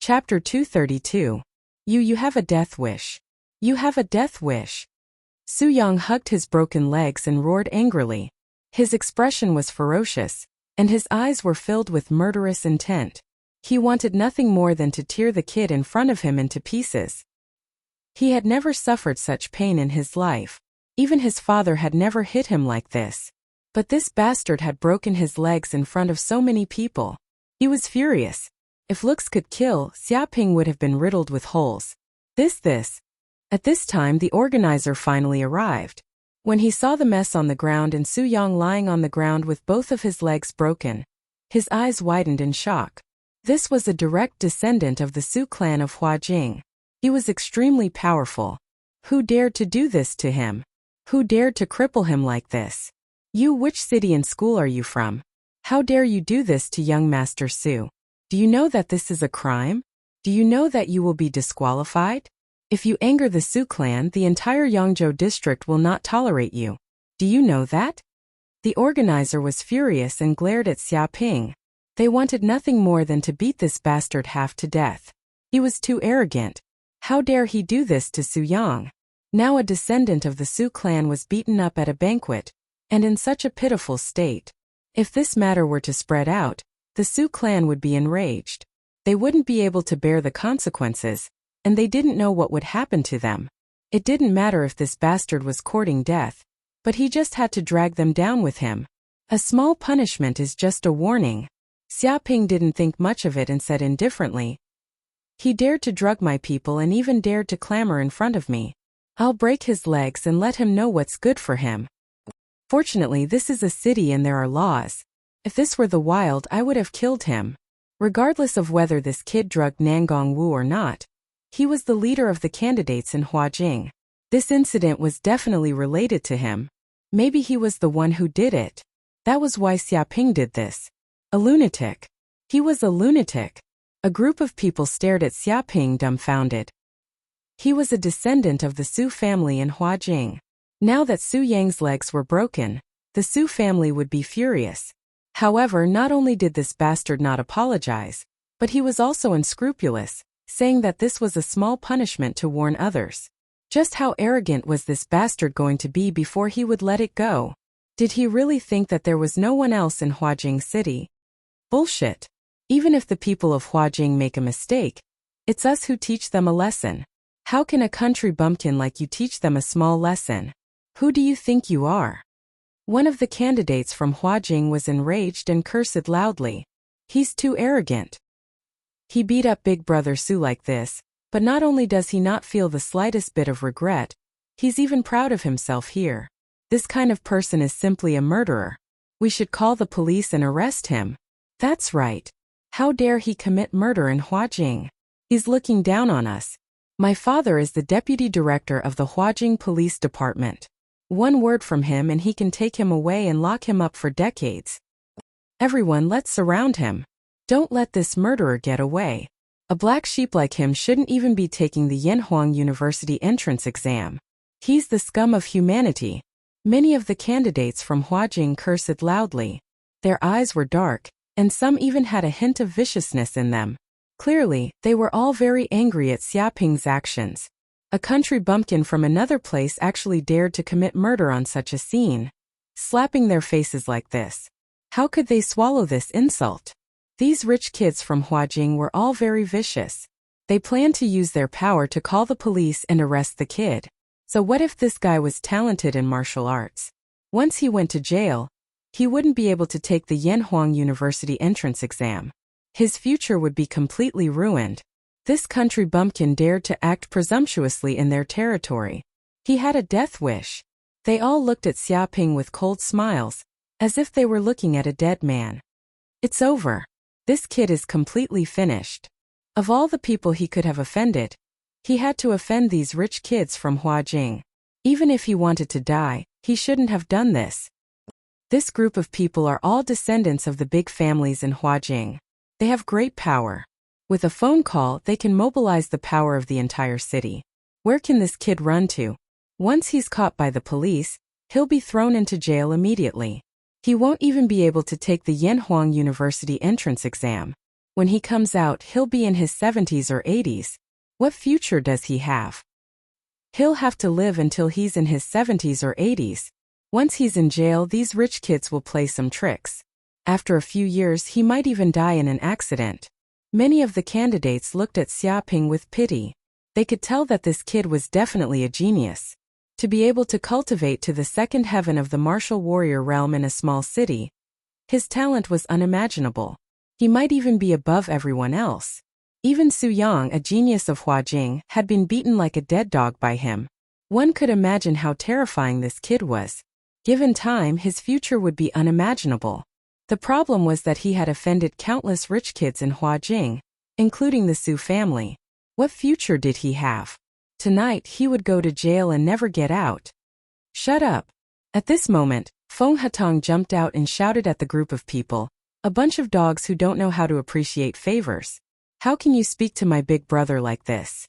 Chapter 232. You have a death wish. You have a death wish. Su Yang hugged his broken legs and roared angrily. His expression was ferocious, and his eyes were filled with murderous intent. He wanted nothing more than to tear the kid in front of him into pieces. He had never suffered such pain in his life. Even his father had never hit him like this. But this bastard had broken his legs in front of so many people. He was furious. If looks could kill, Xiaoping would have been riddled with holes. At this time the organizer finally arrived. When he saw the mess on the ground and Su Yang lying on the ground with both of his legs broken, his eyes widened in shock. This was a direct descendant of the Su clan of Huajing. He was extremely powerful. Who dared to do this to him? Who dared to cripple him like this? You, which city and school are you from? How dare you do this to young Master Su? Do you know that this is a crime? Do you know that you will be disqualified? If you anger the Su clan, the entire Yangzhou district will not tolerate you. Do you know that? The organizer was furious and glared at Xiaoping. They wanted nothing more than to beat this bastard half to death. He was too arrogant. How dare he do this to Su Yang? Now a descendant of the Su clan was beaten up at a banquet, and in such a pitiful state. If this matter were to spread out, the Su clan would be enraged. They wouldn't be able to bear the consequences, and they didn't know what would happen to them. It didn't matter if this bastard was courting death, but he just had to drag them down with him. A small punishment is just a warning. Xiaoping didn't think much of it and said indifferently, "He dared to drug my people and even dared to clamor in front of me. I'll break his legs and let him know what's good for him." Fortunately, this is a city and there are laws. If this were the wild, I would have killed him. Regardless of whether this kid drugged Nangong Wu or not, he was the leader of the candidates in Huajing. This incident was definitely related to him. Maybe he was the one who did it. That was why Xiaoping did this. A lunatic. He was a lunatic. A group of people stared at Xiaoping dumbfounded. He was a descendant of the Su family in Huajing. Now that Su Yang's legs were broken, the Su family would be furious. However, not only did this bastard not apologize, but he was also unscrupulous, saying that this was a small punishment to warn others. Just how arrogant was this bastard going to be before he would let it go? Did he really think that there was no one else in Huajing City? Bullshit. Even if the people of Huajing make a mistake, it's us who teach them a lesson. How can a country bumpkin like you teach them a small lesson? Who do you think you are? One of the candidates from Huajing was enraged and cursed loudly. He's too arrogant. He beat up Big Brother Su like this, but not only does he not feel the slightest bit of regret, he's even proud of himself here. This kind of person is simply a murderer. We should call the police and arrest him. That's right. How dare he commit murder in Huajing? He's looking down on us. My father is the deputy director of the Huajing Police Department. One word from him and he can take him away and lock him up for decades. Everyone, let's surround him. Don't let this murderer get away. A black sheep like him shouldn't even be taking the Yanhuang University entrance exam. He's the scum of humanity. Many of the candidates from Huajing cursed loudly. Their eyes were dark, and some even had a hint of viciousness in them. Clearly, they were all very angry at Xiaoping's actions. A country bumpkin from another place actually dared to commit murder on such a scene. Slapping their faces like this. How could they swallow this insult? These rich kids from Huajing were all very vicious. They planned to use their power to call the police and arrest the kid. So what if this guy was talented in martial arts? Once he went to jail, he wouldn't be able to take the Yanhuang University entrance exam. His future would be completely ruined. This country bumpkin dared to act presumptuously in their territory. He had a death wish. They all looked at Xiaoping with cold smiles, as if they were looking at a dead man. It's over. This kid is completely finished. Of all the people he could have offended, he had to offend these rich kids from Huajing. Even if he wanted to die, he shouldn't have done this. This group of people are all descendants of the big families in Huajing. They have great power. With a phone call, they can mobilize the power of the entire city. Where can this kid run to? Once he's caught by the police, he'll be thrown into jail immediately. He won't even be able to take the Yanhuang University entrance exam. When he comes out, he'll be in his 70s or 80s. What future does he have? He'll have to live until he's in his 70s or 80s. Once he's in jail, these rich kids will play some tricks. After a few years, he might even die in an accident. Many of the candidates looked at Xiaoping with pity. They could tell that this kid was definitely a genius. To be able to cultivate to the second heaven of the martial warrior realm in a small city, his talent was unimaginable. He might even be above everyone else. Even Su Yang, a genius of Huajing, had been beaten like a dead dog by him. One could imagine how terrifying this kid was. Given time, his future would be unimaginable. The problem was that he had offended countless rich kids in Huajing, including the Su family. What future did he have? Tonight he would go to jail and never get out. Shut up. At this moment, Feng Hatong jumped out and shouted at the group of people, a bunch of dogs who don't know how to appreciate favors. How can you speak to my big brother like this?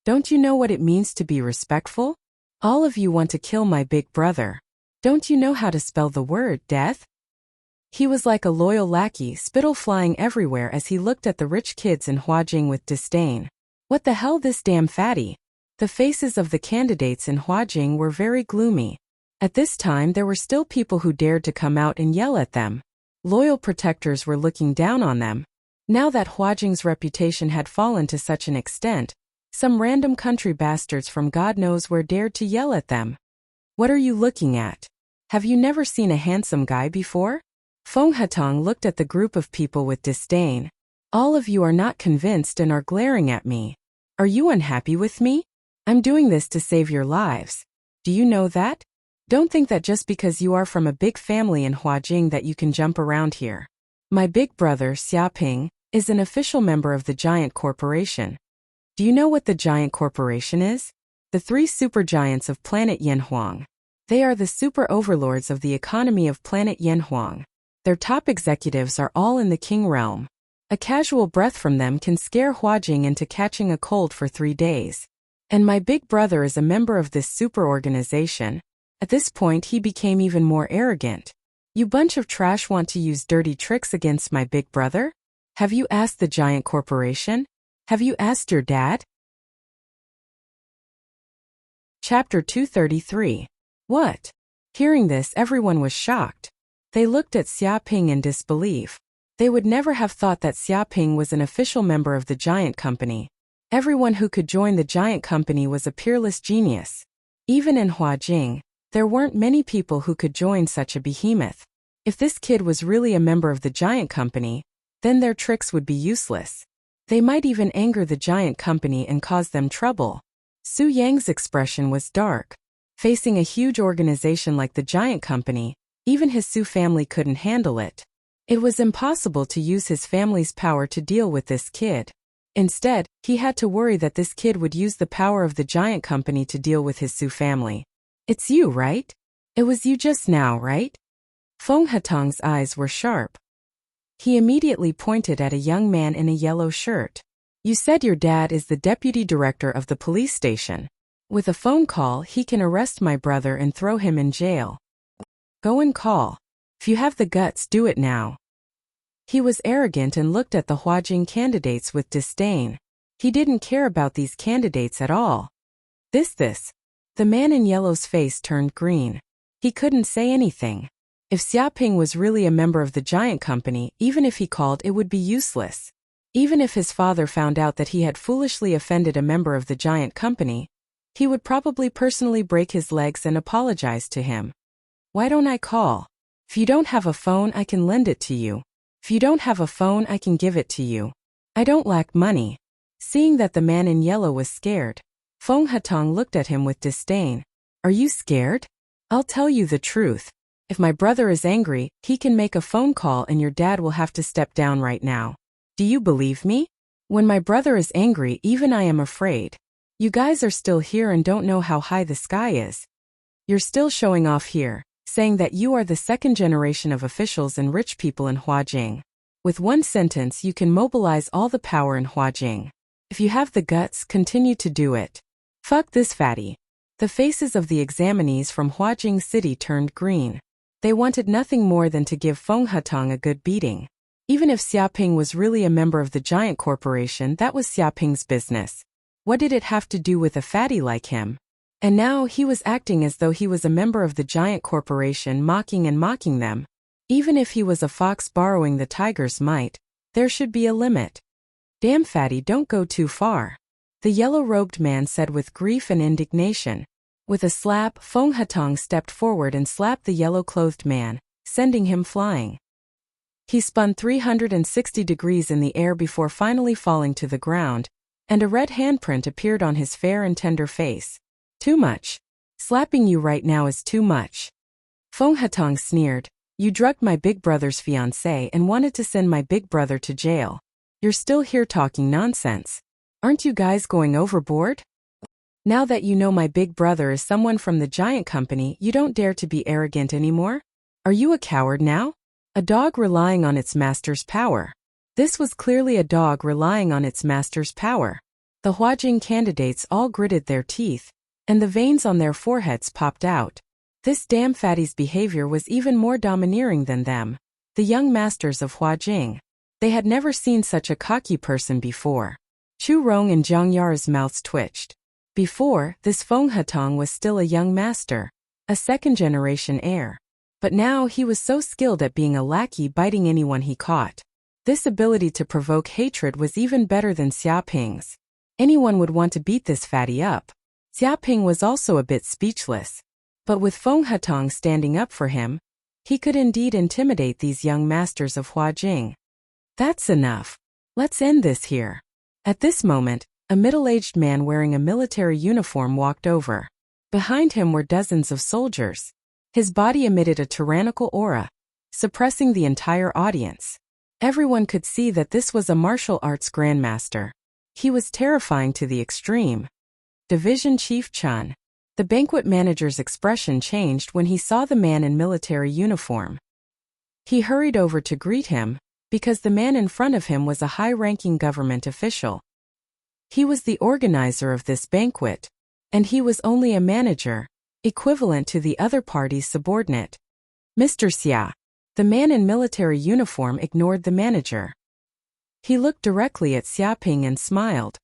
Don't you know what it means to be respectful? All of you want to kill my big brother. Don't you know how to spell the word death? He was like a loyal lackey, spittle flying everywhere as he looked at the rich kids in Huajing with disdain. What the hell, this damn fatty? The faces of the candidates in Huajing were very gloomy. At this time there were still people who dared to come out and yell at them. Loyal protectors were looking down on them. Now that Huajing's reputation had fallen to such an extent, some random country bastards from God knows where dared to yell at them. What are you looking at? Have you never seen a handsome guy before? Feng Hatong looked at the group of people with disdain. All of you are not convinced and are glaring at me. Are you unhappy with me? I'm doing this to save your lives. Do you know that? Don't think that just because you are from a big family in Huajing that you can jump around here. My big brother, Xiaoping, is an official member of the Giant Corporation. Do you know what the Giant Corporation is? The 3 supergiants of planet Yanhuang. They are the super overlords of the economy of planet Yanhuang. Their top executives are all in the King realm. A casual breath from them can scare Huajing into catching a cold for 3 days. And my big brother is a member of this super organization. At this point he became even more arrogant. You bunch of trash want to use dirty tricks against my big brother? Have you asked the Giant Corporation? Have you asked your dad? Chapter 233. What? Hearing this, everyone was shocked. They looked at Xiaoping in disbelief. They would never have thought that Xiaoping was an official member of the Giant Company. Everyone who could join the Giant Company was a peerless genius. Even in Huajing, there weren't many people who could join such a behemoth. If this kid was really a member of the Giant Company, then their tricks would be useless. They might even anger the Giant Company and cause them trouble. Su Yang's expression was dark. Facing a huge organization like the Giant Company, even his Su family couldn't handle it. It was impossible to use his family's power to deal with this kid. Instead, he had to worry that this kid would use the power of the Giant Company to deal with his Su family. It's you, right? It was you just now, right? Feng Hatong's eyes were sharp. He immediately pointed at a young man in a yellow shirt. You said your dad is the deputy director of the police station. With a phone call, he can arrest my brother and throw him in jail. Go and call. If you have the guts, do it now. He was arrogant and looked at the Huajing candidates with disdain. He didn't care about these candidates at all. This. The man in yellow's face turned green. He couldn't say anything. If Xiaoping was really a member of the Giant Company, even if he called, it would be useless. Even if his father found out that he had foolishly offended a member of the Giant Company, he would probably personally break his legs and apologize to him. Why don't I call? If you don't have a phone, I can lend it to you. If you don't have a phone, I can give it to you. I don't lack money. Seeing that the man in yellow was scared, Feng Hatong looked at him with disdain. Are you scared? I'll tell you the truth. If my brother is angry, he can make a phone call and your dad will have to step down right now. Do you believe me? When my brother is angry, even I am afraid. You guys are still here and don't know how high the sky is. You're still showing off here, saying that you are the second generation of officials and rich people in Huajing. With one sentence you can mobilize all the power in Huajing. If you have the guts, continue to do it. Fuck this fatty. The faces of the examinees from Huajing City turned green. They wanted nothing more than to give Feng Hatong a good beating. Even if Xiaoping was really a member of the giant corporation, that was Xiaoping's business. What did it have to do with a fatty like him? And now he was acting as though he was a member of the giant corporation, mocking them. Even if he was a fox borrowing the tiger's might, there should be a limit. Damn fatty, don't go too far. The yellow-robed man said with grief and indignation. With a slap, Feng Hatong stepped forward and slapped the yellow-clothed man, sending him flying. He spun 360 degrees in the air before finally falling to the ground, and a red handprint appeared on his fair and tender face. Too much. Slapping you right now is too much. Feng Hatong sneered. You drugged my big brother's fiancée and wanted to send my big brother to jail. You're still here talking nonsense. Aren't you guys going overboard? Now that you know my big brother is someone from the giant company, you don't dare to be arrogant anymore? Are you a coward now? A dog relying on its master's power. This was clearly a dog relying on its master's power. The Huajing candidates all gritted their teeth, and the veins on their foreheads popped out. This damn fatty's behavior was even more domineering than them. The young masters of Huajing. They had never seen such a cocky person before. Chu Rong and Jiang Yar's mouths twitched. Before, this Feng Hatong was still a young master, a second-generation heir. But now he was so skilled at being a lackey, biting anyone he caught. This ability to provoke hatred was even better than Xiaoping's. Anyone would want to beat this fatty up. Xiaoping was also a bit speechless. But with Feng Hatong standing up for him, he could indeed intimidate these young masters of Huajing. That's enough. Let's end this here. At this moment, a middle-aged man wearing a military uniform walked over. Behind him were dozens of soldiers. His body emitted a tyrannical aura, suppressing the entire audience. Everyone could see that this was a martial arts grandmaster. He was terrifying to the extreme. Division Chief Chun. The banquet manager's expression changed when he saw the man in military uniform. He hurried over to greet him, because the man in front of him was a high-ranking government official. He was the organizer of this banquet, and he was only a manager, equivalent to the other party's subordinate. Mr. Xia. The man in military uniform ignored the manager. He looked directly at Xiaoping and smiled.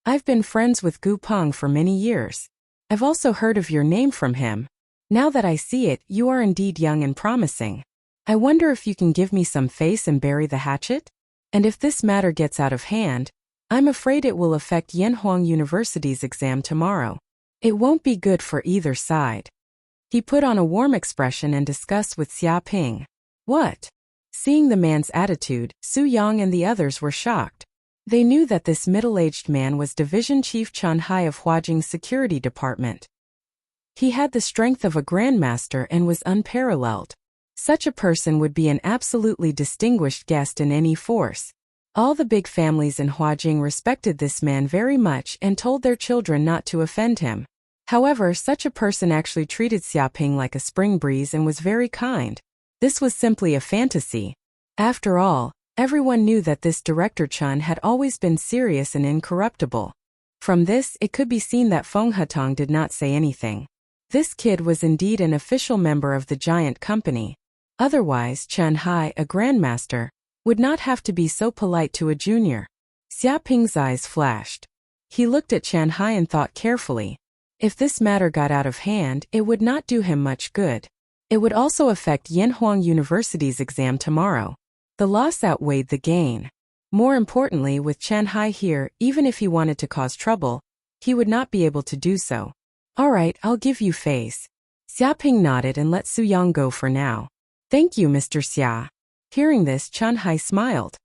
I've been friends with Gu Peng for many years. I've also heard of your name from him. Now that I see it, you are indeed young and promising. I wonder if you can give me some face and bury the hatchet? And if this matter gets out of hand, I'm afraid it will affect Yanhuang University's exam tomorrow. It won't be good for either side. He put on a warm expression and discussed with Xiaoping. What? Seeing the man's attitude, Su Yang and the others were shocked. They knew that this middle-aged man was Division Chief Chun Hai of Huajing's security department. He had the strength of a grandmaster and was unparalleled. Such a person would be an absolutely distinguished guest in any force. All the big families in Huajing respected this man very much and told their children not to offend him. However, such a person actually treated Xiaoping like a spring breeze and was very kind. This was simply a fantasy. After all, everyone knew that this Director Chun had always been serious and incorruptible. From this, it could be seen that Feng Hatong did not say anything. This kid was indeed an official member of the giant company. Otherwise, Chun Hai, a grandmaster, would not have to be so polite to a junior. Xiaoping's eyes flashed. He looked at Chun Hai and thought carefully. If this matter got out of hand, it would not do him much good. It would also affect Yanhuang University's exam tomorrow. The loss outweighed the gain. More importantly, with Chun Hai here, even if he wanted to cause trouble, he would not be able to do so. All right, I'll give you face. Xiaoping nodded and let Su Yang go for now. Thank you, Mr. Xia. Hearing this, Chun Hai smiled.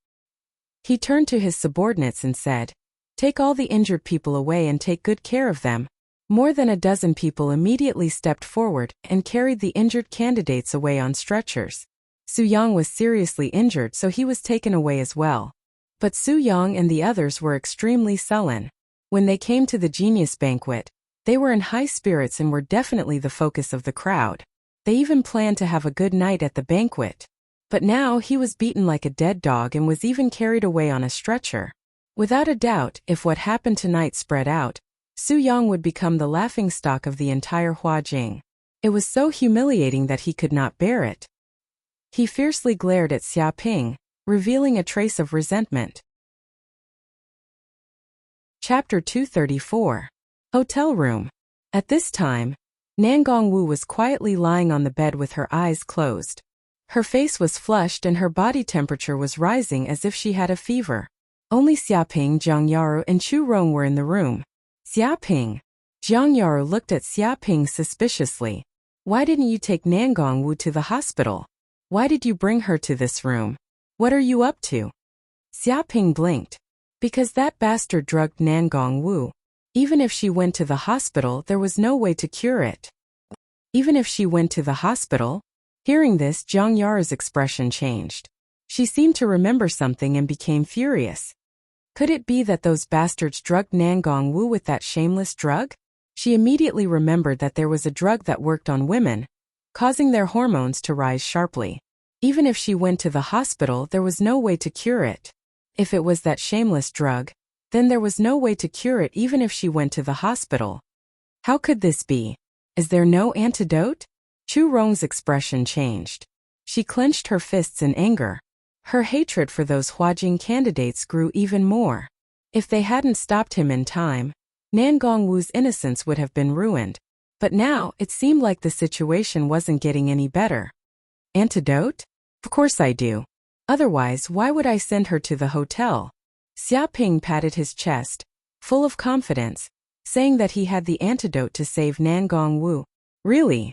He turned to his subordinates and said, Take all the injured people away and take good care of them. More than a dozen people immediately stepped forward and carried the injured candidates away on stretchers. Su Yang was seriously injured, so he was taken away as well. But Su Yang and the others were extremely sullen. When they came to the genius banquet, they were in high spirits and were definitely the focus of the crowd. They even planned to have a good night at the banquet. But now he was beaten like a dead dog and was even carried away on a stretcher. Without a doubt, if what happened tonight spread out, Su Yang would become the laughingstock of the entire Huajing. It was so humiliating that he could not bear it. He fiercely glared at Xiaoping, revealing a trace of resentment. Chapter 234. Hotel Room. At this time, Nangongwu was quietly lying on the bed with her eyes closed. Her face was flushed and her body temperature was rising as if she had a fever. Only Xiaoping, Jiang Yaru, and Chu Rong were in the room. Xiaoping. Jiang Yaru looked at Xiaoping suspiciously. Why didn't you take Nangongwu to the hospital? Why did you bring her to this room? What are you up to? Xiaoping blinked. Because that bastard drugged Nangongwu. Even if she went to the hospital, there was no way to cure it. Even if she went to the hospital? Hearing this, Jiang Yaru's expression changed. She seemed to remember something and became furious. Could it be that those bastards drugged Nangongwu with that shameless drug? She immediately remembered that there was a drug that worked on women, causing their hormones to rise sharply. Even if she went to the hospital, there was no way to cure it. If it was that shameless drug, then there was no way to cure it even if she went to the hospital. How could this be? Is there no antidote? Chu Rong's expression changed. She clenched her fists in anger. Her hatred for those Huajing candidates grew even more. If they hadn't stopped him in time, Nangongwu's innocence would have been ruined. But now, it seemed like the situation wasn't getting any better. Antidote? Of course I do. Otherwise, why would I send her to the hotel? Xiaoping patted his chest, full of confidence, saying that he had the antidote to save Nangongwu. Really?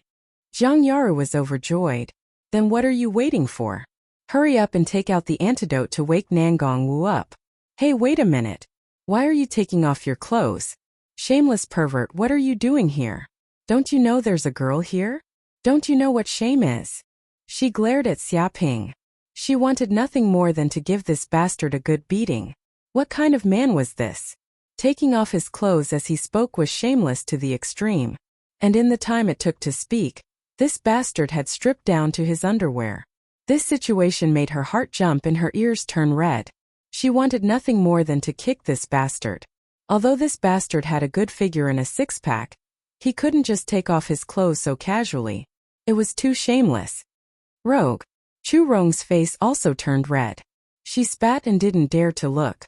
Jiang Yaru was overjoyed. Then what are you waiting for? Hurry up and take out the antidote to wake Nangongwu up. Hey, wait a minute. Why are you taking off your clothes? Shameless pervert, what are you doing here? Don't you know there's a girl here? Don't you know what shame is? She glared at Xiaoping. She wanted nothing more than to give this bastard a good beating. What kind of man was this? Taking off his clothes as he spoke was shameless to the extreme. And in the time it took to speak, this bastard had stripped down to his underwear. This situation made her heart jump and her ears turn red. She wanted nothing more than to kick this bastard. Although this bastard had a good figure and a six-pack, he couldn't just take off his clothes so casually. It was too shameless. Rogue. Chu Rong's face also turned red. She spat and didn't dare to look.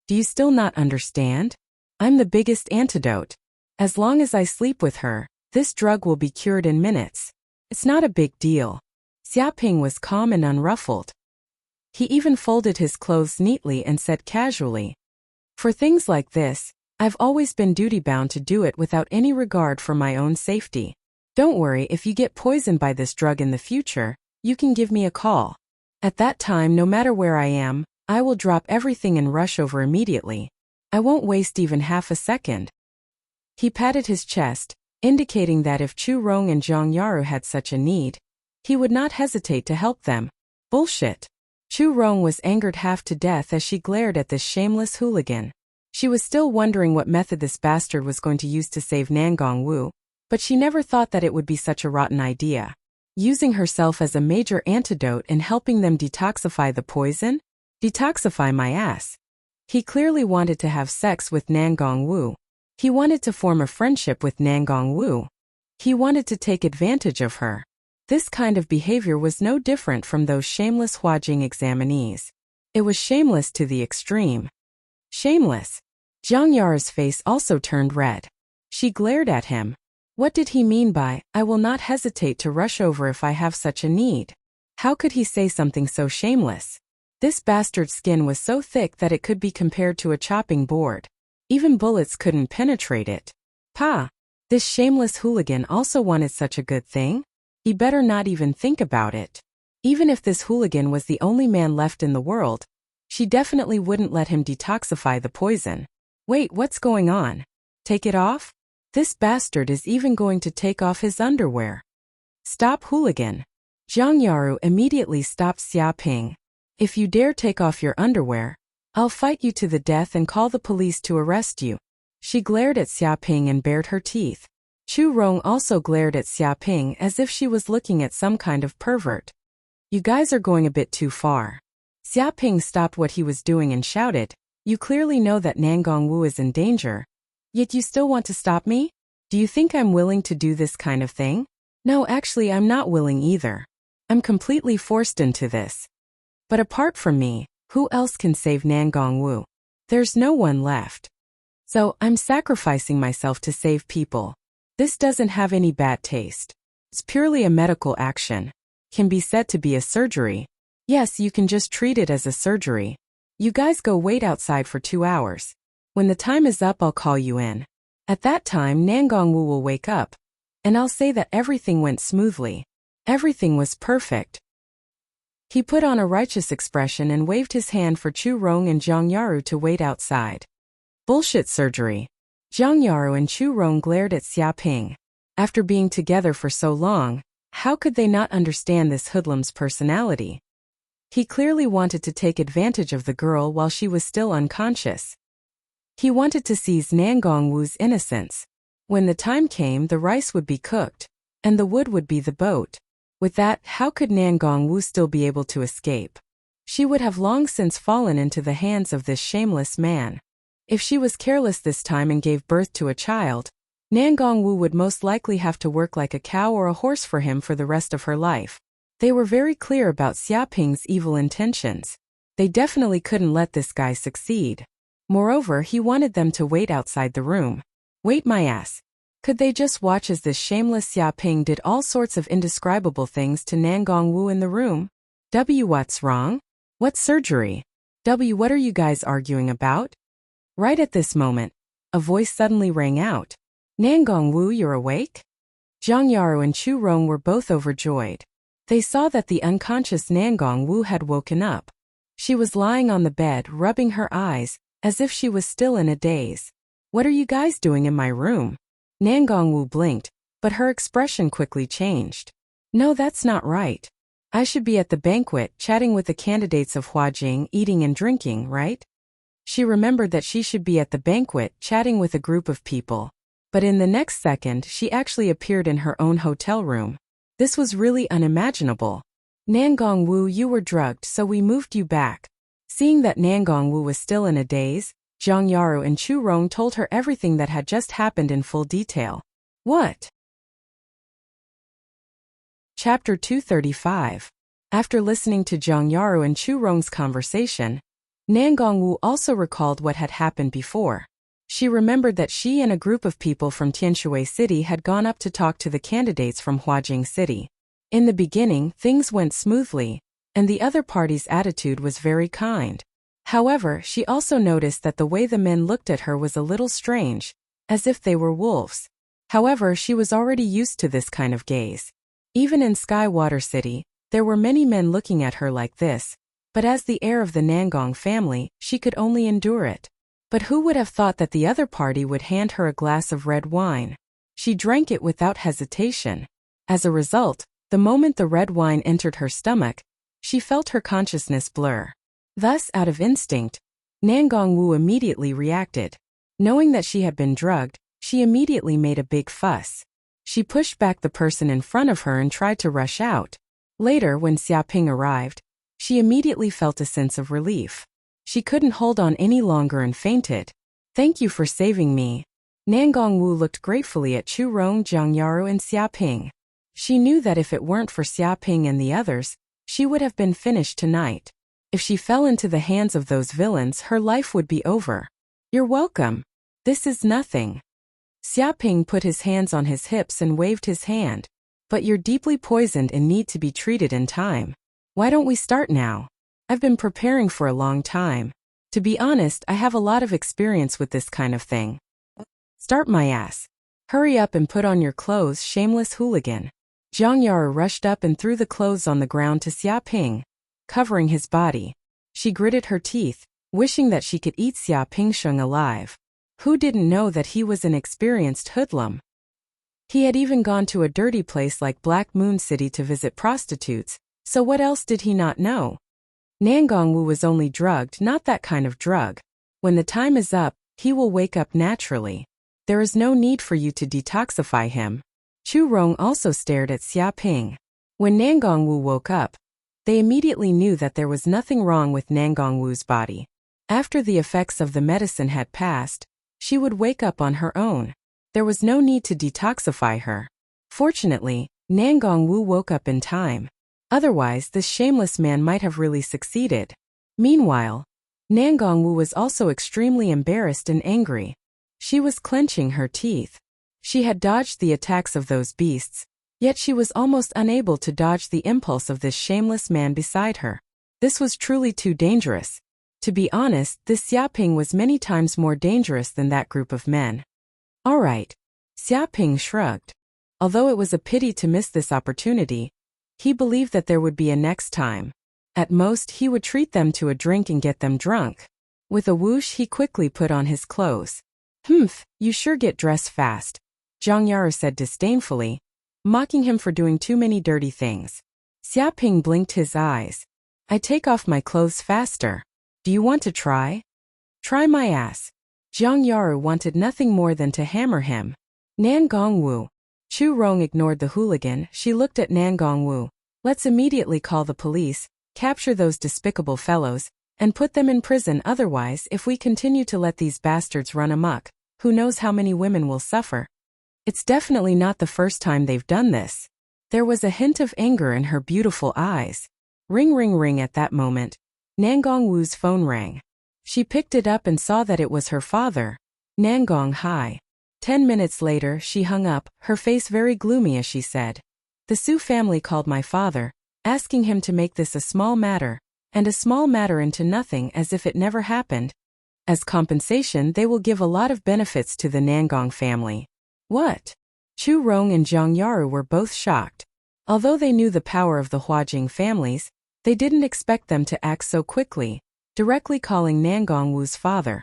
Do you still not understand? I'm the biggest antidote. As long as I sleep with her, this drug will be cured in minutes. It's not a big deal. Xiaoping was calm and unruffled. He even folded his clothes neatly and said casually, for things like this, I've always been duty-bound to do it without any regard for my own safety. Don't worry, if you get poisoned by this drug in the future, you can give me a call. At that time, no matter where I am, I will drop everything and rush over immediately. I won't waste even half a second. He patted his chest, indicating that if Chu Rong and Jiang Yaru had such a need, he would not hesitate to help them. Bullshit. Chu Rong was angered half to death as she glared at this shameless hooligan. She was still wondering what method this bastard was going to use to save Nangongwu, but she never thought that it would be such a rotten idea. Using herself as a major antidote and helping them detoxify the poison? Detoxify my ass. He clearly wanted to have sex with Nangongwu. He wanted to form a friendship with Nangongwu. He wanted to take advantage of her. This kind of behavior was no different from those shameless Huajing examinees. It was shameless to the extreme. Shameless. Jiang Yaru's face also turned red. She glared at him. What did he mean by, I will not hesitate to rush over if I have such a need? How could he say something so shameless? This bastard's skin was so thick that it could be compared to a chopping board. Even bullets couldn't penetrate it. Pa! This shameless hooligan also wanted such a good thing? He better not even think about it. Even if this hooligan was the only man left in the world, she definitely wouldn't let him detoxify the poison. Wait, what's going on? Take it off? This bastard is even going to take off his underwear. Stop, hooligan. Jiang Yaru immediately stopped Xiaoping. If you dare take off your underwear, I'll fight you to the death and call the police to arrest you. She glared at Xiaoping and bared her teeth. Chu Rong also glared at Xiaoping as if she was looking at some kind of pervert. You guys are going a bit too far. Xiaoping stopped what he was doing and shouted, you clearly know that Nangongwu is in danger. Yet you still want to stop me? Do you think I'm willing to do this kind of thing? No, actually I'm not willing either. I'm completely forced into this. But apart from me, who else can save Nangong Wu? There's no one left. So, I'm sacrificing myself to save people. This doesn't have any bad taste. It's purely a medical action. Can be said to be a surgery. Yes, you can just treat it as a surgery. You guys go wait outside for 2 hours. When the time is up, I'll call you in. At that time, Nangong Wu will wake up. And I'll say that everything went smoothly. Everything was perfect. He put on a righteous expression and waved his hand for Chu Rong and Zhang Yaru to wait outside. Bullshit surgery. Zhang Yaru and Chu Rong glared at Xia Ping. After being together for so long, how could they not understand this hoodlum's personality? He clearly wanted to take advantage of the girl while she was still unconscious. He wanted to seize Nangong Wu's innocence. When the time came, the rice would be cooked, and the wood would be the boat. With that, how could Nangong Wu still be able to escape? She would have long since fallen into the hands of this shameless man. If she was careless this time and gave birth to a child, Nangong Wu would most likely have to work like a cow or a horse for him for the rest of her life. They were very clear about Xia Ping's evil intentions. They definitely couldn't let this guy succeed. Moreover, he wanted them to wait outside the room. Wait my ass. Could they just watch as this shameless Xia Ping did all sorts of indescribable things to Nangong Wu in the room? What's wrong? What surgery? What are you guys arguing about? Right at this moment, a voice suddenly rang out. Nangong Wu, you're awake? Zhang Yaru and Chu Rong were both overjoyed. They saw that the unconscious Nangong Wu had woken up. She was lying on the bed, rubbing her eyes, as if she was still in a daze. What are you guys doing in my room? Nangong Wu blinked, but her expression quickly changed. No, that's not right. I should be at the banquet, chatting with the candidates of Huajing, eating and drinking, right? She remembered that she should be at the banquet, chatting with a group of people. But in the next second, she actually appeared in her own hotel room. This was really unimaginable. Nangong Wu, you were drugged, so we moved you back. Seeing that Nangong Wu was still in a daze, Zhang Yaru and Chu Rong told her everything that had just happened in full detail. What? Chapter 235. After listening to Zhang Yaru and Chu Rong's conversation, Nangong Wu also recalled what had happened before. She remembered that she and a group of people from Tianshui City had gone up to talk to the candidates from Huajing City. In the beginning, things went smoothly, and the other party's attitude was very kind. However, she also noticed that the way the men looked at her was a little strange, as if they were wolves. However, she was already used to this kind of gaze. Even in Skywater City, there were many men looking at her like this, but as the heir of the Nangong family, she could only endure it. But who would have thought that the other party would hand her a glass of red wine? She drank it without hesitation. As a result, the moment the red wine entered her stomach, she felt her consciousness blur. Thus, out of instinct, Nangong Wu immediately reacted. Knowing that she had been drugged, she immediately made a big fuss. She pushed back the person in front of her and tried to rush out. Later, when Xia Ping arrived, she immediately felt a sense of relief. She couldn't hold on any longer and fainted. Thank you for saving me. Nangong Wu looked gratefully at Chu Rong, Zhang Yaru and Xia Ping. She knew that if it weren't for Xia Ping and the others, she would have been finished tonight. If she fell into the hands of those villains, her life would be over. You're welcome. This is nothing. Xia Ping put his hands on his hips and waved his hand. But you're deeply poisoned and need to be treated in time. Why don't we start now? I've been preparing for a long time. To be honest, I have a lot of experience with this kind of thing. Start my ass. Hurry up and put on your clothes, shameless hooligan. Zhang Yaru rushed up and threw the clothes on the ground to Xia Ping, covering his body. She gritted her teeth, wishing that she could eat Xia Pingsheng alive. Who didn't know that he was an experienced hoodlum? He had even gone to a dirty place like Black Moon City to visit prostitutes, so what else did he not know? Nangong Wu was only drugged, not that kind of drug. When the time is up, he will wake up naturally. There is no need for you to detoxify him. Chu Rong also stared at Xia Ping. When Nangong Wu woke up, they immediately knew that there was nothing wrong with Nangong Wu's body. After the effects of the medicine had passed, she would wake up on her own. There was no need to detoxify her. Fortunately, Nangong Wu woke up in time. Otherwise, this shameless man might have really succeeded. Meanwhile, Nan Gongwu was also extremely embarrassed and angry. She was clenching her teeth. She had dodged the attacks of those beasts, yet she was almost unable to dodge the impulse of this shameless man beside her. This was truly too dangerous. To be honest, this Xiaoping was many times more dangerous than that group of men. All right. Xiaoping shrugged. Although it was a pity to miss this opportunity, he believed that there would be a next time. At most, he would treat them to a drink and get them drunk. With a whoosh, he quickly put on his clothes. Humph, you sure get dressed fast, Zhang Yara said disdainfully, mocking him for doing too many dirty things. Xiaoping blinked his eyes. I take off my clothes faster. Do you want to try? Try my ass. Zhang Yara wanted nothing more than to hammer him. Nan Gongwu. Chu Rong ignored the hooligan. She looked at Nan Gongwu. Let's immediately call the police, capture those despicable fellows, and put them in prison. Otherwise, if we continue to let these bastards run amok, who knows how many women will suffer. It's definitely not the first time they've done this. There was a hint of anger in her beautiful eyes. Ring ring ring. At that moment, Nan Gongwu's phone rang. She picked it up and saw that it was her father. Nan Gong, hi. 10 minutes later, she hung up, her face very gloomy as she said, the Su family called my father, asking him to make this a small matter, and a small matter into nothing as if it never happened. As compensation, they will give a lot of benefits to the Nangong family. What? Chu Rong and Zhang Yaru were both shocked. Although they knew the power of the Huajing families, they didn't expect them to act so quickly, directly calling Nangongwu's father.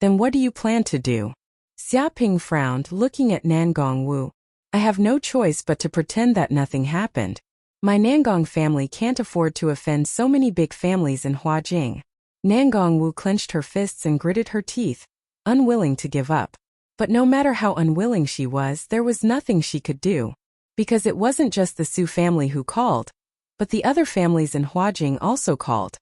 Then what do you plan to do? Xiaoping frowned, looking at Nangongwu. I have no choice but to pretend that nothing happened. My Nangong family can't afford to offend so many big families in Huajing. Nangongwu clenched her fists and gritted her teeth, unwilling to give up. But no matter how unwilling she was, there was nothing she could do. Because it wasn't just the Su family who called, but the other families in Huajing also called,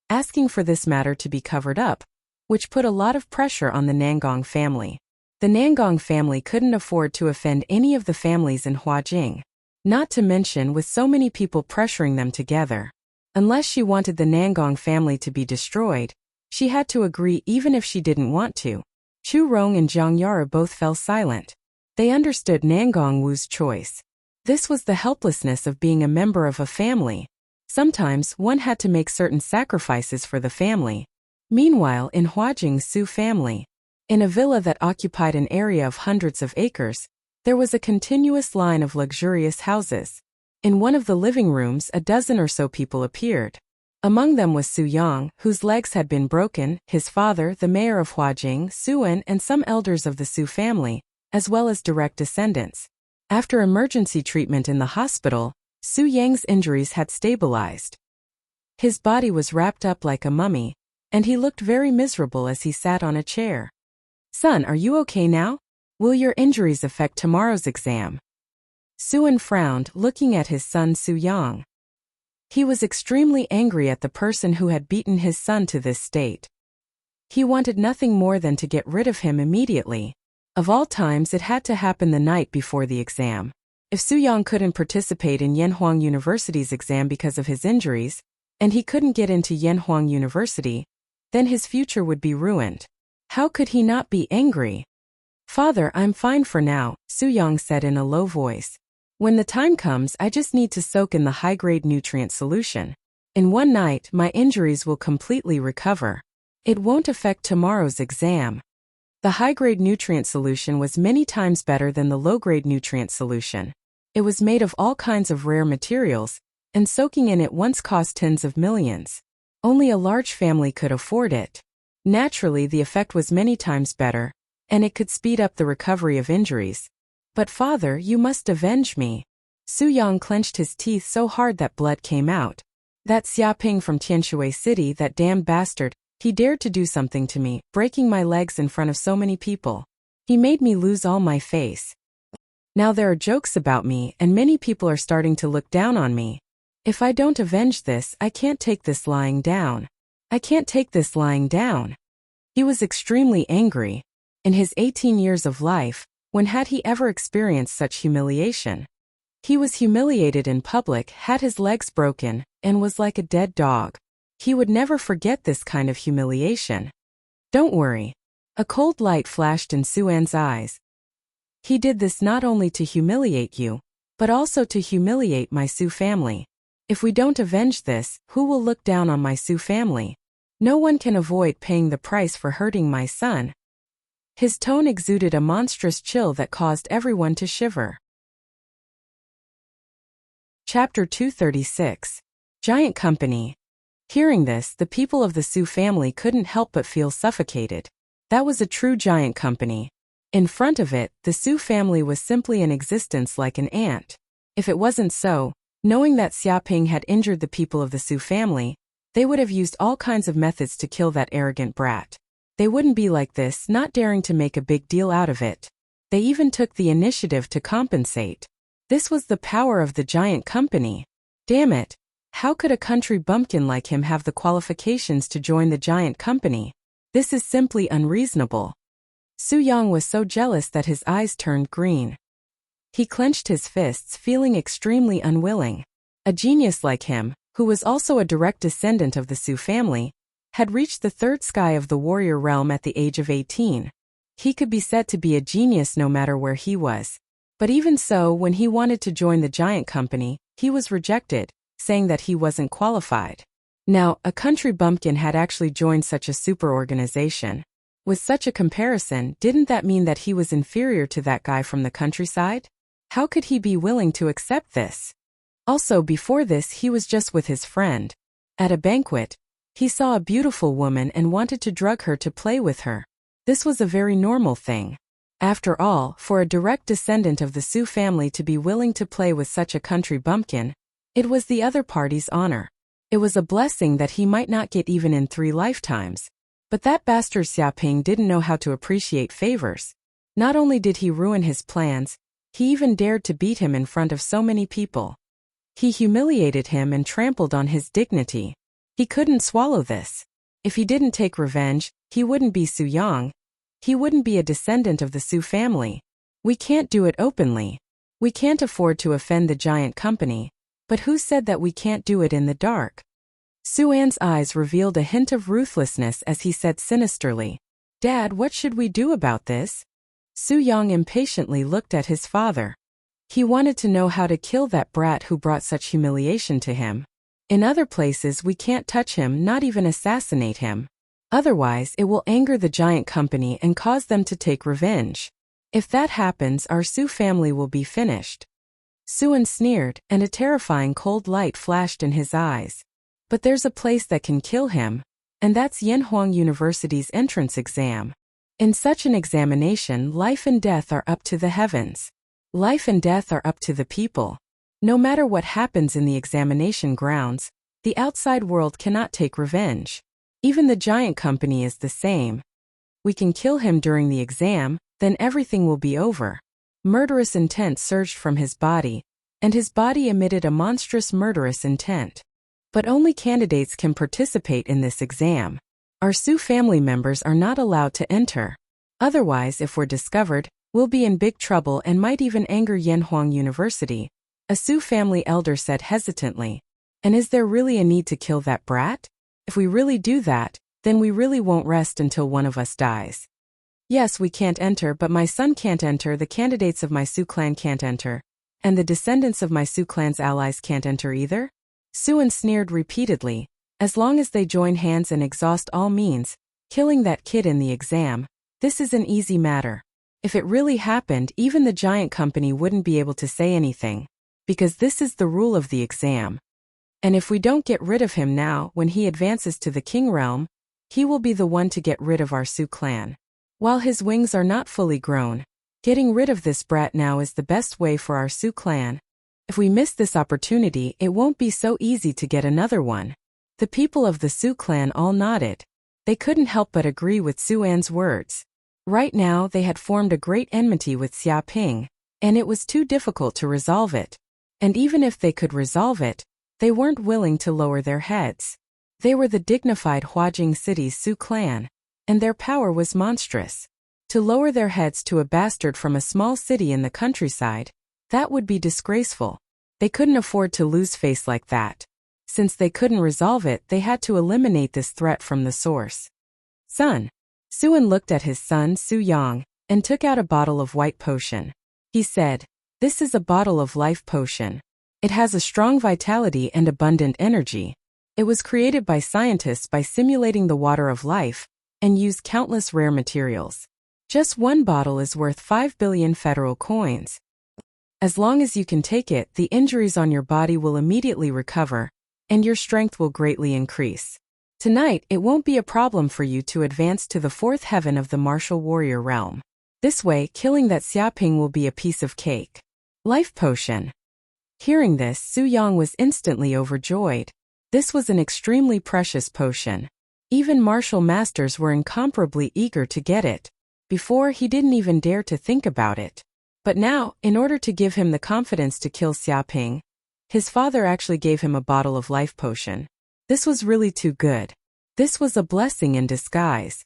asking for this matter to be covered up, which put a lot of pressure on the Nangong family. The Nangong family couldn't afford to offend any of the families in Huajing, not to mention with so many people pressuring them together. Unless she wanted the Nangong family to be destroyed, she had to agree even if she didn't want to. Chu Rong and Zhang Yara both fell silent. They understood Nangongwu's choice. This was the helplessness of being a member of a family. Sometimes one had to make certain sacrifices for the family. Meanwhile, in Huajing's Su family, in a villa that occupied an area of hundreds of acres, there was a continuous line of luxurious houses. In one of the living rooms, a dozen or so people appeared. Among them was Su Yang, whose legs had been broken, his father, the mayor of Huajing, Suan, and some elders of the Su family, as well as direct descendants. After emergency treatment in the hospital, Su Yang's injuries had stabilized. His body was wrapped up like a mummy, and he looked very miserable as he sat on a chair. Son, are you okay now? Will your injuries affect tomorrow's exam? Suan frowned, looking at his son Su Yang. He was extremely angry at the person who had beaten his son to this state. He wanted nothing more than to get rid of him immediately. Of all times, it had to happen the night before the exam. If Su Yang couldn't participate in Yanhuang University's exam because of his injuries, and he couldn't get into Yanhuang University, then his future would be ruined. How could he not be angry? Father, I'm fine for now, Su Yang said in a low voice. When the time comes, I just need to soak in the high-grade nutrient solution. In one night, my injuries will completely recover. It won't affect tomorrow's exam. The high-grade nutrient solution was many times better than the low-grade nutrient solution. It was made of all kinds of rare materials, and soaking in it once cost tens of millions. Only a large family could afford it. Naturally, the effect was many times better, and it could speed up the recovery of injuries. But father, you must avenge me. Su Yang clenched his teeth so hard that blood came out. That Xiaoping from Tianshui City, that damned bastard, he dared to do something to me, breaking my legs in front of so many people. He made me lose all my face. Now there are jokes about me, and many people are starting to look down on me. If I don't avenge this, I can't take this lying down. I can't take this lying down. He was extremely angry. In his 18 years of life, when had he ever experienced such humiliation? He was humiliated in public, had his legs broken, and was like a dead dog. He would never forget this kind of humiliation. Don't worry. A cold light flashed in Suan's eyes. He did this not only to humiliate you, but also to humiliate my Su family. If we don't avenge this, who will look down on my Su family? No one can avoid paying the price for hurting my son. His tone exuded a monstrous chill that caused everyone to shiver. Chapter 236. Giant Company. Hearing this, the people of the Su family couldn't help but feel suffocated. That was a true giant company. In front of it, the Su family was simply in existence like an ant. If it wasn't so, knowing that Xia Ping had injured the people of the Su family, they would have used all kinds of methods to kill that arrogant brat. They wouldn't be like this, not daring to make a big deal out of it. They even took the initiative to compensate. This was the power of the giant company. Damn it! How could a country bumpkin like him have the qualifications to join the giant company? This is simply unreasonable. Su Yang was so jealous that his eyes turned green. He clenched his fists, feeling extremely unwilling. A genius like him, who was also a direct descendant of the Su family, had reached the third sky of the warrior realm at the age of 18. He could be said to be a genius no matter where he was. But even so, when he wanted to join the giant company, he was rejected, saying that he wasn't qualified. Now, a country bumpkin had actually joined such a super organization. With such a comparison, didn't that mean that he was inferior to that guy from the countryside? How could he be willing to accept this? Also, before this, he was just with his friend. At a banquet, he saw a beautiful woman and wanted to drug her to play with her. This was a very normal thing. After all, for a direct descendant of the Su family to be willing to play with such a country bumpkin, it was the other party's honor. It was a blessing that he might not get even in 3 lifetimes. But that bastard Xia Ping didn't know how to appreciate favors. Not only did he ruin his plans, he even dared to beat him in front of so many people. He humiliated him and trampled on his dignity. He couldn't swallow this. If he didn't take revenge, he wouldn't be Su Yang. He wouldn't be a descendant of the Su family. We can't do it openly. We can't afford to offend the giant company. But who said that we can't do it in the dark? Suan's eyes revealed a hint of ruthlessness as he said sinisterly, "Dad, what should we do about this?" Su Yang impatiently looked at his father. He wanted to know how to kill that brat who brought such humiliation to him. In other places we can't touch him, not even assassinate him. Otherwise, it will anger the giant company and cause them to take revenge. If that happens, our Su family will be finished. Suan sneered, and a terrifying cold light flashed in his eyes. But there's a place that can kill him, and that's Yanhuang University's entrance exam. In such an examination, life and death are up to the heavens. Life and death are up to the people. No matter what happens in the examination grounds, the outside world cannot take revenge. Even the giant company is the same. We can kill him during the exam, then everything will be over. Murderous intent surged from his body, and his body emitted a monstrous murderous intent. But only candidates can participate in this exam. Our Su family members are not allowed to enter. Otherwise, if we're discovered, we'll be in big trouble and might even anger Yanhuang University, a Su family elder said hesitantly. And is there really a need to kill that brat? If we really do that, then we really won't rest until one of us dies. Yes, we can't enter, but my son can't enter, the candidates of my Su clan can't enter, and the descendants of my Su clan's allies can't enter either? Suan sneered repeatedly. As long as they join hands and exhaust all means, killing that kid in the exam, this is an easy matter. If it really happened, even the giant company wouldn't be able to say anything, because this is the rule of the exam. And if we don't get rid of him now, when he advances to the king realm, he will be the one to get rid of our Su clan. While his wings are not fully grown, getting rid of this brat now is the best way for our Su clan. If we miss this opportunity, it won't be so easy to get another one. The people of the Su clan all nodded. They couldn't help but agree with Suan's words. Right now they had formed a great enmity with Xia Ping, and it was too difficult to resolve it. And even if they could resolve it, they weren't willing to lower their heads. They were the dignified Huajing City's Su clan, and their power was monstrous. To lower their heads to a bastard from a small city in the countryside, That would be disgraceful. They couldn't afford to lose face like that. Since they couldn't resolve it, they had to eliminate this threat from the source. Son. Suan looked at his son Su Yang and took out a bottle of white potion. He said, "This is a bottle of life potion. It has a strong vitality and abundant energy. It was created by scientists by simulating the water of life and used countless rare materials. Just one bottle is worth 5 billion federal coins. As long as you can take it, the injuries on your body will immediately recover, and your strength will greatly increase. Tonight, it won't be a problem for you to advance to the fourth heaven of the martial warrior realm. This way, killing that Xiaoping will be a piece of cake." Life potion. Hearing this, Su Yang was instantly overjoyed. This was an extremely precious potion. Even martial masters were incomparably eager to get it. Before, he didn't even dare to think about it. But now, in order to give him the confidence to kill Xiaoping, his father actually gave him a bottle of life potion. This was really too good. This was a blessing in disguise.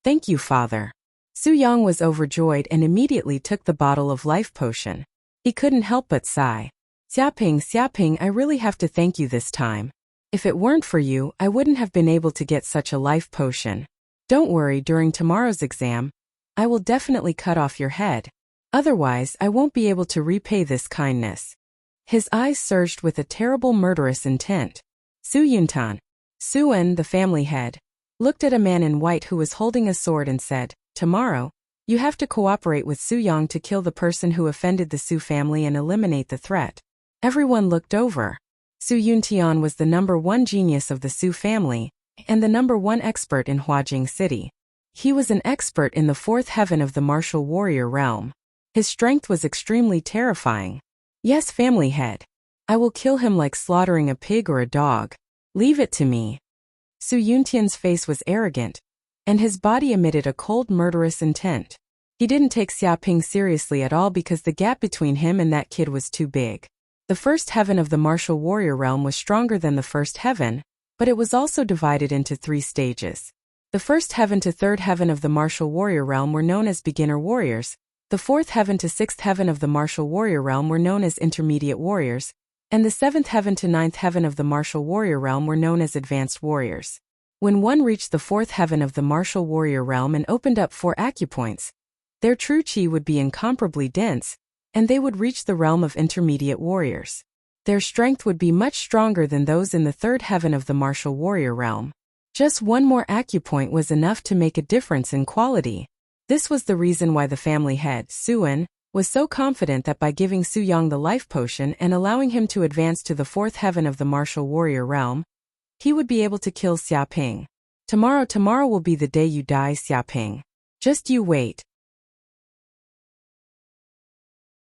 "Thank you, father." Su Yang was overjoyed and immediately took the bottle of life potion. He couldn't help but sigh. Xiaoping, I really have to thank you this time. If it weren't for you, I wouldn't have been able to get such a life potion. Don't worry, during tomorrow's exam, I will definitely cut off your head. Otherwise, I won't be able to repay this kindness." His eyes surged with a terrible murderous intent. Su Yuntan, Suan, the family head, looked at a man in white who was holding a sword and said, "Tomorrow, you have to cooperate with Su Yang to kill the person who offended the Su family and eliminate the threat." Everyone looked over. Su Yuntian was the #1 genius of the Su family, and the #1 expert in Huajing City. He was an expert in the fourth heaven of the martial warrior realm. His strength was extremely terrifying. "Yes, family head. I will kill him like slaughtering a pig or a dog. Leave it to me." Su Yuntian's face was arrogant, and his body emitted a cold murderous intent. He didn't take Xiaoping seriously at all because the gap between him and that kid was too big. The first heaven of the martial warrior realm was stronger than the first heaven, but it was also divided into 3 stages. The first heaven to third heaven of the martial warrior realm were known as beginner warriors. The fourth heaven to sixth heaven of the martial warrior realm were known as intermediate warriors, and the seventh heaven to ninth heaven of the martial warrior realm were known as advanced warriors. When one reached the fourth heaven of the martial warrior realm and opened up 4 acupoints, their true chi would be incomparably dense, and they would reach the realm of intermediate warriors. Their strength would be much stronger than those in the third heaven of the martial warrior realm. Just one more acupoint was enough to make a difference in quality. This was the reason why the family head, Suan, was so confident that by giving Su Yang the life potion and allowing him to advance to the fourth heaven of the martial warrior realm, he would be able to kill Xiaoping. Tomorrow will be the day you die, Xiaoping. Just you wait.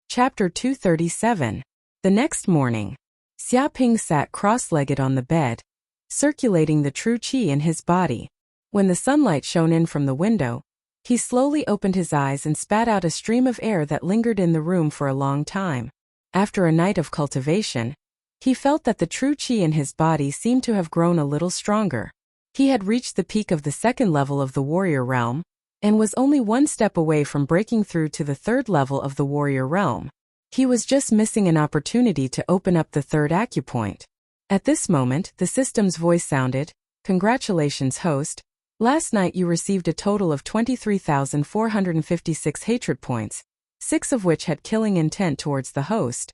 Chapter 237. The next morning, Xiaoping sat cross-legged on the bed, circulating the true qi in his body. When the sunlight shone in from the window, he slowly opened his eyes and spat out a stream of air that lingered in the room for a long time. After a night of cultivation, he felt that the true qi in his body seemed to have grown a little stronger. He had reached the peak of the second level of the warrior realm, and was only one step away from breaking through to the third level of the warrior realm. He was just missing an opportunity to open up the third acupoint. At this moment, the system's voice sounded, "Congratulations, host. Last night you received a total of 23,456 hatred points, 6 of which had killing intent towards the host."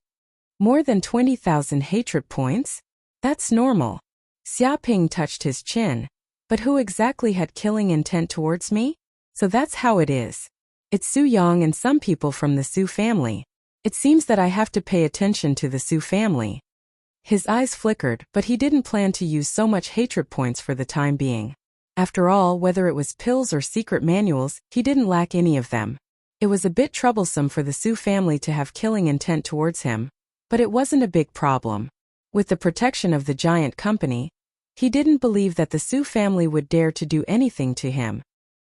More than 20,000 hatred points? That's normal. Xiaoping touched his chin. But who exactly had killing intent towards me? So that's how it is. It's Su Yang and some people from the Su family. It seems that I have to pay attention to the Su family. His eyes flickered, but he didn't plan to use so much hatred points for the time being. After all, whether it was pills or secret manuals, he didn't lack any of them. It was a bit troublesome for the Su family to have killing intent towards him, but it wasn't a big problem. With the protection of the giant company, he didn't believe that the Su family would dare to do anything to him.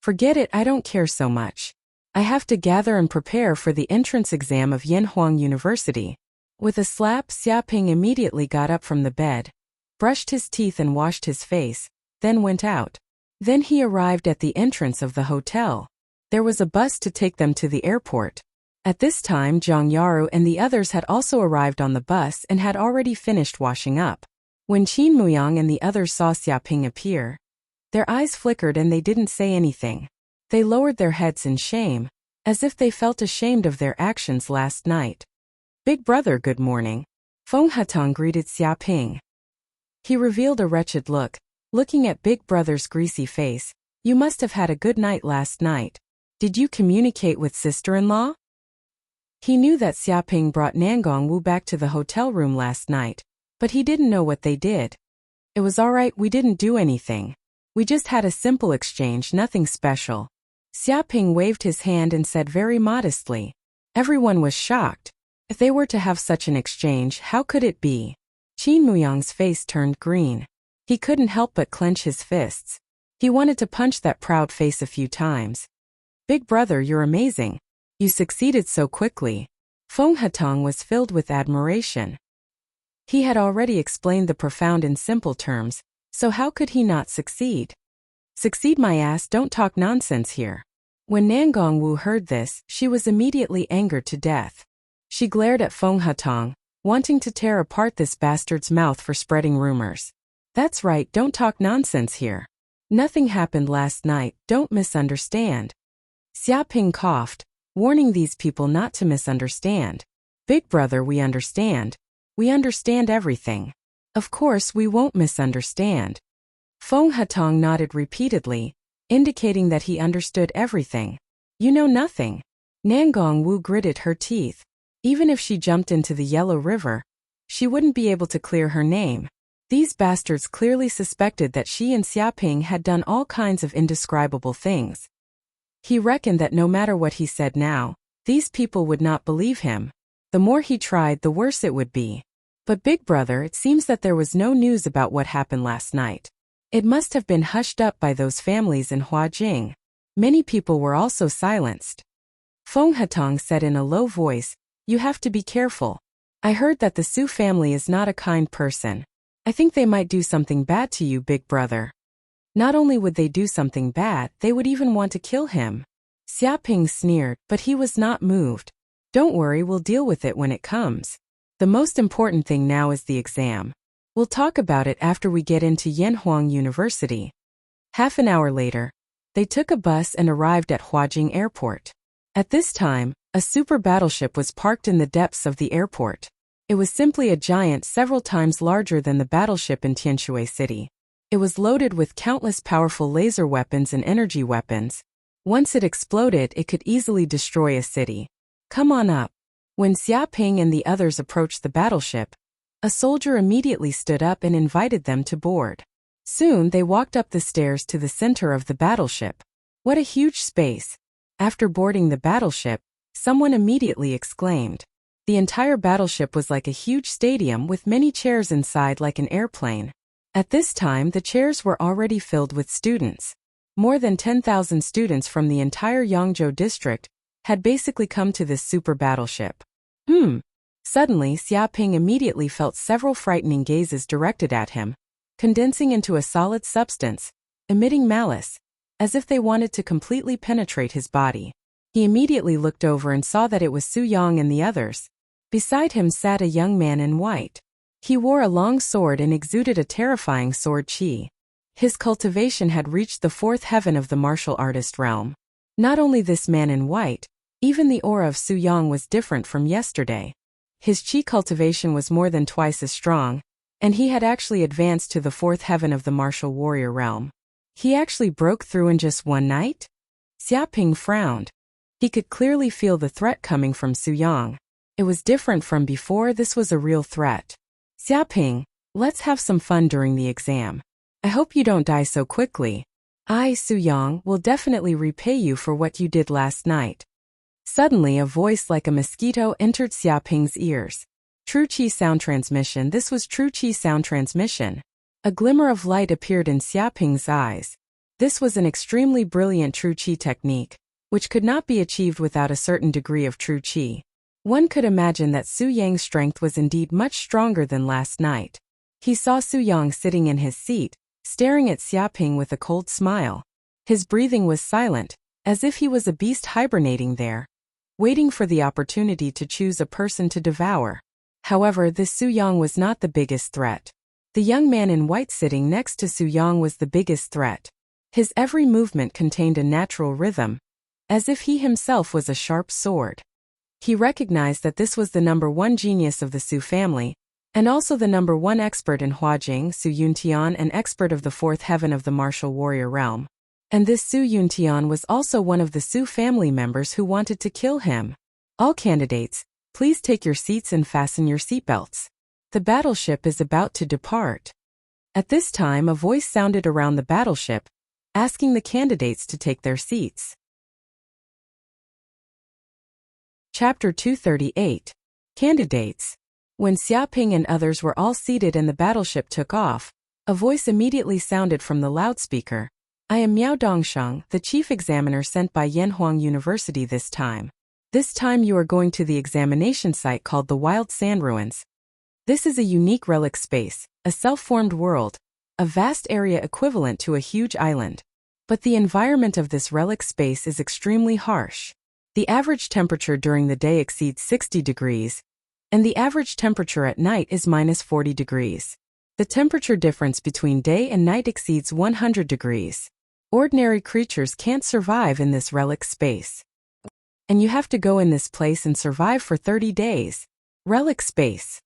Forget it, I don't care so much. I have to gather and prepare for the entrance exam of Yanhuang University. With a slap, Xiaoping immediately got up from the bed, brushed his teeth and washed his face, then went out. Then he arrived at the entrance of the hotel. There was a bus to take them to the airport. At this time Zhang Yaru and the others had also arrived on the bus and had already finished washing up. When Qin Muyang and the others saw Xiaoping appear, their eyes flickered and they didn't say anything. They lowered their heads in shame, as if they felt ashamed of their actions last night. "Big brother, good morning." Feng Hatong greeted Xiaoping. He revealed a wretched look, looking at Big Brother's greasy face. "You must have had a good night last night. Did you communicate with sister-in-law?" He knew that Xiaoping brought Nangong Wu back to the hotel room last night, but he didn't know what they did. "It was alright, we didn't do anything. We just had a simple exchange, nothing special." Xiaoping waved his hand and said very modestly. Everyone was shocked. If they were to have such an exchange, how could it be? Qin Muyang's face turned green. He couldn't help but clench his fists. He wanted to punch that proud face a few times. "Big brother, you're amazing. You succeeded so quickly." Feng Hatong was filled with admiration. He had already explained the profound in simple terms, so how could he not succeed? "Succeed my ass, don't talk nonsense here." When Nangong Wu heard this, she was immediately angered to death. She glared at Feng Hatong, wanting to tear apart this bastard's mouth for spreading rumors. "That's right, don't talk nonsense here. Nothing happened last night, don't misunderstand." Xiaoping coughed, warning these people not to misunderstand. "Big brother, we understand. We understand everything. Of course we won't misunderstand." Feng Hatong nodded repeatedly, indicating that he understood everything. "You know nothing." Nangong Wu gritted her teeth. Even if she jumped into the Yellow River, she wouldn't be able to clear her name. These bastards clearly suspected that she and Xiaoping had done all kinds of indescribable things. He reckoned that no matter what he said now, these people would not believe him. The more he tried, the worse it would be. "But big brother, it seems that there was no news about what happened last night. It must have been hushed up by those families in Huajing. Many people were also silenced." Feng Hatong said in a low voice, "You have to be careful. I heard that the Su family is not a kind person. I think they might do something bad to you, big brother. Not only would they do something bad, they would even want to kill him." Xiaoping sneered, but he was not moved. "Don't worry, we'll deal with it when it comes. The most important thing now is the exam. We'll talk about it after we get into Yanhuang University." Half an hour later, they took a bus and arrived at Huajing Airport. At this time, a super battleship was parked in the depths of the airport. It was simply a giant several times larger than the battleship in Tianshui City. It was loaded with countless powerful laser weapons and energy weapons. Once it exploded, it could easily destroy a city. "Come on up." When Xiaoping and the others approached the battleship, a soldier immediately stood up and invited them to board. Soon they walked up the stairs to the center of the battleship. What a huge space! After boarding the battleship, someone immediately exclaimed. The entire battleship was like a huge stadium with many chairs inside like an airplane. At this time, the chairs were already filled with students. More than 10,000 students from the entire Yangzhou district had basically come to this super battleship. Suddenly, Xiaoping immediately felt several frightening gazes directed at him, condensing into a solid substance, emitting malice, as if they wanted to completely penetrate his body. He immediately looked over and saw that it was Su Yang and the others. Beside him sat a young man in white. He wore a long sword and exuded a terrifying sword chi. His cultivation had reached the fourth heaven of the martial artist realm. Not only this man in white, even the aura of Su Yang was different from yesterday. His chi cultivation was more than twice as strong, and he had actually advanced to the fourth heaven of the martial warrior realm. He actually broke through in just one night? Xiaoping frowned. He could clearly feel the threat coming from Su Yang. It was different from before, this was a real threat. "Xiaoping, let's have some fun during the exam. I hope you don't die so quickly. I, Su Yang, will definitely repay you for what you did last night." Suddenly a voice like a mosquito entered Xiaoping's ears. True Qi sound transmission. This was True Qi sound transmission. A glimmer of light appeared in Xiaoping's eyes. This was an extremely brilliant True Qi technique, which could not be achieved without a certain degree of True Qi. One could imagine that Su Yang's strength was indeed much stronger than last night. He saw Su Yang sitting in his seat, staring at Xiaoping with a cold smile. His breathing was silent, as if he was a beast hibernating there. waiting for the opportunity to choose a person to devour. However, this Su Yang was not the biggest threat. The young man in white sitting next to Su Yang was the biggest threat. His every movement contained a natural rhythm, as if he himself was a sharp sword. He recognized that this was the #1 genius of the Su family, and also the #1 expert in Huajing, Su Yuntian, an expert of the fourth heaven of the martial warrior realm. And this Su Yuntian was also one of the Su family members who wanted to kill him. All candidates, please take your seats and fasten your seatbelts. The battleship is about to depart. At this time, a voice sounded around the battleship, asking the candidates to take their seats. Chapter 238. Candidates. When Xiaoping and others were all seated and the battleship took off, a voice immediately sounded from the loudspeaker. I am Miao Dongsheng, the chief examiner sent by Yanhuang University this time. This time you are going to the examination site called the Wild Sand Ruins. This is a unique relic space, a self-formed world, a vast area equivalent to a huge island. But the environment of this relic space is extremely harsh. The average temperature during the day exceeds 60 degrees, and the average temperature at night is -40 degrees. The temperature difference between day and night exceeds 100 degrees. Ordinary creatures can't survive in this relic space. And you have to go in this place and survive for 30 days. Relic space.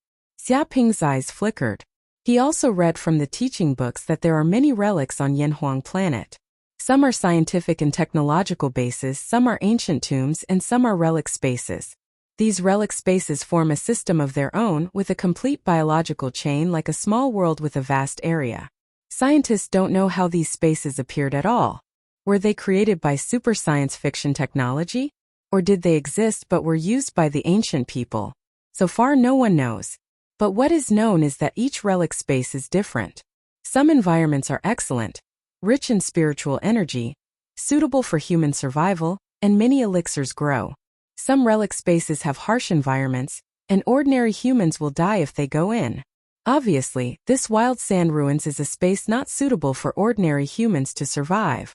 Xiaoping's eyes flickered. He also read from the teaching books that there are many relics on Yanhuang planet. Some are scientific and technological bases, some are ancient tombs, and some are relic spaces. These relic spaces form a system of their own with a complete biological chain like a small world with a vast area. Scientists don't know how these spaces appeared at all. Were they created by super science fiction technology? Or did they exist but were used by the ancient people? So far no one knows. But what is known is that each relic space is different. Some environments are excellent, rich in spiritual energy, suitable for human survival, and many elixirs grow. Some relic spaces have harsh environments, and ordinary humans will die if they go in. Obviously, this Wild Sand Ruins is a space not suitable for ordinary humans to survive.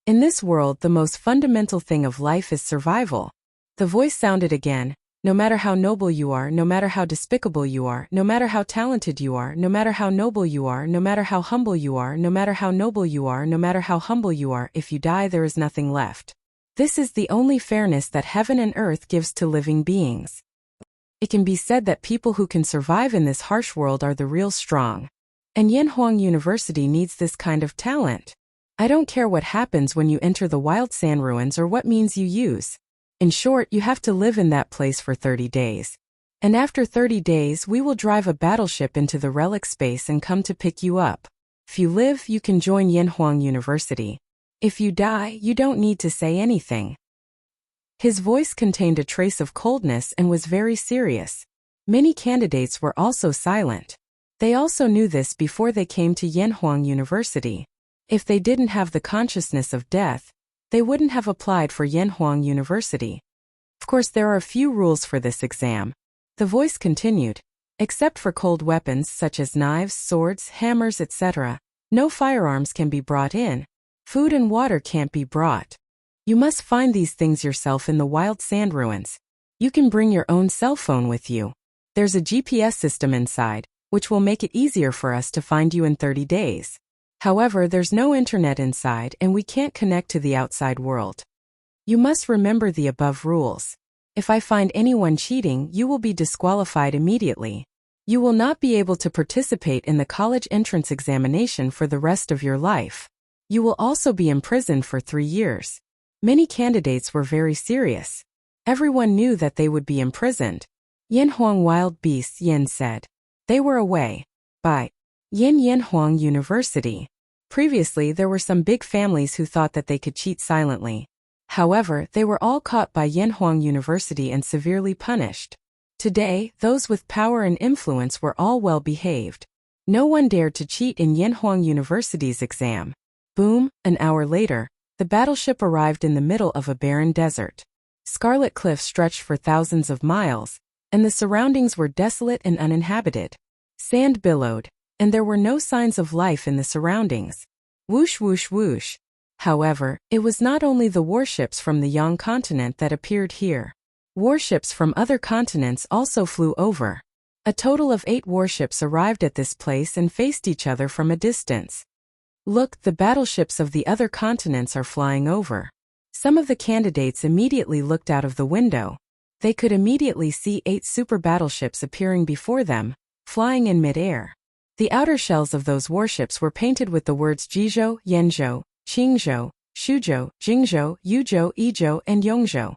In this world, the most fundamental thing of life is survival. The voice sounded again. No matter how noble you are, no matter how despicable you are, no matter how talented you are, no matter how noble you are, no matter how humble you are, no matter how noble you are, no matter how humble you are, if you die there is nothing left. This is the only fairness that heaven and earth gives to living beings. It can be said that people who can survive in this harsh world are the real strong. And Yanhuang University needs this kind of talent. I don't care what happens when you enter the Wild Sand Ruins or what means you use. In short, you have to live in that place for 30 days. And after 30 days, we will drive a battleship into the relic space and come to pick you up. If you live, you can join Yanhuang University. If you die, you don't need to say anything. His voice contained a trace of coldness and was very serious. Many candidates were also silent. They also knew this before they came to Yanhuang University. If they didn't have the consciousness of death, they wouldn't have applied for Yanhuang University. Of course, there are a few rules for this exam. The voice continued. Except for cold weapons such as knives, swords, hammers, etc., no firearms can be brought in. Food and water can't be brought. You must find these things yourself in the Wild Sand Ruins. You can bring your own cell phone with you. There's a GPS system inside, which will make it easier for us to find you in 30 days. However, there's no internet inside and we can't connect to the outside world. You must remember the above rules. If I find anyone cheating, you will be disqualified immediately. You will not be able to participate in the college entrance examination for the rest of your life. You will also be imprisoned for 3 years. Many candidates were very serious. Everyone knew that they would be imprisoned. Yanhuang Wild Beasts, Yin said. They were away by Yanhuang University. Previously, there were some big families who thought that they could cheat silently. However, they were all caught by Yanhuang University and severely punished. Today, those with power and influence were all well behaved. No one dared to cheat in Yanhuang University's exam. Boom, an hour later, the battleship arrived in the middle of a barren desert. Scarlet cliffs stretched for thousands of miles, and the surroundings were desolate and uninhabited. Sand billowed, and there were no signs of life in the surroundings. Whoosh whoosh whoosh. However, it was not only the warships from the Yang continent that appeared here. Warships from other continents also flew over. A total of 8 warships arrived at this place and faced each other from a distance. Look, the battleships of the other continents are flying over. Some of the candidates immediately looked out of the window. They could immediately see 8 super battleships appearing before them, flying in mid-air. The outer shells of those warships were painted with the words Jizhou, Yenzhou, Qingzhou, Shuzhou, Jingzhou, Yuzhou, Yizhou, and Yongzhou.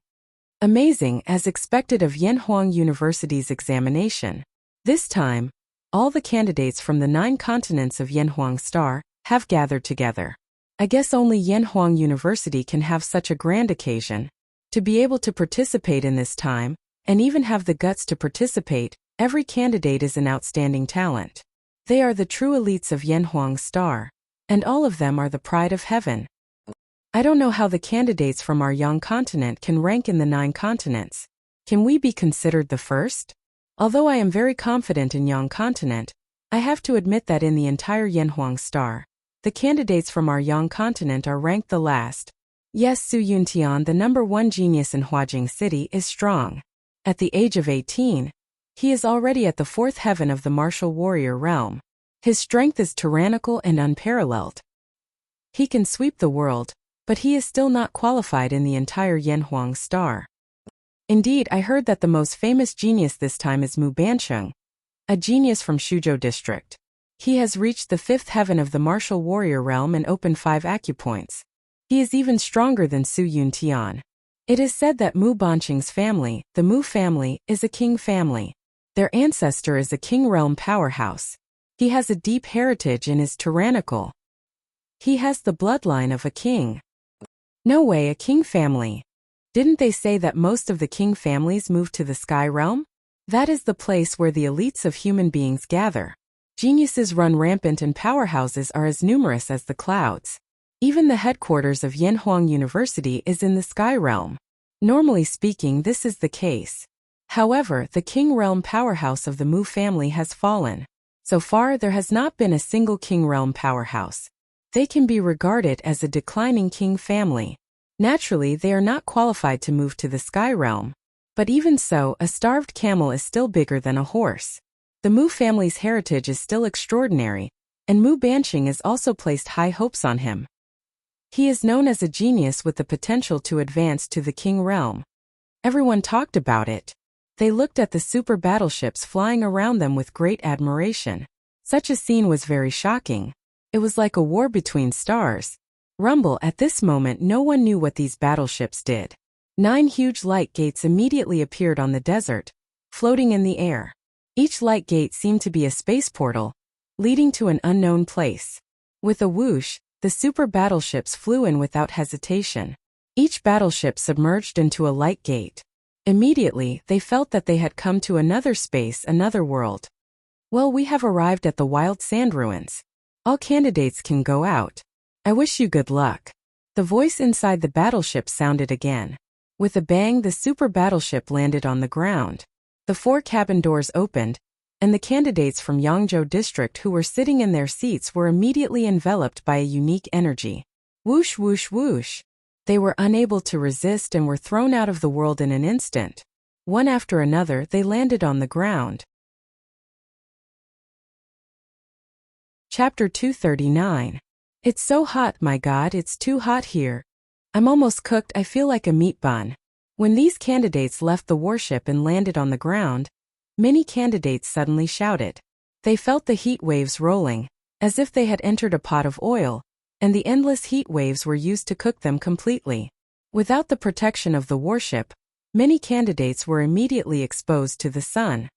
Amazing, as expected of Yanhuang University's examination. This time, all the candidates from the 9 continents of Yanhuang Star have gathered together. I guess only Yanhuang University can have such a grand occasion. To be able to participate in this time, and even have the guts to participate, every candidate is an outstanding talent. They are the true elites of Yanhuang Star, and all of them are the pride of heaven. I don't know how the candidates from our Yang continent can rank in the 9 continents. Can we be considered the first? Although I am very confident in Yang continent, I have to admit that in the entire Yanhuang Star, the candidates from our Yang continent are ranked the last. Yes, Su Yuntian, the number 1 genius in Huajing City, is strong. At the age of 18, he is already at the 4th heaven of the martial warrior realm. His strength is tyrannical and unparalleled. He can sweep the world, but he is still not qualified in the entire Yanhuang Star. Indeed, I heard that the most famous genius this time is Mu Bancheng, a genius from Shuzhou district. He has reached the 5th heaven of the martial warrior realm and opened 5 acupoints. He is even stronger than Su Yuntian. It is said that Mu Bancheng's family, the Mu family, is a king family. Their ancestor is a king realm powerhouse. He has a deep heritage and is tyrannical. He has the bloodline of a king. No way, a king family. Didn't they say that most of the king families moved to the sky realm? That is the place where the elites of human beings gather. Geniuses run rampant and powerhouses are as numerous as the clouds. Even the headquarters of Yanhuang University is in the sky realm. Normally speaking, this is the case. However, the king realm powerhouse of the Mu family has fallen. So far, there has not been a single king realm powerhouse. They can be regarded as a declining king family. Naturally, they are not qualified to move to the sky realm. But even so, a starved camel is still bigger than a horse. The Mu family's heritage is still extraordinary, and Mu Bancheng has also placed high hopes on him. He is known as a genius with the potential to advance to the king realm. Everyone talked about it. They looked at the super battleships flying around them with great admiration. Such a scene was very shocking. It was like a war between stars. Rumble, at this moment no one knew what these battleships did. 9 huge light gates immediately appeared on the desert, floating in the air. Each light gate seemed to be a space portal, leading to an unknown place. With a whoosh, the super battleships flew in without hesitation. Each battleship submerged into a light gate. Immediately, they felt that they had come to another space, another world. Well, we have arrived at the wild sand ruins. All candidates can go out. I wish you good luck. The voice inside the battleship sounded again. With a bang, the super battleship landed on the ground. The 4 cabin doors opened, and the candidates from Yangzhou district who were sitting in their seats were immediately enveloped by a unique energy. Whoosh, whoosh, whoosh. They were unable to resist and were thrown out of the world in an instant. One after another, they landed on the ground. Chapter 239. It's so hot, my God, it's too hot here. I'm almost cooked, I feel like a meat bun. When these candidates left the warship and landed on the ground, many candidates suddenly shouted. They felt the heat waves rolling, as if they had entered a pot of oil, and the endless heat waves were used to cook them completely. Without the protection of the warship, many candidates were immediately exposed to the sun.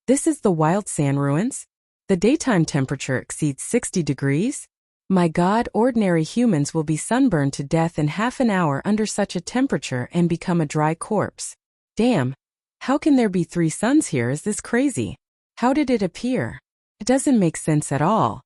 This is the wild sand ruins? The daytime temperature exceeds 60 degrees? My God, ordinary humans will be sunburned to death in half an hour under such a temperature and become a dry corpse. Damn! How can there be 3 suns here? Is this crazy? How did it appear? It doesn't make sense at all.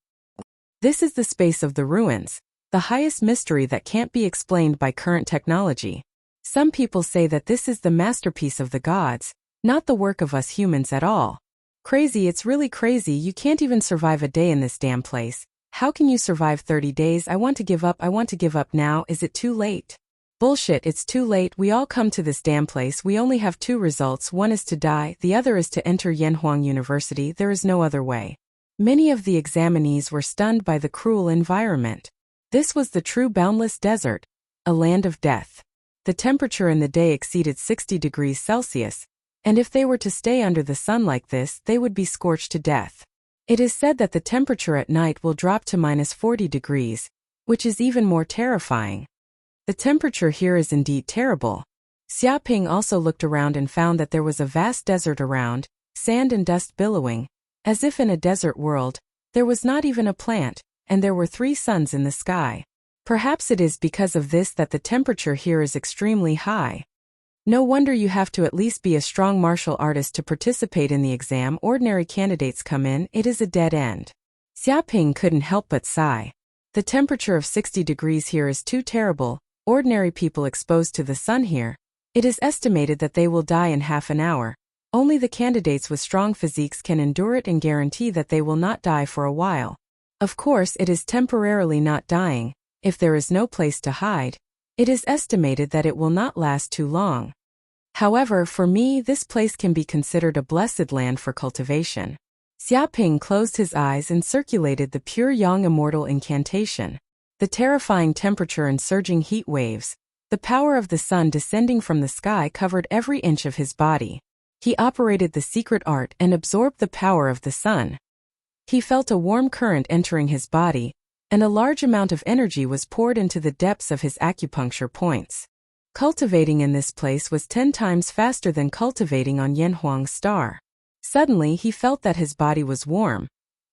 This is the space of the ruins, the highest mystery that can't be explained by current technology. Some people say that this is the masterpiece of the gods, not the work of us humans at all. Crazy, it's really crazy, you can't even survive a day in this damn place. How can you survive 30 days? I want to give up now, is it too late? Bullshit, it's too late, we all come to this damn place, we only have two results, one is to die, the other is to enter Yanhuang University, there is no other way. Many of the examinees were stunned by the cruel environment. This was the true boundless desert, a land of death. The temperature in the day exceeded 60 degrees Celsius, and if they were to stay under the sun like this, they would be scorched to death. It is said that the temperature at night will drop to -40 degrees, which is even more terrifying. The temperature here is indeed terrible. Xiaoping also looked around and found that there was a vast desert around, sand and dust billowing. As if in a desert world, there was not even a plant, and there were 3 suns in the sky. Perhaps it is because of this that the temperature here is extremely high. No wonder you have to at least be a strong martial artist to participate in the exam. Ordinary candidates come in, it is a dead end. Xiaoping couldn't help but sigh. The temperature of 60 degrees here is too terrible. Ordinary people exposed to the sun here, it is estimated that they will die in half an hour. Only the candidates with strong physiques can endure it and guarantee that they will not die for a while. Of course, it is temporarily not dying. If there is no place to hide, it is estimated that it will not last too long. However, for me, this place can be considered a blessed land for cultivation. Xiaoping closed his eyes and circulated the pure yang immortal incantation. The terrifying temperature and surging heat waves, the power of the sun descending from the sky covered every inch of his body. He operated the secret art and absorbed the power of the sun. He felt a warm current entering his body, and a large amount of energy was poured into the depths of his acupuncture points. Cultivating in this place was 10 times faster than cultivating on Yanhuang's star. Suddenly he felt that his body was warm,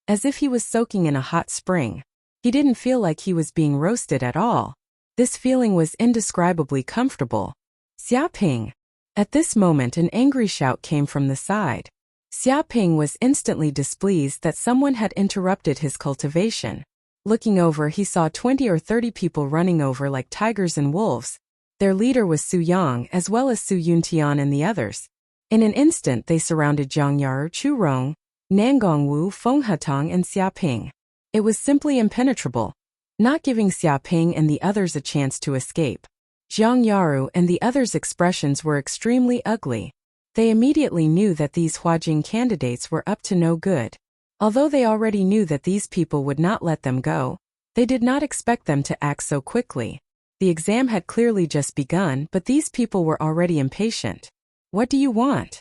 as if he was soaking in a hot spring. He didn't feel like he was being roasted at all. This feeling was indescribably comfortable. Xiaoping! At this moment an angry shout came from the side. Xiaoping was instantly displeased that someone had interrupted his cultivation. Looking over, he saw 20 or 30 people running over like tigers and wolves. Their leader was Su Yang as well as Su Yuntian and the others. In an instant they surrounded Zhang Yaru, Chu Rong, Nangongwu, Feng Hetong and Xiaoping. It was simply impenetrable, not giving Xiaoping and the others a chance to escape. Zhang Yaru and the others' expressions were extremely ugly. They immediately knew that these Huajing candidates were up to no good. Although they already knew that these people would not let them go, they did not expect them to act so quickly. The exam had clearly just begun, but these people were already impatient. What do you want?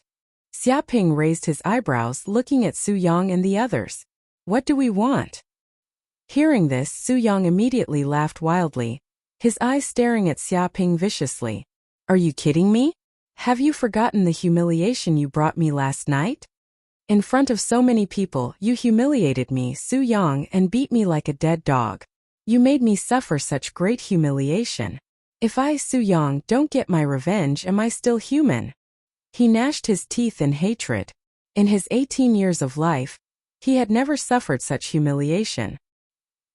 Xiaoping raised his eyebrows, looking at Su Yang and the others. What do we want? Hearing this, Su Yang immediately laughed wildly, his eyes staring at Xiaoping viciously. Are you kidding me? Have you forgotten the humiliation you brought me last night? In front of so many people, you humiliated me, Su Yang, and beat me like a dead dog. You made me suffer such great humiliation. If I, Su Yang, don't get my revenge, am I still human? He gnashed his teeth in hatred. In his 18 years of life, he had never suffered such humiliation.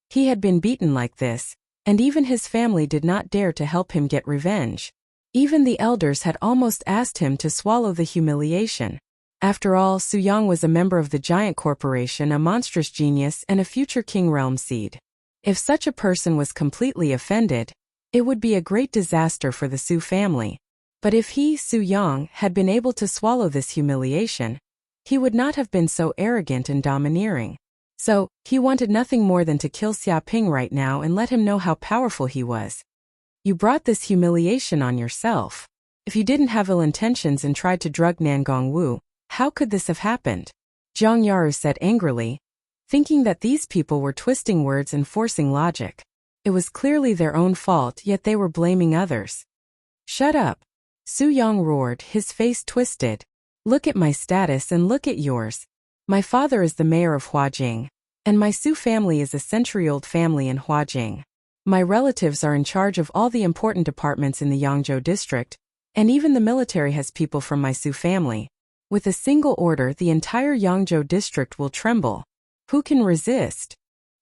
He had been beaten like this, and even his family did not dare to help him get revenge. Even the elders had almost asked him to swallow the humiliation. After all, Su Yang was a member of the giant corporation, a monstrous genius, and a future king realm seed. If such a person was completely offended, it would be a great disaster for the Su family. But if he, Su Yang, had been able to swallow this humiliation, he would not have been so arrogant and domineering. So, he wanted nothing more than to kill Xiaoping right now and let him know how powerful he was. You brought this humiliation on yourself. If you didn't have ill intentions and tried to drug Nangongwu, how could this have happened? Zhang Yaru said angrily, thinking that these people were twisting words and forcing logic. It was clearly their own fault, yet they were blaming others. Shut up! Su Yang roared, his face twisted. Look at my status and look at yours. My father is the mayor of Huajing, and my Su family is a century-old family in Huajing. My relatives are in charge of all the important departments in the Yangzhou district, and even the military has people from my Su family. With a single order, the entire Yangzhou district will tremble. Who can resist?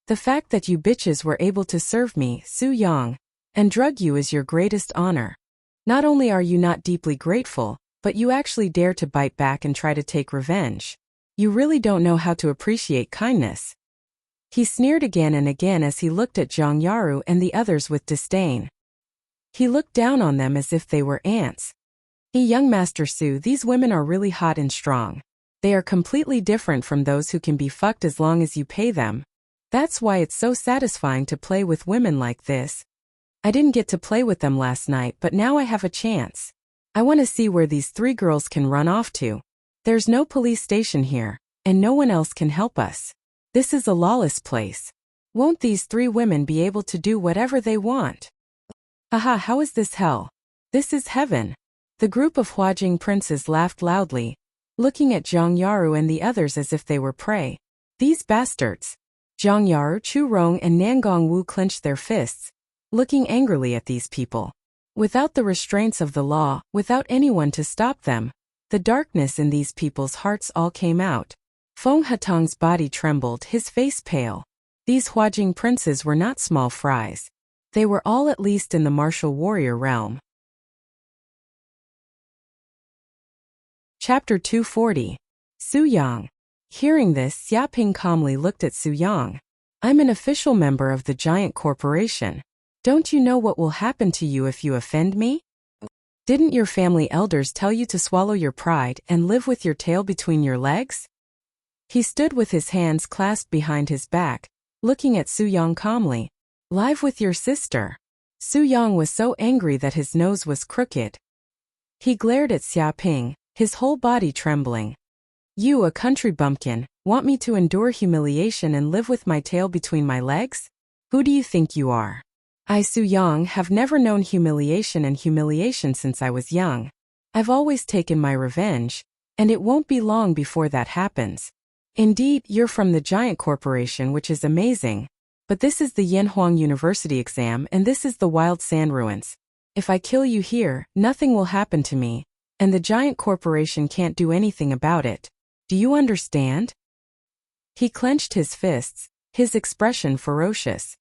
The fact that you bitches were able to serve me, Su Yang, and drug you is your greatest honor. Not only are you not deeply grateful, but you actually dare to bite back and try to take revenge. You really don't know how to appreciate kindness. He sneered again and again as he looked at Zhang Yaru and the others with disdain. He looked down on them as if they were ants. Hey, young Master Su, these women are really hot and strong. They are completely different from those who can be fucked as long as you pay them. That's why it's so satisfying to play with women like this. I didn't get to play with them last night, but now I have a chance. I want to see where these 3 girls can run off to. There's no police station here, and no one else can help us. This is a lawless place. Won't these 3 women be able to do whatever they want? Haha, how is this hell? This is heaven. The group of Huajing princes laughed loudly, looking at Zhang Yaru and the others as if they were prey. These bastards. Zhang Yaru, Chu Rong and Nangong Wu clenched their fists, looking angrily at these people. Without the restraints of the law, without anyone to stop them, the darkness in these people's hearts all came out. Feng Hatong's body trembled, his face pale. These Huajing princes were not small fries. They were all at least in the martial warrior realm. Chapter 240. Su Yang. Hearing this, Xiaping calmly looked at Su Yang. I'm an official member of the giant corporation. Don't you know what will happen to you if you offend me? Didn't your family elders tell you to swallow your pride and live with your tail between your legs? He stood with his hands clasped behind his back, looking at Su Yang calmly. Live with your sister. Su Yang was so angry that his nose was crooked. He glared at Xiaping, his whole body trembling. You, a country bumpkin, want me to endure humiliation and live with my tail between my legs? Who do you think you are? I, Su Yang, have never known humiliation since I was young. I've always taken my revenge, and it won't be long before that happens. Indeed, you're from the giant corporation, which is amazing. But this is the Yanhuang University exam and this is the Wild Sand Ruins. If I kill you here, nothing will happen to me, and the giant corporation can't do anything about it. Do you understand? He clenched his fists, his expression ferocious.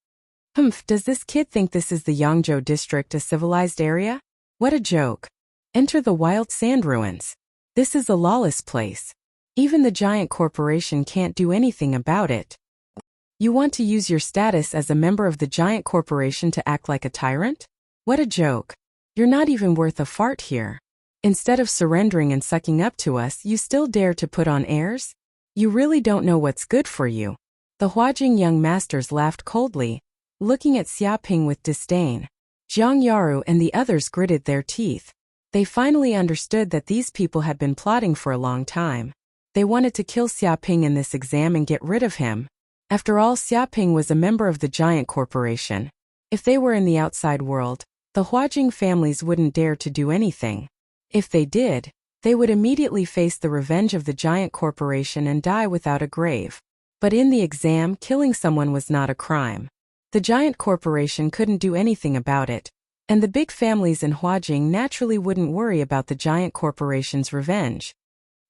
Humph, does this kid think this is the Yangzhou district, a civilized area? What a joke. Enter the Wild Sand Ruins. This is a lawless place. Even the giant corporation can't do anything about it. You want to use your status as a member of the giant corporation to act like a tyrant? What a joke. You're not even worth a fart here. Instead of surrendering and sucking up to us, you still dare to put on airs? You really don't know what's good for you. The Huajing young masters laughed coldly, looking at Xiaping with disdain. Zhang Yaru and the others gritted their teeth. They finally understood that these people had been plotting for a long time. They wanted to kill Xiaping in this exam and get rid of him. After all, Xiaping was a member of the giant corporation. If they were in the outside world, the Huajing families wouldn't dare to do anything. If they did, they would immediately face the revenge of the giant corporation and die without a grave. But in the exam, killing someone was not a crime. The giant corporation couldn't do anything about it, and the big families in Huajing naturally wouldn't worry about the giant corporation's revenge.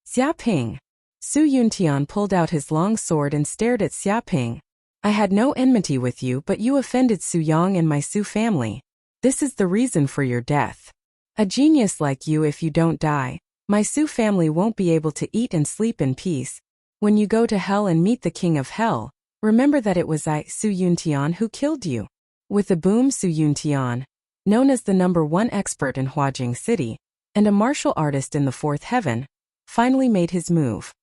Xiaping. Su Yuntian pulled out his long sword and stared at Xiaping. I had no enmity with you, but you offended Su Yang and my Su family. This is the reason for your death. A genius like you, if you don't die, my Su family won't be able to eat and sleep in peace. When you go to hell and meet the king of hell, remember that it was I, Su Yuntian, who killed you. With a boom, Su Yuntian, known as the #1 expert in Huajing City, and a martial artist in the 4th heaven, finally made his move.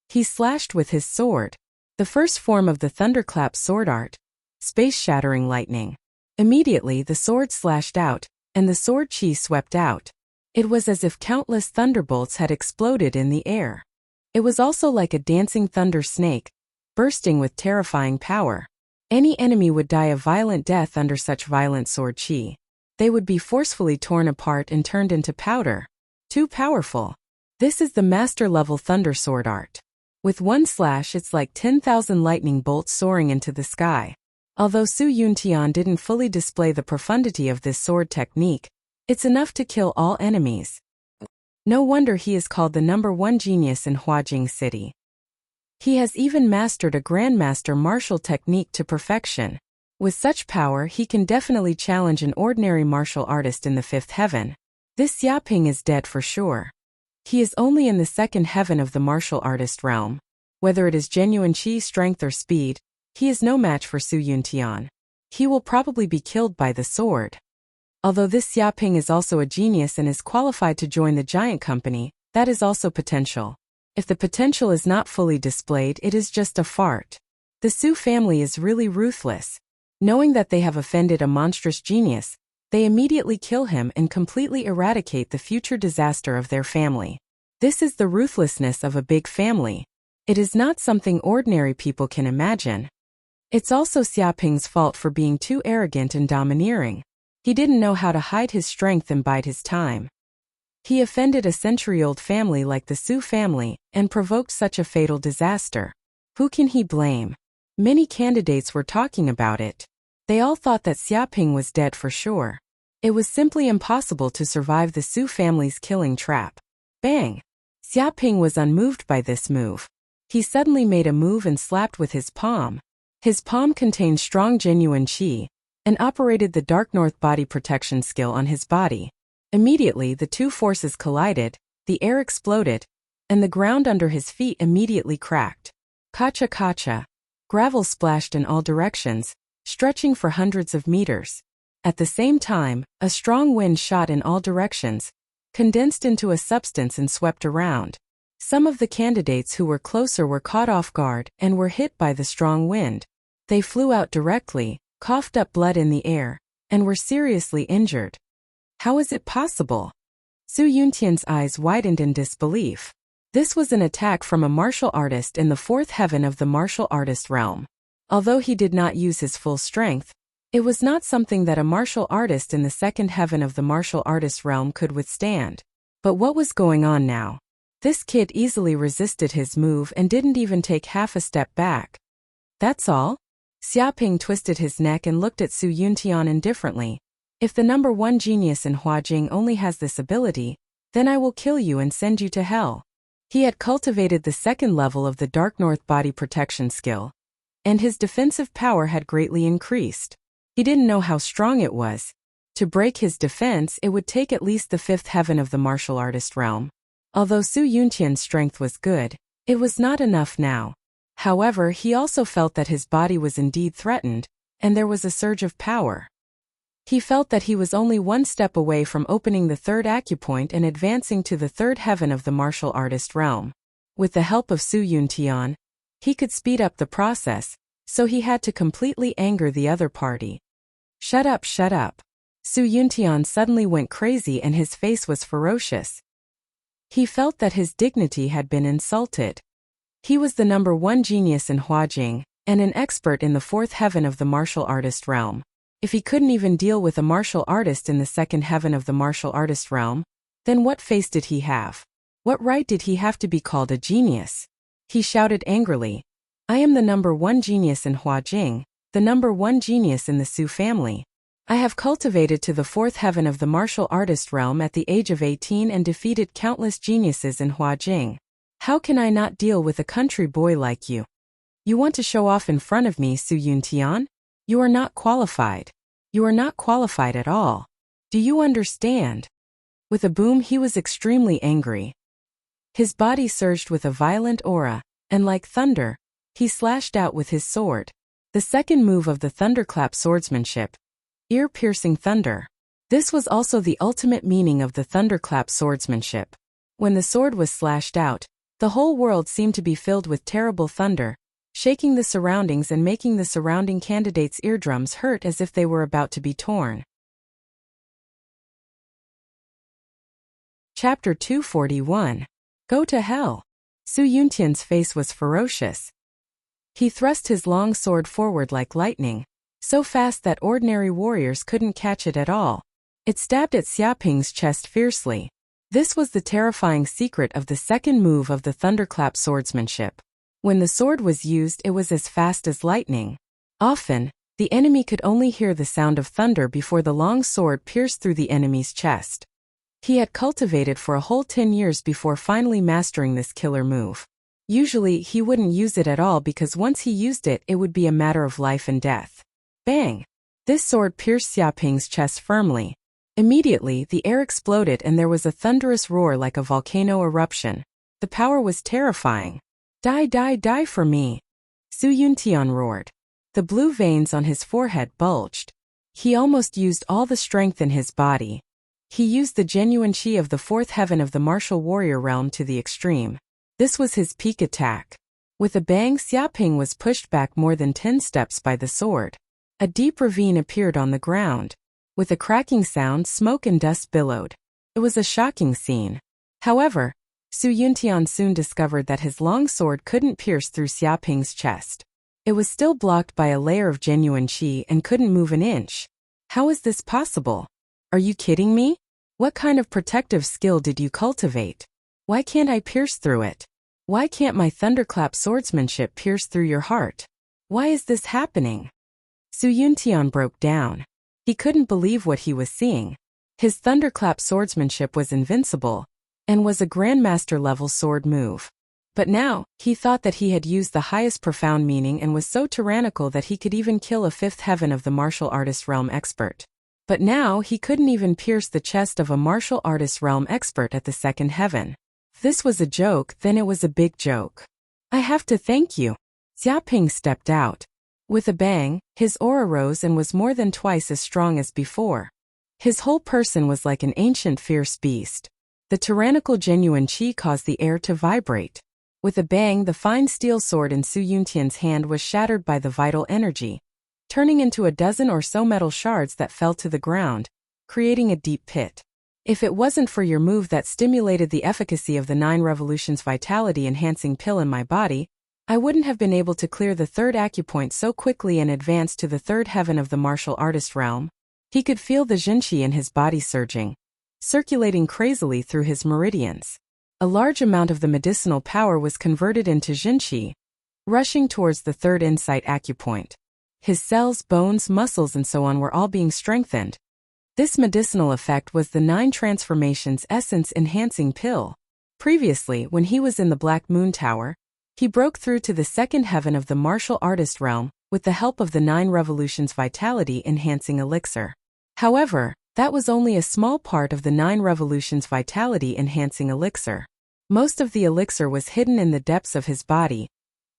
He slashed with his sword, the first form of the thunderclap sword art, space-shattering lightning. Immediately the sword slashed out, and the sword chi swept out. It was as if countless thunderbolts had exploded in the air. It was also like a dancing thunder snake, bursting with terrifying power. Any enemy would die a violent death under such violent sword chi. They would be forcefully torn apart and turned into powder. Too powerful. This is the master-level thunder sword art. With one slash, it's like 10,000 lightning bolts soaring into the sky. Although Su Yuntian didn't fully display the profundity of this sword technique, it's enough to kill all enemies. No wonder he is called the #1 genius in Huajing City. He has even mastered a grandmaster martial technique to perfection. With such power, he can definitely challenge an ordinary martial artist in the 5th heaven. This Xiaping is dead for sure. He is only in the 2nd heaven of the martial artist realm. Whether it is genuine chi, strength or speed, he is no match for Su Yuntian. He will probably be killed by the sword. Although this Xiaoping is also a genius and is qualified to join the giant company, that is also potential. If the potential is not fully displayed, it is just a fart. The Su family is really ruthless. Knowing that they have offended a monstrous genius, they immediately kill him and completely eradicate the future disaster of their family. This is the ruthlessness of a big family. It is not something ordinary people can imagine. It's also Xiaoping's fault for being too arrogant and domineering. He didn't know how to hide his strength and bide his time. He offended a century-old family like the Su family and provoked such a fatal disaster. Who can he blame? Many candidates were talking about it. They all thought that Xiaoping was dead for sure. It was simply impossible to survive the Su family's killing trap. Bang! Xiaoping was unmoved by this move. He suddenly made a move and slapped with his palm. His palm contained strong genuine qi, and operated the Dark North body protection skill on his body. Immediately the two forces collided, the air exploded, and the ground under his feet immediately cracked. Kacha kacha. Gravel splashed in all directions, stretching for hundreds of meters. At the same time, a strong wind shot in all directions, condensed into a substance and swept around. Some of the candidates who were closer were caught off guard and were hit by the strong wind. They flew out directly, coughed up blood in the air, and were seriously injured. How is it possible? Su Yuntian's eyes widened in disbelief. This was an attack from a martial artist in the fourth heaven of the martial artist realm. Although he did not use his full strength, it was not something that a martial artist in the second heaven of the martial artist realm could withstand. But what was going on now? This kid easily resisted his move and didn't even take half a step back. That's all? Xiaoping twisted his neck and looked at Su Yuntian indifferently. If the number one genius in Huajing only has this ability, then I will kill you and send you to hell. He had cultivated the second level of the Dark North body protection skill, and his defensive power had greatly increased. He didn't know how strong it was. To break his defense, it would take at least the fifth heaven of the martial artist realm. Although Su Yuntian's strength was good, it was not enough now. However, he also felt that his body was indeed threatened, and there was a surge of power. He felt that he was only one step away from opening the third acupoint and advancing to the third heaven of the martial artist realm. With the help of Su Yuntian, he could speed up the process, so he had to completely anger the other party. Shut up, shut up. Su Yuntian suddenly went crazy and his face was ferocious. He felt that his dignity had been insulted. He was the number one genius in Huajing, and an expert in the fourth heaven of the martial artist realm. If he couldn't even deal with a martial artist in the second heaven of the martial artist realm, then what face did he have? What right did he have to be called a genius? He shouted angrily, I am the number one genius in Huajing, the number one genius in the Su family. I have cultivated to the fourth heaven of the martial artist realm at the age of 18 and defeated countless geniuses in Huajing. How can I not deal with a country boy like you? You want to show off in front of me, Su Yuntian? You are not qualified. You are not qualified at all. Do you understand? With a boom, he was extremely angry. His body surged with a violent aura, and like thunder, he slashed out with his sword. The second move of the thunderclap swordsmanship, ear-piercing thunder. This was also the ultimate meaning of the thunderclap swordsmanship. When the sword was slashed out, the whole world seemed to be filled with terrible thunder, shaking the surroundings and making the surrounding candidates' eardrums hurt as if they were about to be torn. Chapter 241. Go to hell. Su Yuntian's face was ferocious. He thrust his long sword forward like lightning, so fast that ordinary warriors couldn't catch it at all. It stabbed at Xiaoping's chest fiercely. This was the terrifying secret of the second move of the thunderclap swordsmanship. When the sword was used, it was as fast as lightning. Often, the enemy could only hear the sound of thunder before the long sword pierced through the enemy's chest. He had cultivated for a whole 10 years before finally mastering this killer move. Usually, he wouldn't use it at all because once he used it, it would be a matter of life and death. Bang! This sword pierced Xiaoping's chest firmly. Immediately, the air exploded and there was a thunderous roar like a volcano eruption. The power was terrifying. Die, die, die for me! Su Yuntian roared. The blue veins on his forehead bulged. He almost used all the strength in his body. He used the genuine qi of the fourth heaven of the martial warrior realm to the extreme. This was his peak attack. With a bang, Xiaoping was pushed back more than 10 steps by the sword. A deep ravine appeared on the ground. With a cracking sound, smoke and dust billowed. It was a shocking scene. However, Su Yuntian soon discovered that his long sword couldn't pierce through Xiaoping's chest. It was still blocked by a layer of genuine qi and couldn't move an inch. How is this possible? Are you kidding me? What kind of protective skill did you cultivate? Why can't I pierce through it? Why can't my thunderclap swordsmanship pierce through your heart? Why is this happening? Su Yuntian broke down. He couldn't believe what he was seeing. His thunderclap swordsmanship was invincible, and was a grandmaster-level sword move. But now, he thought that he had used the highest profound meaning and was so tyrannical that he could even kill a fifth heaven of the martial artist realm expert. But now, he couldn't even pierce the chest of a martial artist realm expert at the second heaven. If this was a joke, then it was a big joke. I have to thank you. Xiaoping stepped out. With a bang, his aura rose and was more than twice as strong as before. His whole person was like an ancient fierce beast. The tyrannical genuine qi caused the air to vibrate. With a bang, the fine steel sword in Su Yuntian's hand was shattered by the vital energy, turning into a dozen or so metal shards that fell to the ground, creating a deep pit. If it wasn't for your move that stimulated the efficacy of the 9 revolutions vitality-enhancing pill in my body, I wouldn't have been able to clear the third acupoint so quickly and advance to the third heaven of the martial artist realm. He could feel the jinqi in his body surging, circulating crazily through his meridians. A large amount of the medicinal power was converted into jinqi, rushing towards the third insight acupoint. His cells, bones, muscles and so on were all being strengthened. This medicinal effect was the 9 transformations essence-enhancing pill. Previously, when he was in the Black Moon Tower, he broke through to the second heaven of the martial artist realm with the help of the 9 revolutions vitality-enhancing elixir. However, that was only a small part of the 9 revolutions vitality-enhancing elixir. Most of the elixir was hidden in the depths of his body,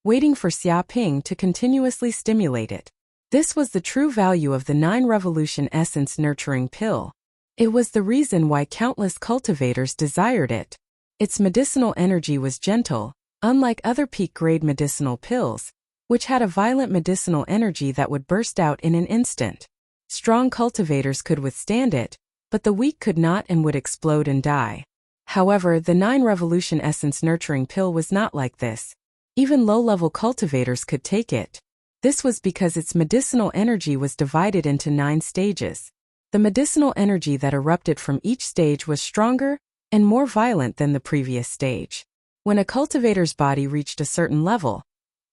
waiting for Xiaoping to continuously stimulate it. This was the true value of the 9 revolution essence nurturing pill. It was the reason why countless cultivators desired it. Its medicinal energy was gentle, unlike other peak-grade medicinal pills, which had a violent medicinal energy that would burst out in an instant. Strong cultivators could withstand it, but the weak could not and would explode and die. However, the 9 revolution essence nurturing pill was not like this. Even low-level cultivators could take it. This was because its medicinal energy was divided into 9 stages. The medicinal energy that erupted from each stage was stronger and more violent than the previous stage. When a cultivator's body reached a certain level,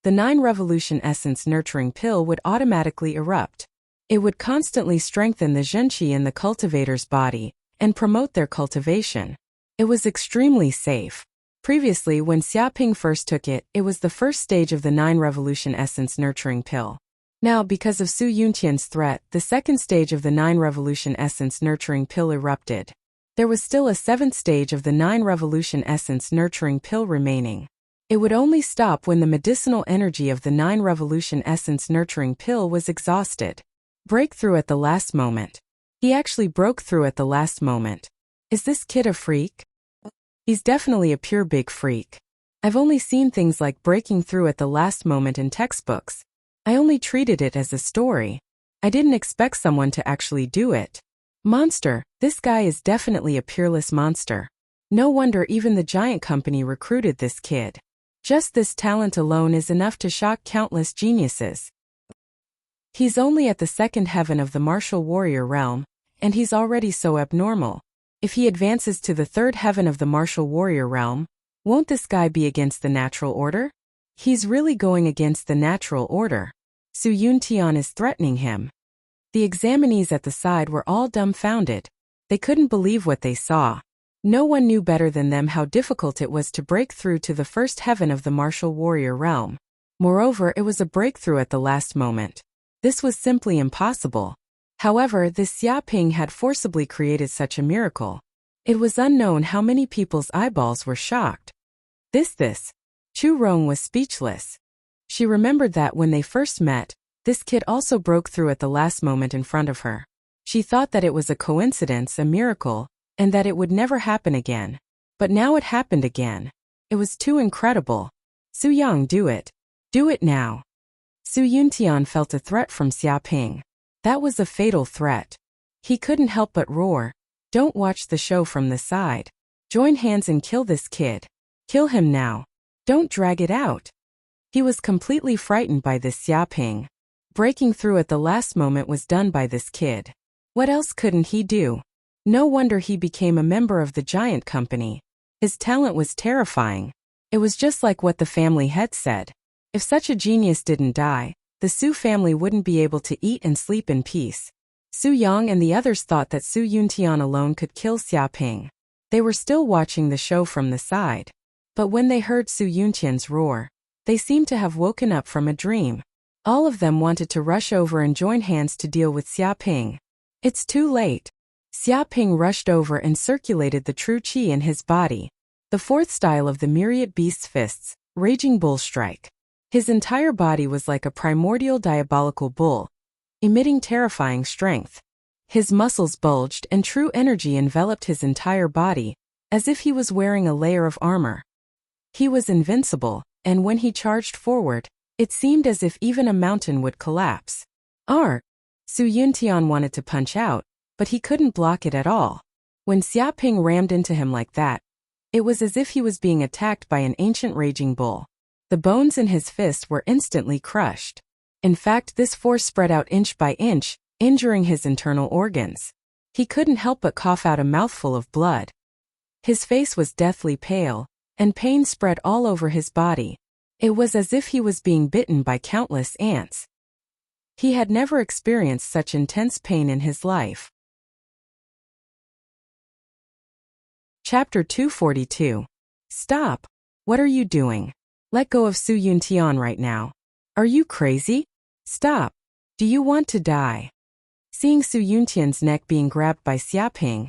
the 9 revolution essence nurturing pill would automatically erupt. It would constantly strengthen the jinqi in the cultivator's body and promote their cultivation. It was extremely safe. Previously, when Xiaoping first took it, it was the first stage of the 9 revolution essence nurturing pill. Now, because of Su Yuntian's threat, the second stage of the 9 revolution essence nurturing pill erupted. There was still a 7th stage of the 9 revolution essence nurturing pill remaining. It would only stop when the medicinal energy of the 9 revolution essence nurturing pill was exhausted. Breakthrough at the last moment. He actually broke through at the last moment. Is this kid a freak? He's definitely a pure big freak. I've only seen things like breaking through at the last moment in textbooks. I only treated it as a story. I didn't expect someone to actually do it. Monster, this guy is definitely a peerless monster. No wonder even the giant company recruited this kid. Just this talent alone is enough to shock countless geniuses. He's only at the second heaven of the martial warrior realm, and he's already so abnormal. If he advances to the third heaven of the martial warrior realm, won't this guy be against the natural order? He's really going against the natural order. Su Yuntian is threatening him. The examinees at the side were all dumbfounded. They couldn't believe what they saw. No one knew better than them how difficult it was to break through to the first heaven of the martial warrior realm. Moreover, it was a breakthrough at the last moment. This was simply impossible. However, this Xiaoping had forcibly created such a miracle. It was unknown how many people's eyeballs were shocked. This. Chu Rong was speechless. She remembered that when they first met, This kid also broke through at the last moment in front of her. She thought that it was a coincidence, a miracle, and that it would never happen again. But now it happened again. It was too incredible. Su Yang, do it. Do it now. Su Yuntian felt a threat from Xia Ping. That was a fatal threat. He couldn't help but roar. Don't watch the show from the side. Join hands and kill this kid. Kill him now. Don't drag it out. He was completely frightened by this Xia Ping. Breaking through at the last moment was done by this kid. What else couldn't he do? No wonder he became a member of the giant company. His talent was terrifying. It was just like what the family had said. If such a genius didn't die, the Su family wouldn't be able to eat and sleep in peace. Su Yang and the others thought that Su Yuntian alone could kill Xia Ping. They were still watching the show from the side. But when they heard Su Yuntian's roar, they seemed to have woken up from a dream. All of them wanted to rush over and join hands to deal with Xia Ping. It's too late. Xia Ping rushed over and circulated the true qi in his body. The fourth style of the myriad beast's fists, Raging Bull Strike. His entire body was like a primordial diabolical bull, emitting terrifying strength. His muscles bulged and true energy enveloped his entire body, as if he was wearing a layer of armor. He was invincible, and when he charged forward, it seemed as if even a mountain would collapse. Su Yuntian wanted to punch out, but he couldn't block it at all. When Xia Ping rammed into him like that, it was as if he was being attacked by an ancient raging bull. The bones in his fists were instantly crushed. In fact, this force spread out inch by inch, injuring his internal organs. He couldn't help but cough out a mouthful of blood. His face was deathly pale, and pain spread all over his body. It was as if he was being bitten by countless ants. He had never experienced such intense pain in his life. Chapter 242. Stop! What are you doing? Let go of Su Yuntian right now. Are you crazy? Stop! Do you want to die? Seeing Su Yuntian's neck being grabbed by Xia Ping,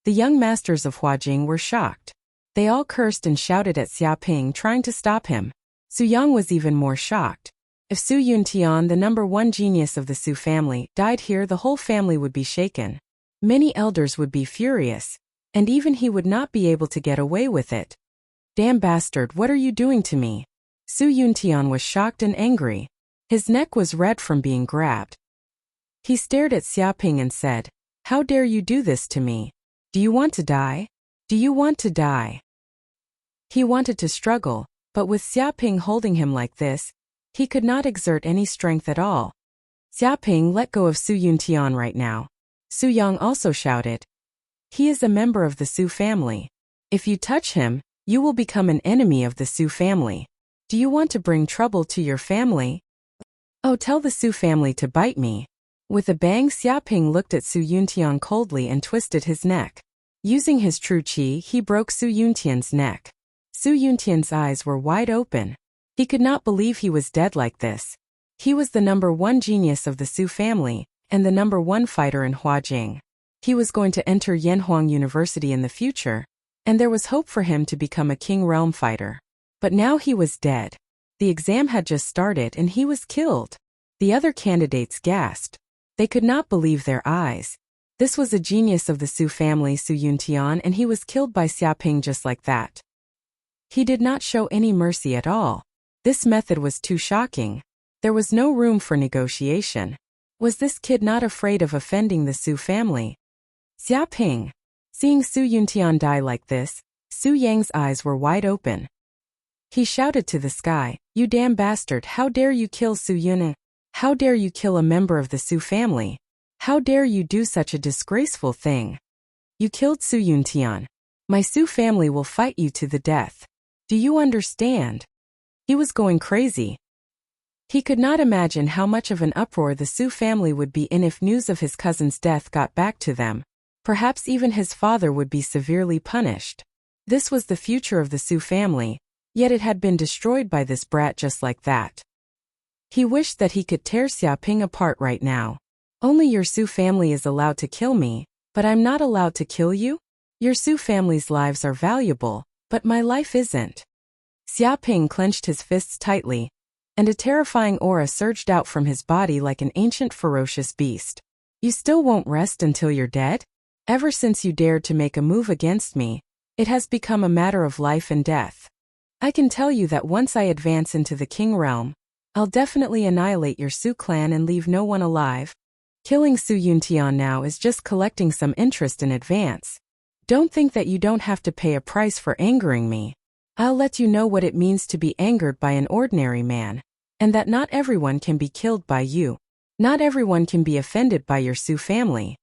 the young masters of Huajing were shocked. They all cursed and shouted at Xia Ping, trying to stop him. Su Yang was even more shocked. If Su Yuntian, the number one genius of the Su family, died here, the whole family would be shaken. Many elders would be furious, and even he would not be able to get away with it. Damn bastard, what are you doing to me? Su Yuntian was shocked and angry. His neck was red from being grabbed. He stared at Xia Ping and said, "How dare you do this to me? Do you want to die? Do you want to die?" He wanted to struggle, but with Xia Ping holding him like this, he could not exert any strength at all. Xia Ping, let go of Su Yuntian right now. Su Yang also shouted. He is a member of the Su family. If you touch him, you will become an enemy of the Su family. Do you want to bring trouble to your family? Oh, tell the Su family to bite me. With a bang, Xia Ping looked at Su Yuntian coldly and twisted his neck. Using his true qi, he broke Su Yuntian's neck. Su Yuntian's eyes were wide open. He could not believe he was dead like this. He was the number one genius of the Su family, and the number one fighter in Huajing. He was going to enter Yanhuang University in the future, and there was hope for him to become a King Realm fighter. But now he was dead. The exam had just started and he was killed. The other candidates gasped. They could not believe their eyes. This was a genius of the Su family, Su Yuntian, and he was killed by Xia Ping just like that. He did not show any mercy at all. This method was too shocking. There was no room for negotiation. Was this kid not afraid of offending the Su family? Xia Ping. Seeing Su Yuntian die like this, Su Yang's eyes were wide open. He shouted to the sky, "You damn bastard, how dare you kill Su Yun? How dare you kill a member of the Su family? How dare you do such a disgraceful thing? You killed Su Yuntian. My Su family will fight you to the death. Do you understand?" He was going crazy. He could not imagine how much of an uproar the Su family would be in if news of his cousin's death got back to them. Perhaps even his father would be severely punished. This was the future of the Su family, yet it had been destroyed by this brat just like that. He wished that he could tear Xia Ping apart right now. Only your Su family is allowed to kill me, but I'm not allowed to kill you? Your Su family's lives are valuable, but my life isn't. Xia Ping clenched his fists tightly, and a terrifying aura surged out from his body like an ancient ferocious beast. You still won't rest until you're dead? Ever since you dared to make a move against me, it has become a matter of life and death. I can tell you that once I advance into the King realm, I'll definitely annihilate your Su clan and leave no one alive. Killing Su Yuntian now is just collecting some interest in advance. Don't think that you don't have to pay a price for angering me. I'll let you know what it means to be angered by an ordinary man, and that not everyone can be killed by you. Not everyone can be offended by your Su family.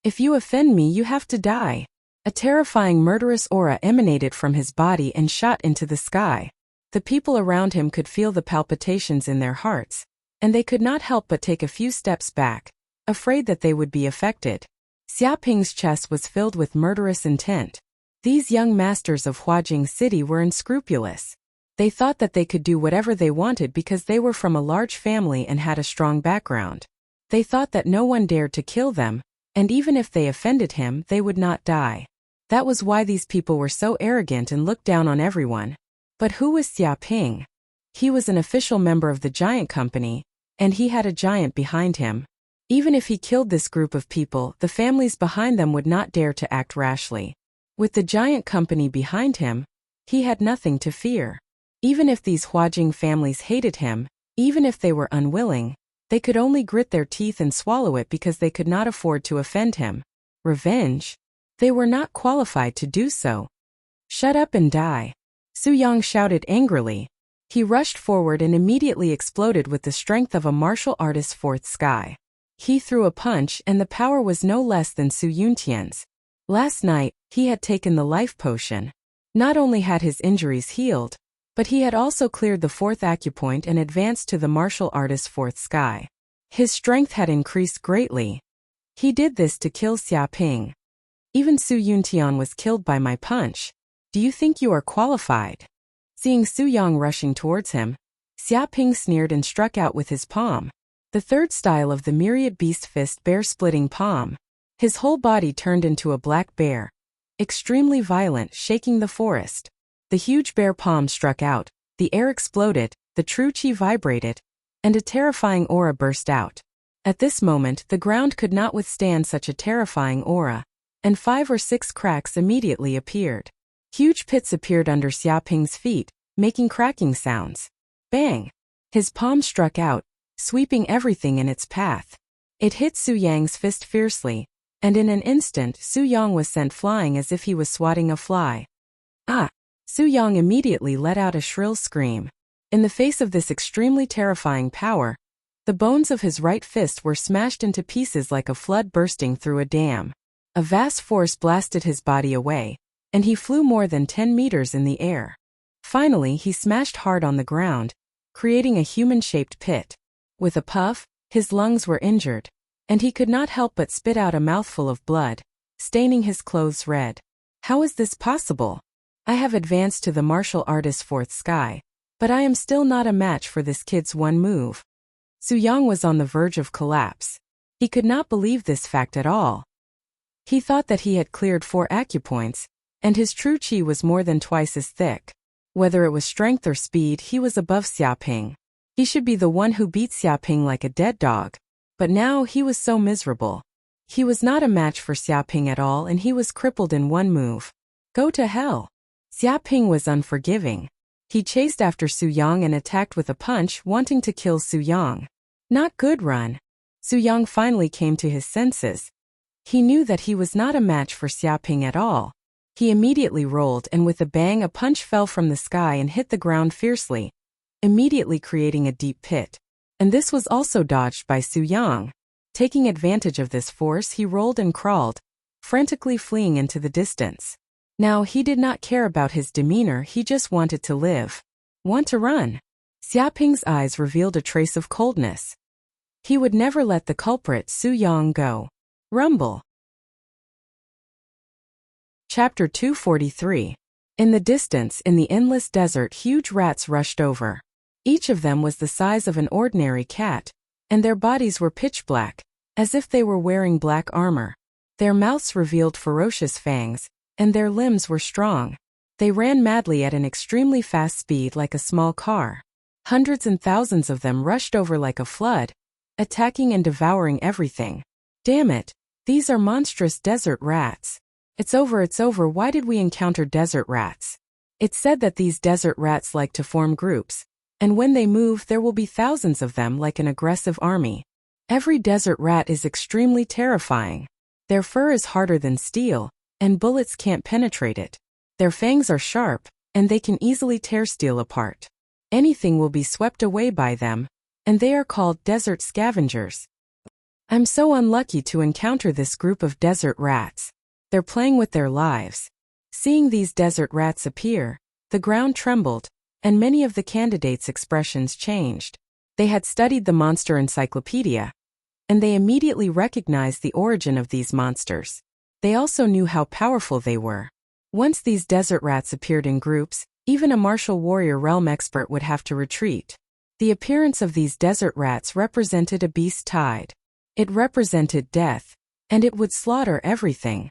If you offend me, you have to die. A terrifying murderous aura emanated from his body and shot into the sky. The people around him could feel the palpitations in their hearts, and they could not help but take a few steps back, afraid that they would be affected. Xia Ping's chest was filled with murderous intent. These young masters of Huajing City were unscrupulous. They thought that they could do whatever they wanted because they were from a large family and had a strong background. They thought that no one dared to kill them, and even if they offended him, they would not die. That was why these people were so arrogant and looked down on everyone. But who was Xia Ping? He was an official member of the giant company, and he had a giant behind him. Even if he killed this group of people, the families behind them would not dare to act rashly. With the giant company behind him, he had nothing to fear. Even if these Huajing families hated him, even if they were unwilling, they could only grit their teeth and swallow it because they could not afford to offend him. Revenge? They were not qualified to do so. Shut up and die. Su Yang shouted angrily. He rushed forward and immediately exploded with the strength of a martial artist's fourth sky. He threw a punch and the power was no less than Su Yuntian's. Last night, he had taken the life potion. Not only had his injuries healed, but he had also cleared the fourth acupoint and advanced to the martial artist's fourth sky. His strength had increased greatly. He did this to kill Xia Ping. Even Su Yuntian was killed by my punch. Do you think you are qualified? Seeing Su Yang rushing towards him, Xia Ping sneered and struck out with his palm. The third style of the myriad beast fist bear-splitting palm. His whole body turned into a black bear. Extremely violent, shaking the forest. The huge bear palm struck out, the air exploded, the true qi vibrated, and a terrifying aura burst out. At this moment, the ground could not withstand such a terrifying aura, and 5 or 6 cracks immediately appeared. Huge pits appeared under Xia Ping's feet, making cracking sounds. Bang! His palm struck out, sweeping everything in its path. It hit Su Yang's fist fiercely, and in an instant Su Yang was sent flying as if he was swatting a fly. Ah! Su Yang immediately let out a shrill scream. In the face of this extremely terrifying power, the bones of his right fist were smashed into pieces like a flood bursting through a dam. A vast force blasted his body away, and he flew more than 10 meters in the air. Finally, he smashed hard on the ground, creating a human-shaped pit. With a puff, his lungs were injured, and he could not help but spit out a mouthful of blood, staining his clothes red. How is this possible? I have advanced to the martial artist's fourth sky, but I am still not a match for this kid's one move. Su Yang was on the verge of collapse. He could not believe this fact at all. He thought that he had cleared 4 acupoints, and his true qi was more than twice as thick. Whether it was strength or speed, he was above Xia Ping. He should be the one who beat Xia Ping like a dead dog. But now he was so miserable. He was not a match for Xia Ping at all, and he was crippled in one move. Go to hell. Xia Ping was unforgiving. He chased after Su Yang and attacked with a punch, wanting to kill Su Yang. Not good run. Su Yang finally came to his senses. He knew that he was not a match for Xia Ping at all. He immediately rolled and with a bang a punch fell from the sky and hit the ground fiercely, immediately creating a deep pit. And this was also dodged by Su Yang. Taking advantage of this force, he rolled and crawled, frantically fleeing into the distance. Now he did not care about his demeanor, he just wanted to live. Want to run? Xia Ping's eyes revealed a trace of coldness. He would never let the culprit Su Yang go. Rumble. Chapter 243. In the distance, in the endless desert, huge rats rushed over. Each of them was the size of an ordinary cat, and their bodies were pitch black, as if they were wearing black armor. Their mouths revealed ferocious fangs, and their limbs were strong. They ran madly at an extremely fast speed like a small car. Hundreds and thousands of them rushed over like a flood, attacking and devouring everything. Damn it, these are monstrous desert rats. It's over, why did we encounter desert rats? It's said that these desert rats like to form groups, and when they move there will be thousands of them like an aggressive army. Every desert rat is extremely terrifying. Their fur is harder than steel, and bullets can't penetrate it. Their fangs are sharp, and they can easily tear steel apart. Anything will be swept away by them, and they are called desert scavengers. I'm so unlucky to encounter this group of desert rats. They're playing with their lives. Seeing these desert rats appear, the ground trembled, and many of the candidates' expressions changed. They had studied the monster encyclopedia, and they immediately recognized the origin of these monsters. They also knew how powerful they were. Once these desert rats appeared in groups, even a martial warrior realm expert would have to retreat. The appearance of these desert rats represented a beast tide. It represented death, and it would slaughter everything.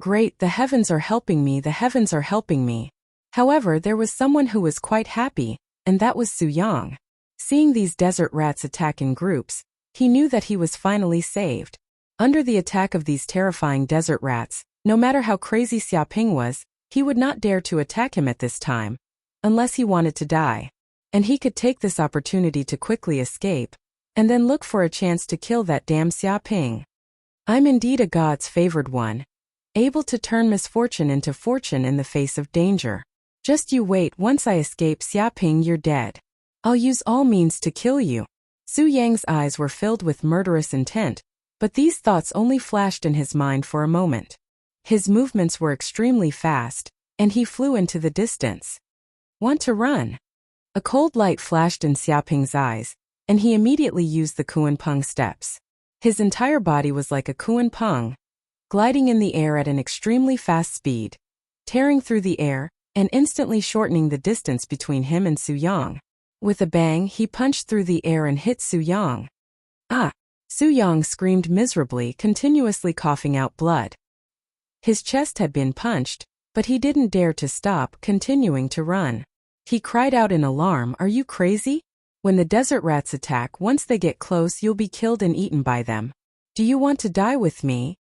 Great, the heavens are helping me, the heavens are helping me. However, there was someone who was quite happy, and that was Su Yang. Seeing these desert rats attack in groups, he knew that he was finally saved. Under the attack of these terrifying desert rats, no matter how crazy Xiaoping was, he would not dare to attack him at this time, unless he wanted to die. And he could take this opportunity to quickly escape, and then look for a chance to kill that damn Xiaoping. I'm indeed a god's favored one, able to turn misfortune into fortune in the face of danger. Just you wait, once I escape Xiaoping, you're dead. I'll use all means to kill you. Su Yang's eyes were filled with murderous intent, but these thoughts only flashed in his mind for a moment. His movements were extremely fast, and he flew into the distance. Want to run? A cold light flashed in Xiaoping's eyes, and he immediately used the Kuan-Peng steps. His entire body was like a Kuan-Peng, gliding in the air at an extremely fast speed, tearing through the air, and instantly shortening the distance between him and Su Yang. With a bang, he punched through the air and hit Su Yang. Ah! Su Yang screamed miserably, continuously coughing out blood. His chest had been punched, but he didn't dare to stop, continuing to run. He cried out in alarm, "Are you crazy? When the desert rats attack, once they get close you'll be killed and eaten by them. Do you want to die with me?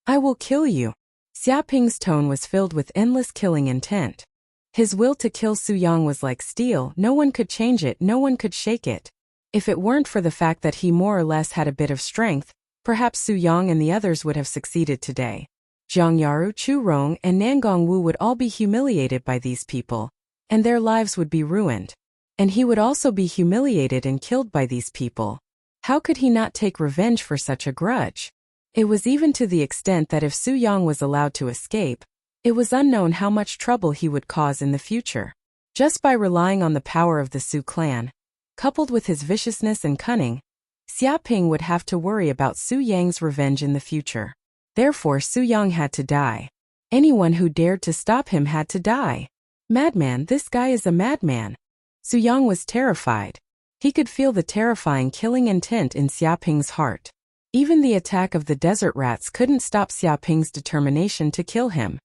I will kill you." Xiaoping's tone was filled with endless killing intent. His will to kill Su Yang was like steel, no one could change it, no one could shake it. If it weren't for the fact that he more or less had a bit of strength, perhaps Su Yang and the others would have succeeded today. Zhang Yaru, Chu Rong, and Nangong Wu would all be humiliated by these people, and their lives would be ruined. And he would also be humiliated and killed by these people. How could he not take revenge for such a grudge? It was even to the extent that if Su Yang was allowed to escape, it was unknown how much trouble he would cause in the future. Just by relying on the power of the Su clan, coupled with his viciousness and cunning, Xiaoping would have to worry about Su Yang's revenge in the future. Therefore Su Yang had to die. Anyone who dared to stop him had to die. Madman, this guy is a madman. Su Yang was terrified. He could feel the terrifying killing intent in Xiaoping's heart. Even the attack of the desert rats couldn't stop Xiaoping's determination to kill him.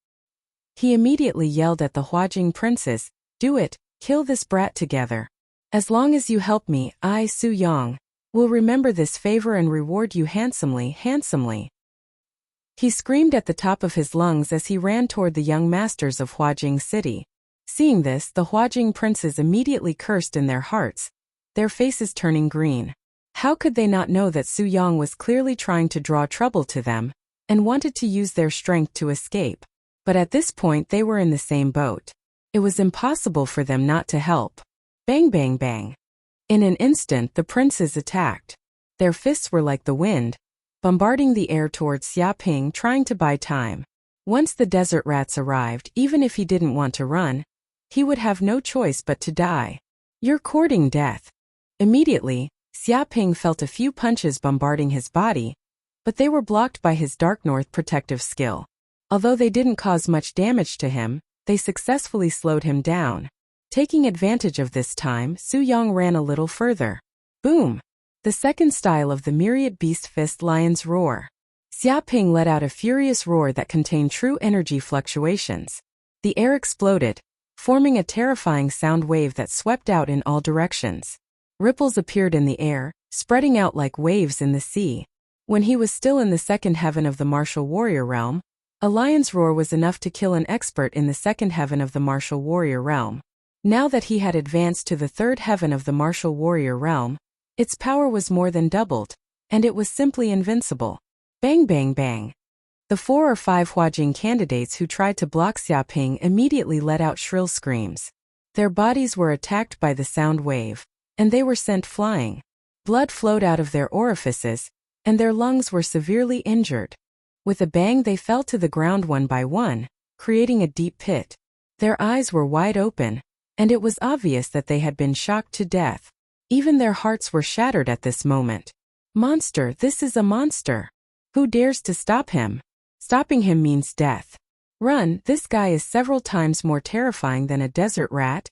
He immediately yelled at the Huajing princes, "Do it, kill this brat together. As long as you help me, I, Su Yang, will remember this favor and reward you handsomely, handsomely." He screamed at the top of his lungs as he ran toward the young masters of Huajing City. Seeing this, the Huajing princes immediately cursed in their hearts, their faces turning green. How could they not know that Su Yang was clearly trying to draw trouble to them, and wanted to use their strength to escape? But at this point they were in the same boat. It was impossible for them not to help. Bang bang bang. In an instant the princes attacked. Their fists were like the wind, bombarding the air towards Xiaoping, trying to buy time. Once the desert rats arrived, even if he didn't want to run, he would have no choice but to die. You're courting death. Immediately, Xiaoping felt a few punches bombarding his body, but they were blocked by his Dark North protective skill. Although they didn't cause much damage to him, they successfully slowed him down. Taking advantage of this time, Su Yang ran a little further. Boom! The second style of the myriad beast fist lion's roar. Xiaoping let out a furious roar that contained true energy fluctuations. The air exploded, forming a terrifying sound wave that swept out in all directions. Ripples appeared in the air, spreading out like waves in the sea. When he was still in the second heaven of the martial warrior realm, a lion's roar was enough to kill an expert in the second heaven of the martial warrior realm. Now that he had advanced to the third heaven of the martial warrior realm, its power was more than doubled, and it was simply invincible. Bang bang bang. The 4 or 5 Huajing candidates who tried to block Xiaoping immediately let out shrill screams. Their bodies were attacked by the sound wave, and they were sent flying. Blood flowed out of their orifices, and their lungs were severely injured. With a bang they fell to the ground one by one, creating a deep pit. Their eyes were wide open, and it was obvious that they had been shocked to death. Even their hearts were shattered at this moment. Monster, this is a monster. Who dares to stop him? Stopping him means death. Run, this guy is several times more terrifying than a desert rat.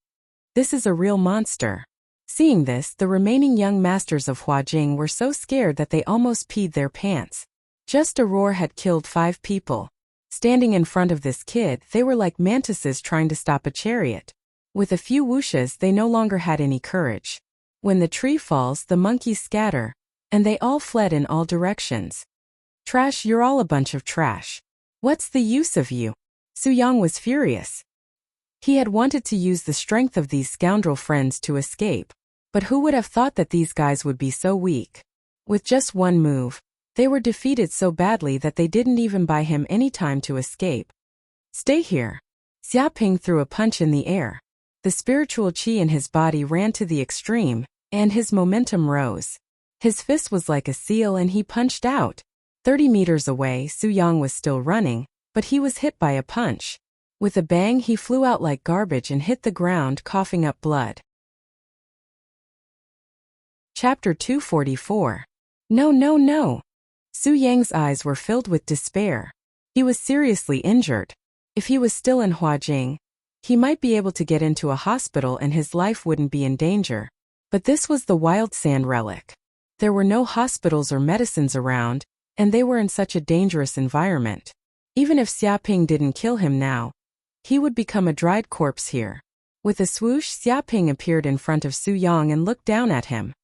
This is a real monster. Seeing this, the remaining young masters of Huajing were so scared that they almost peed their pants. Just a roar had killed 5 people. Standing in front of this kid, they were like mantises trying to stop a chariot. With a few whooshes, they no longer had any courage. When the tree falls, the monkeys scatter, and they all fled in all directions. Trash, you're all a bunch of trash. What's the use of you? Su Yang was furious. He had wanted to use the strength of these scoundrel friends to escape, but who would have thought that these guys would be so weak? With just one move, they were defeated so badly that they didn't even buy him any time to escape. Stay here. Xiaoping threw a punch in the air. The spiritual qi in his body ran to the extreme, and his momentum rose. His fist was like a seal and he punched out. 30 meters away, Su Yang was still running, but he was hit by a punch. With a bang, he flew out like garbage and hit the ground, coughing up blood. Chapter 244. No, no, no. Su Yang's eyes were filled with despair. He was seriously injured. If he was still in Huajing, he might be able to get into a hospital and his life wouldn't be in danger. But this was the wild sand relic. There were no hospitals or medicines around, and they were in such a dangerous environment. Even if Xiaoping didn't kill him now, he would become a dried corpse here. With a swoosh, Xiaoping appeared in front of Su Yang and looked down at him.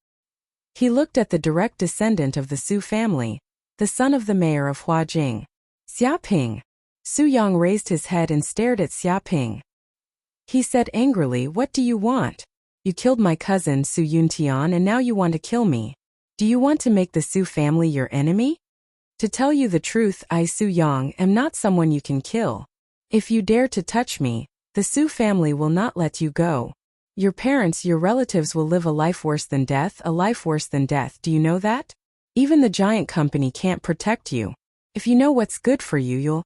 He looked at the direct descendant of the Su family, the son of the mayor of Huajing. Xiaoping. Su Yang raised his head and stared at Xiaoping. He said angrily, "What do you want? You killed my cousin Su Yuntian and now you want to kill me. Do you want to make the Su family your enemy? To tell you the truth, I, Su Yang, am not someone you can kill. If you dare to touch me, the Su family will not let you go. Your parents, your relatives will live a life worse than death, a life worse than death. Do you know that? Even the giant company can't protect you. If you know what's good for you, you'll..."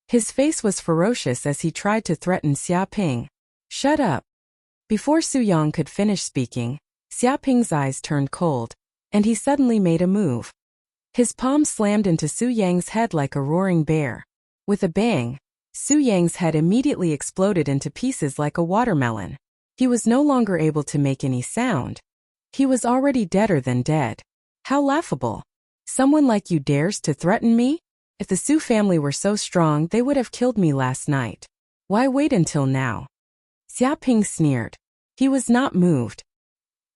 His face was ferocious as he tried to threaten Xiaoping. "Shut up." Before Su Yang could finish speaking, Xiaoping's eyes turned cold, and he suddenly made a move. His palm slammed into Su Yang's head like a roaring bear. With a bang, Su Yang's head immediately exploded into pieces like a watermelon. He was no longer able to make any sound. He was already deader than dead. How laughable. Someone like you dares to threaten me? If the Su family were so strong, they would have killed me last night. Why wait until now? Xiaoping sneered. He was not moved.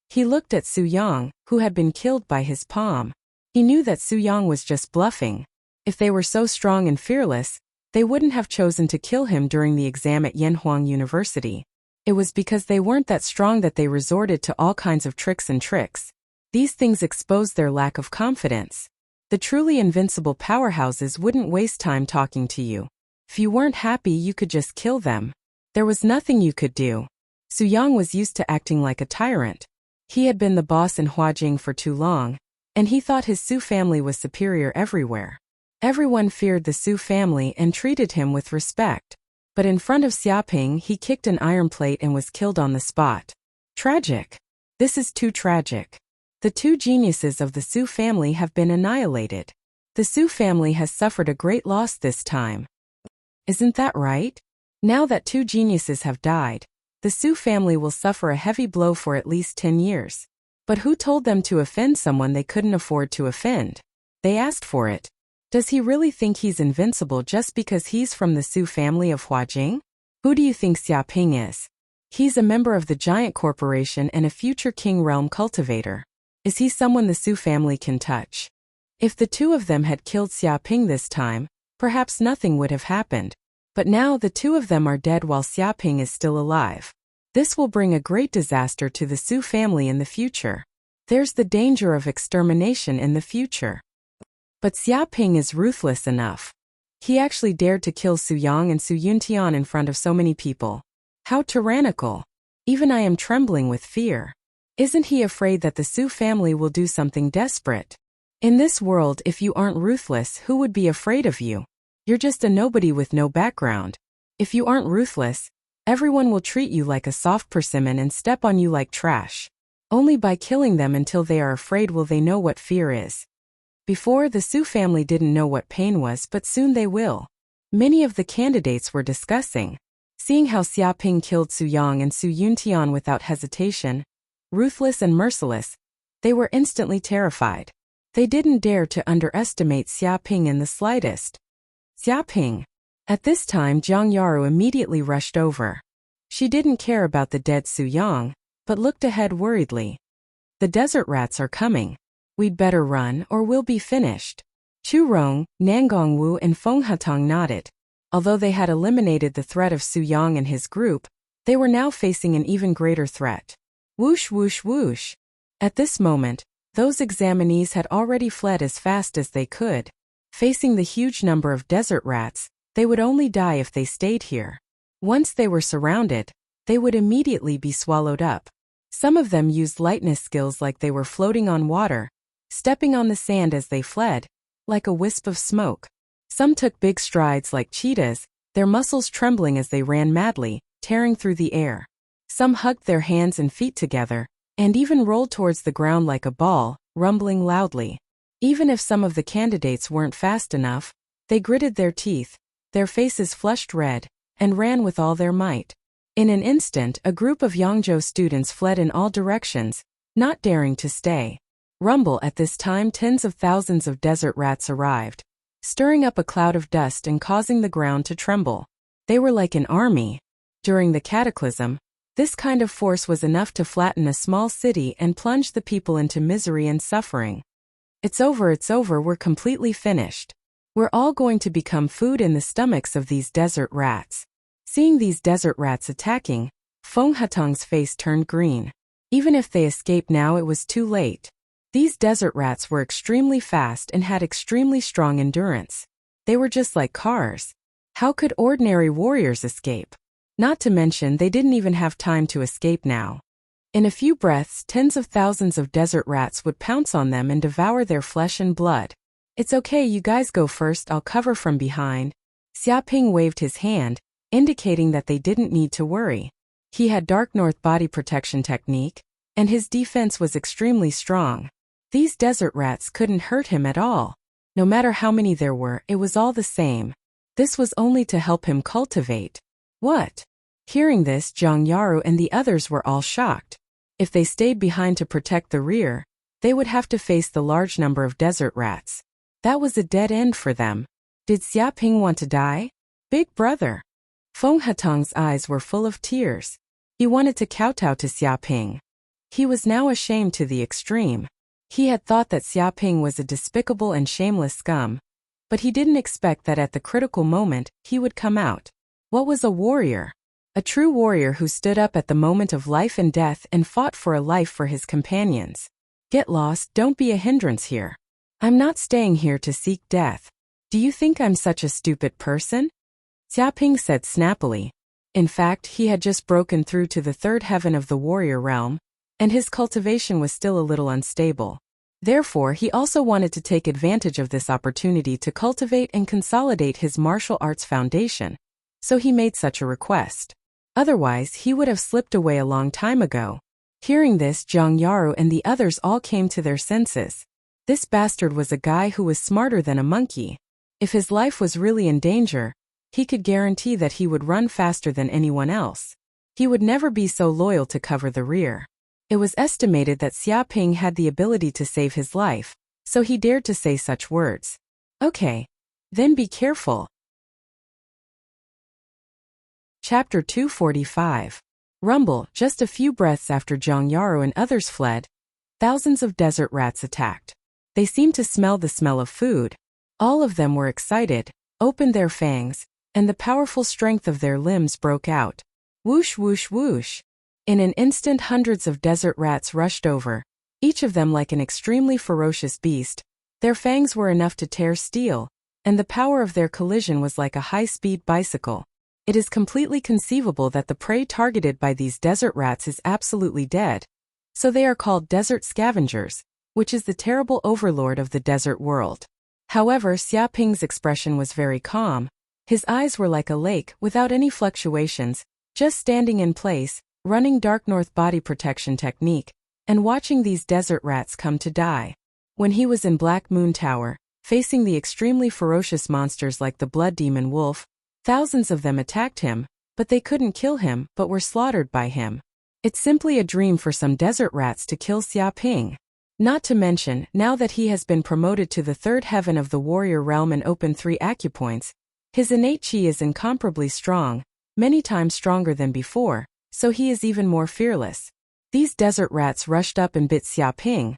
He looked at Su Yang, who had been killed by his palm. He knew that Su Yang was just bluffing. If they were so strong and fearless, they wouldn't have chosen to kill him during the exam at Yanhuang University. It was because they weren't that strong that they resorted to all kinds of tricks and tricks. These things exposed their lack of confidence. The truly invincible powerhouses wouldn't waste time talking to you. If you weren't happy, you could just kill them. There was nothing you could do. Su Yang was used to acting like a tyrant. He had been the boss in Huajing for too long, and he thought his Su family was superior everywhere. Everyone feared the Su family and treated him with respect. But in front of Xiaoping, he kicked an iron plate and was killed on the spot. Tragic. This is too tragic. The 2 geniuses of the Su family have been annihilated. The Su family has suffered a great loss this time. Isn't that right? Now that 2 geniuses have died, the Su family will suffer a heavy blow for at least 10 years. But who told them to offend someone they couldn't afford to offend? They asked for it. Does he really think he's invincible just because he's from the Su family of Huajing? Who do you think Xia Ping is? He's a member of the giant corporation and a future king realm cultivator. Is he someone the Su family can touch? If the two of them had killed Xia Ping this time, perhaps nothing would have happened. But now the two of them are dead while Xia Ping is still alive. This will bring a great disaster to the Su family in the future. There's the danger of extermination in the future. But Xia Ping is ruthless enough. He actually dared to kill Su Yang and Su Yuntian in front of so many people. How tyrannical. Even I am trembling with fear. Isn't he afraid that the Su family will do something desperate? In this world, if you aren't ruthless, who would be afraid of you? You're just a nobody with no background. If you aren't ruthless, everyone will treat you like a soft persimmon and step on you like trash. Only by killing them until they are afraid will they know what fear is. Before, the Su family didn't know what pain was, but soon they will. Many of the candidates were discussing. Seeing how Xia Ping killed Su Yang and Su Yuntian without hesitation, ruthless and merciless, they were instantly terrified. They didn't dare to underestimate Xia Ping in the slightest. Xia Ping. At this time, Jiang Yaru immediately rushed over. She didn't care about the dead Su Yang, but looked ahead worriedly. The desert rats are coming. We'd better run or we'll be finished. Chu Rong, Nangong Wu and Feng Hatong nodded. Although they had eliminated the threat of Su Yang and his group, they were now facing an even greater threat. Whoosh whoosh whoosh. At this moment, those examinees had already fled as fast as they could. Facing the huge number of desert rats, they would only die if they stayed here. Once they were surrounded, they would immediately be swallowed up. Some of them used lightness skills like they were floating on water, stepping on the sand as they fled, like a wisp of smoke. Some took big strides like cheetahs, their muscles trembling as they ran madly, tearing through the air. Some hugged their hands and feet together, and even rolled towards the ground like a ball, rumbling loudly. Even if some of the candidates weren't fast enough, they gritted their teeth, their faces flushed red, and ran with all their might. In an instant, a group of Yangzhou students fled in all directions, not daring to stay. Rumble. At this time, tens of thousands of desert rats arrived, stirring up a cloud of dust and causing the ground to tremble. They were like an army. During the cataclysm, this kind of force was enough to flatten a small city and plunge the people into misery and suffering. It's over, we're completely finished. We're all going to become food in the stomachs of these desert rats. Seeing these desert rats attacking, Feng Hatong's face turned green. Even if they escaped now, it was too late. These desert rats were extremely fast and had extremely strong endurance. They were just like cars. How could ordinary warriors escape? Not to mention, they didn't even have time to escape now. In a few breaths, tens of thousands of desert rats would pounce on them and devour their flesh and blood. It's okay, you guys go first, I'll cover from behind. Xia Ping waved his hand, indicating that they didn't need to worry. He had Dark North body protection technique, and his defense was extremely strong. These desert rats couldn't hurt him at all. No matter how many there were, it was all the same. This was only to help him cultivate. What? Hearing this, Jiang Yaru and the others were all shocked. If they stayed behind to protect the rear, they would have to face the large number of desert rats. That was a dead end for them. Did Xia Ping want to die? Big brother. Feng Hatong's eyes were full of tears. He wanted to kowtow to Xia Ping. He was now ashamed to the extreme. He had thought that Xia Ping was a despicable and shameless scum, but he didn't expect that at the critical moment, he would come out. What was a warrior? A true warrior who stood up at the moment of life and death and fought for a life for his companions. Get lost, don't be a hindrance here. I'm not staying here to seek death. Do you think I'm such a stupid person? Xia Ping said snappily. In fact, he had just broken through to the third heaven of the warrior realm, and his cultivation was still a little unstable. Therefore, he also wanted to take advantage of this opportunity to cultivate and consolidate his martial arts foundation. So he made such a request. Otherwise, he would have slipped away a long time ago. Hearing this, Jiang Yaru and the others all came to their senses. This bastard was a guy who was smarter than a monkey. If his life was really in danger, he could guarantee that he would run faster than anyone else. He would never be so loyal to cover the rear. It was estimated that Xia Ping had the ability to save his life, so he dared to say such words. Okay. Then be careful. Chapter 245. Rumble. Just a few breaths after Zhang Yaru and others fled, thousands of desert rats attacked. They seemed to smell the smell of food. All of them were excited, opened their fangs, and the powerful strength of their limbs broke out. Whoosh whoosh whoosh. In an instant hundreds of desert rats rushed over, each of them like an extremely ferocious beast. Their fangs were enough to tear steel, and the power of their collision was like a high-speed bicycle. It is completely conceivable that the prey targeted by these desert rats is absolutely dead. So they are called desert scavengers, which is the terrible overlord of the desert world. However, Xia Ping's expression was very calm. His eyes were like a lake without any fluctuations, just standing in place, running Dark North body protection technique, and watching these desert rats come to die. When he was in Black Moon Tower, facing the extremely ferocious monsters like the Blood Demon Wolf, thousands of them attacked him, but they couldn't kill him but were slaughtered by him. It's simply a dream for some desert rats to kill Xia Ping. Not to mention, now that he has been promoted to the third heaven of the warrior realm and opened 3 acupoints, his innate chi is incomparably strong, many times stronger than before, so he is even more fearless. These desert rats rushed up and bit Xia Ping,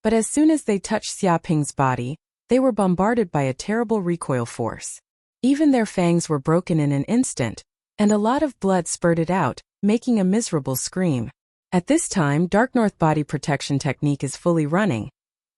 but as soon as they touched Xia Ping's body, they were bombarded by a terrible recoil force. Even their fangs were broken in an instant, and a lot of blood spurted out, making a miserable scream. At this time, Dark North body protection technique is fully running,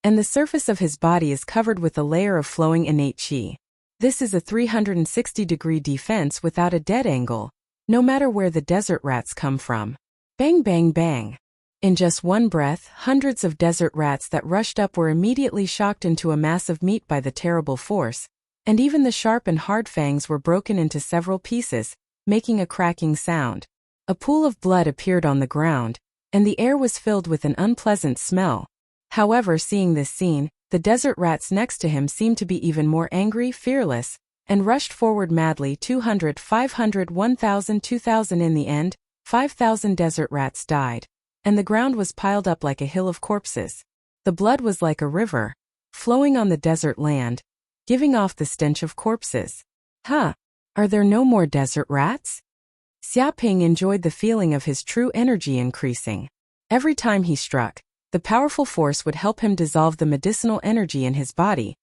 and the surface of his body is covered with a layer of flowing innate chi. This is a 360-degree defense without a dead angle, no matter where the desert rats come from. Bang bang bang. In just one breath, hundreds of desert rats that rushed up were immediately shocked into a mass of meat by the terrible force, and even the sharp and hard fangs were broken into several pieces, making a cracking sound. A pool of blood appeared on the ground, and the air was filled with an unpleasant smell. However, seeing this scene, the desert rats next to him seemed to be even more angry, fearless, and rushed forward madly. 200, 500, 1,000, 2,000. In the end, 5,000 desert rats died, and the ground was piled up like a hill of corpses. The blood was like a river, flowing on the desert land, giving off the stench of corpses. Huh? Are there no more desert rats? Xia Ping enjoyed the feeling of his true energy increasing. Every time he struck, the powerful force would help him dissolve the medicinal energy in his body,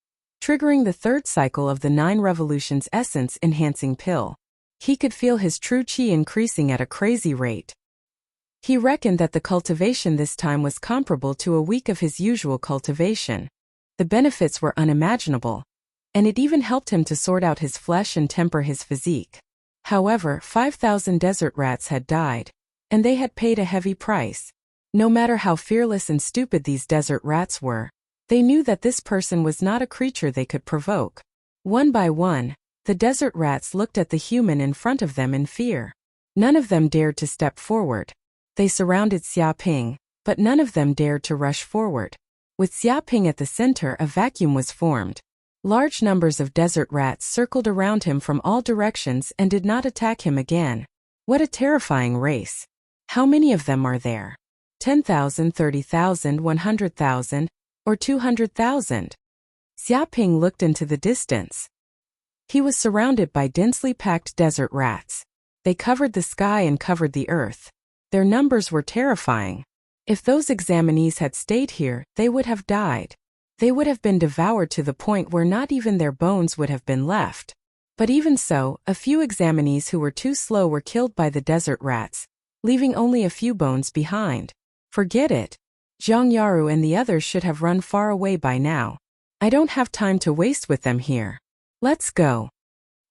triggering the 3rd cycle of the 9 revolutions essence-enhancing pill. He could feel his true chi increasing at a crazy rate. He reckoned that the cultivation this time was comparable to a week of his usual cultivation. The benefits were unimaginable, and it even helped him to sort out his flesh and temper his physique. However, 5,000 desert rats had died, and they had paid a heavy price. No matter how fearless and stupid these desert rats were, they knew that this person was not a creature they could provoke. One by one, the desert rats looked at the human in front of them in fear. None of them dared to step forward. They surrounded Xia Ping, but none of them dared to rush forward. With Xia Ping at the center, a vacuum was formed. Large numbers of desert rats circled around him from all directions and did not attack him again. What a terrifying race. How many of them are there? 10,000, 30,000, 100,000, or 200,000? Xia Ping looked into the distance. He was surrounded by densely packed desert rats. They covered the sky and covered the earth. Their numbers were terrifying. If those examinees had stayed here, they would have died. They would have been devoured to the point where not even their bones would have been left. But even so, a few examinees who were too slow were killed by the desert rats, leaving only a few bones behind. Forget it. Zhang Yaru and the others should have run far away by now. I don't have time to waste with them here. Let's go.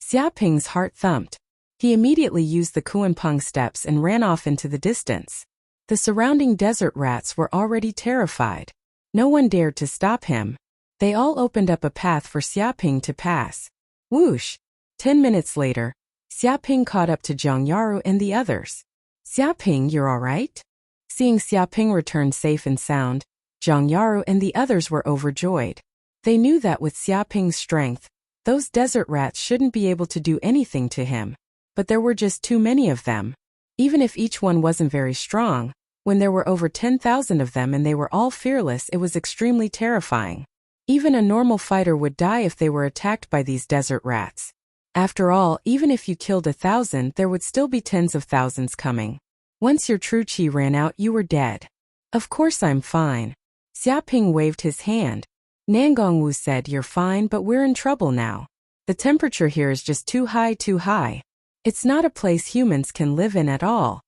Xia Ping's heart thumped. He immediately used the Kuanpeng steps and ran off into the distance. The surrounding desert rats were already terrified. No one dared to stop him. They all opened up a path for Xia Ping to pass. Whoosh! 10 minutes later, Xia Ping caught up to Zhang Yaru and the others. Xia Ping, you're all right? Seeing Xia Ping return safe and sound, Zhang Yaru and the others were overjoyed. They knew that with Xia Ping's strength, those desert rats shouldn't be able to do anything to him. But there were just too many of them. Even if each one wasn't very strong, when there were over 10,000 of them and they were all fearless, it was extremely terrifying. Even a normal fighter would die if they were attacked by these desert rats. After all, even if you killed 1,000, there would still be tens of thousands coming. Once your true qi ran out, you were dead. Of course I'm fine. Xiaoping waved his hand. Nangongwu said, you're fine, but we're in trouble now. The temperature here is just too high, too high. It's not a place humans can live in at all.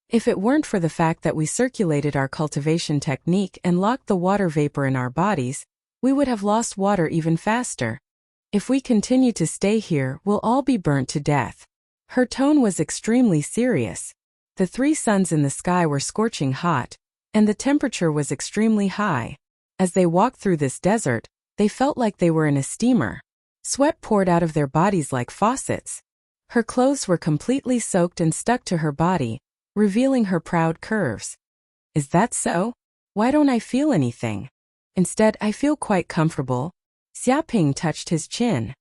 If it weren't for the fact that we circulated our cultivation technique and locked the water vapor in our bodies, we would have lost water even faster. If we continue to stay here, we'll all be burnt to death. Her tone was extremely serious. The 3 suns in the sky were scorching hot, and the temperature was extremely high. As they walked through this desert, they felt like they were in a steamer. Sweat poured out of their bodies like faucets. Her clothes were completely soaked and stuck to her body, revealing her proud curves. Is that so? Why don't I feel anything? Instead, I feel quite comfortable. Xiaoping touched his chin.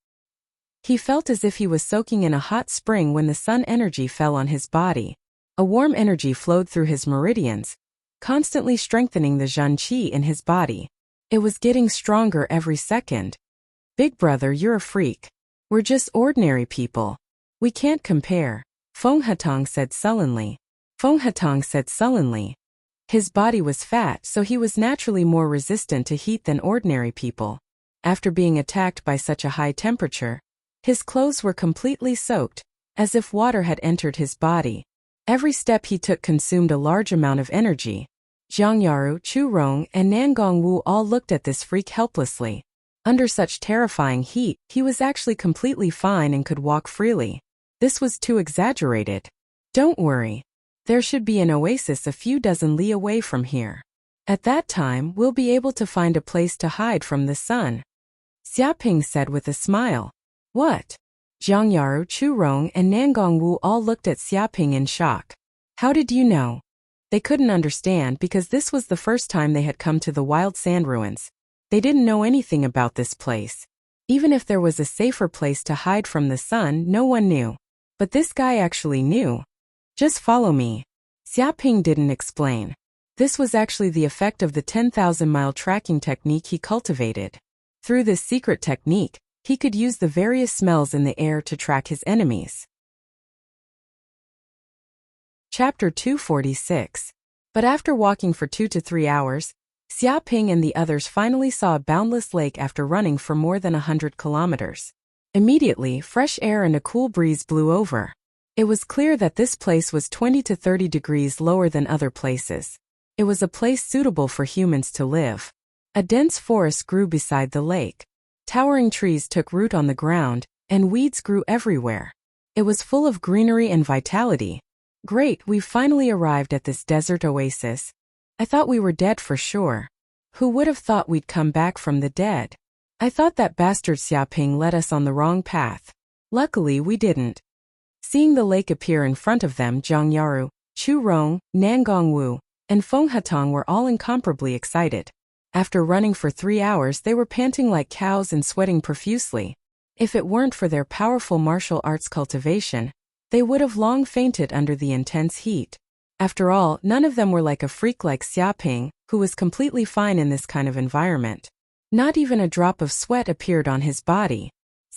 He felt as if he was soaking in a hot spring when the sun energy fell on his body. A warm energy flowed through his meridians, constantly strengthening the Zhen qi in his body. It was getting stronger every second. Big brother, you're a freak. We're just ordinary people. We can't compare, Feng Hatong said sullenly. His body was fat, so he was naturally more resistant to heat than ordinary people. After being attacked by such a high temperature, his clothes were completely soaked, as if water had entered his body. Every step he took consumed a large amount of energy. Zhang Yaru, Chu Rong, and Nangong Wu all looked at this freak helplessly. Under such terrifying heat, he was actually completely fine and could walk freely. This was too exaggerated. Don't worry. There should be an oasis a few dozen li away from here. At that time, we'll be able to find a place to hide from the sun. Xiaoping said with a smile. What? Zhang Yaru, Chu Rong, and Nangong Wu all looked at Xiaoping in shock. How did you know? They couldn't understand because this was the first time they had come to the wild sand ruins. They didn't know anything about this place. Even if there was a safer place to hide from the sun, no one knew. But this guy actually knew. Just follow me. Xiaoping didn't explain. This was actually the effect of the 10,000-mile tracking technique he cultivated. Through this secret technique, he could use the various smells in the air to track his enemies. Chapter 246. But after walking for 2 to 3 hours, Xiaoping and the others finally saw a boundless lake after running for more than 100 kilometers. Immediately, fresh air and a cool breeze blew over. It was clear that this place was 20 to 30 degrees lower than other places. It was a place suitable for humans to live. A dense forest grew beside the lake. Towering trees took root on the ground, and weeds grew everywhere. It was full of greenery and vitality. Great, we've finally arrived at this desert oasis. I thought we were dead for sure. Who would have thought we'd come back from the dead? I thought that bastard Xiaoping led us on the wrong path. Luckily, we didn't. Seeing the lake appear in front of them, Zhang Yaru, Chu Rong, Nangong Wu, and Feng Hatong were all incomparably excited. After running for 3 hours, they were panting like cows and sweating profusely. If it weren't for their powerful martial arts cultivation, they would have long fainted under the intense heat. After all, none of them were like a freak like Xiaoping, who was completely fine in this kind of environment. Not even a drop of sweat appeared on his body.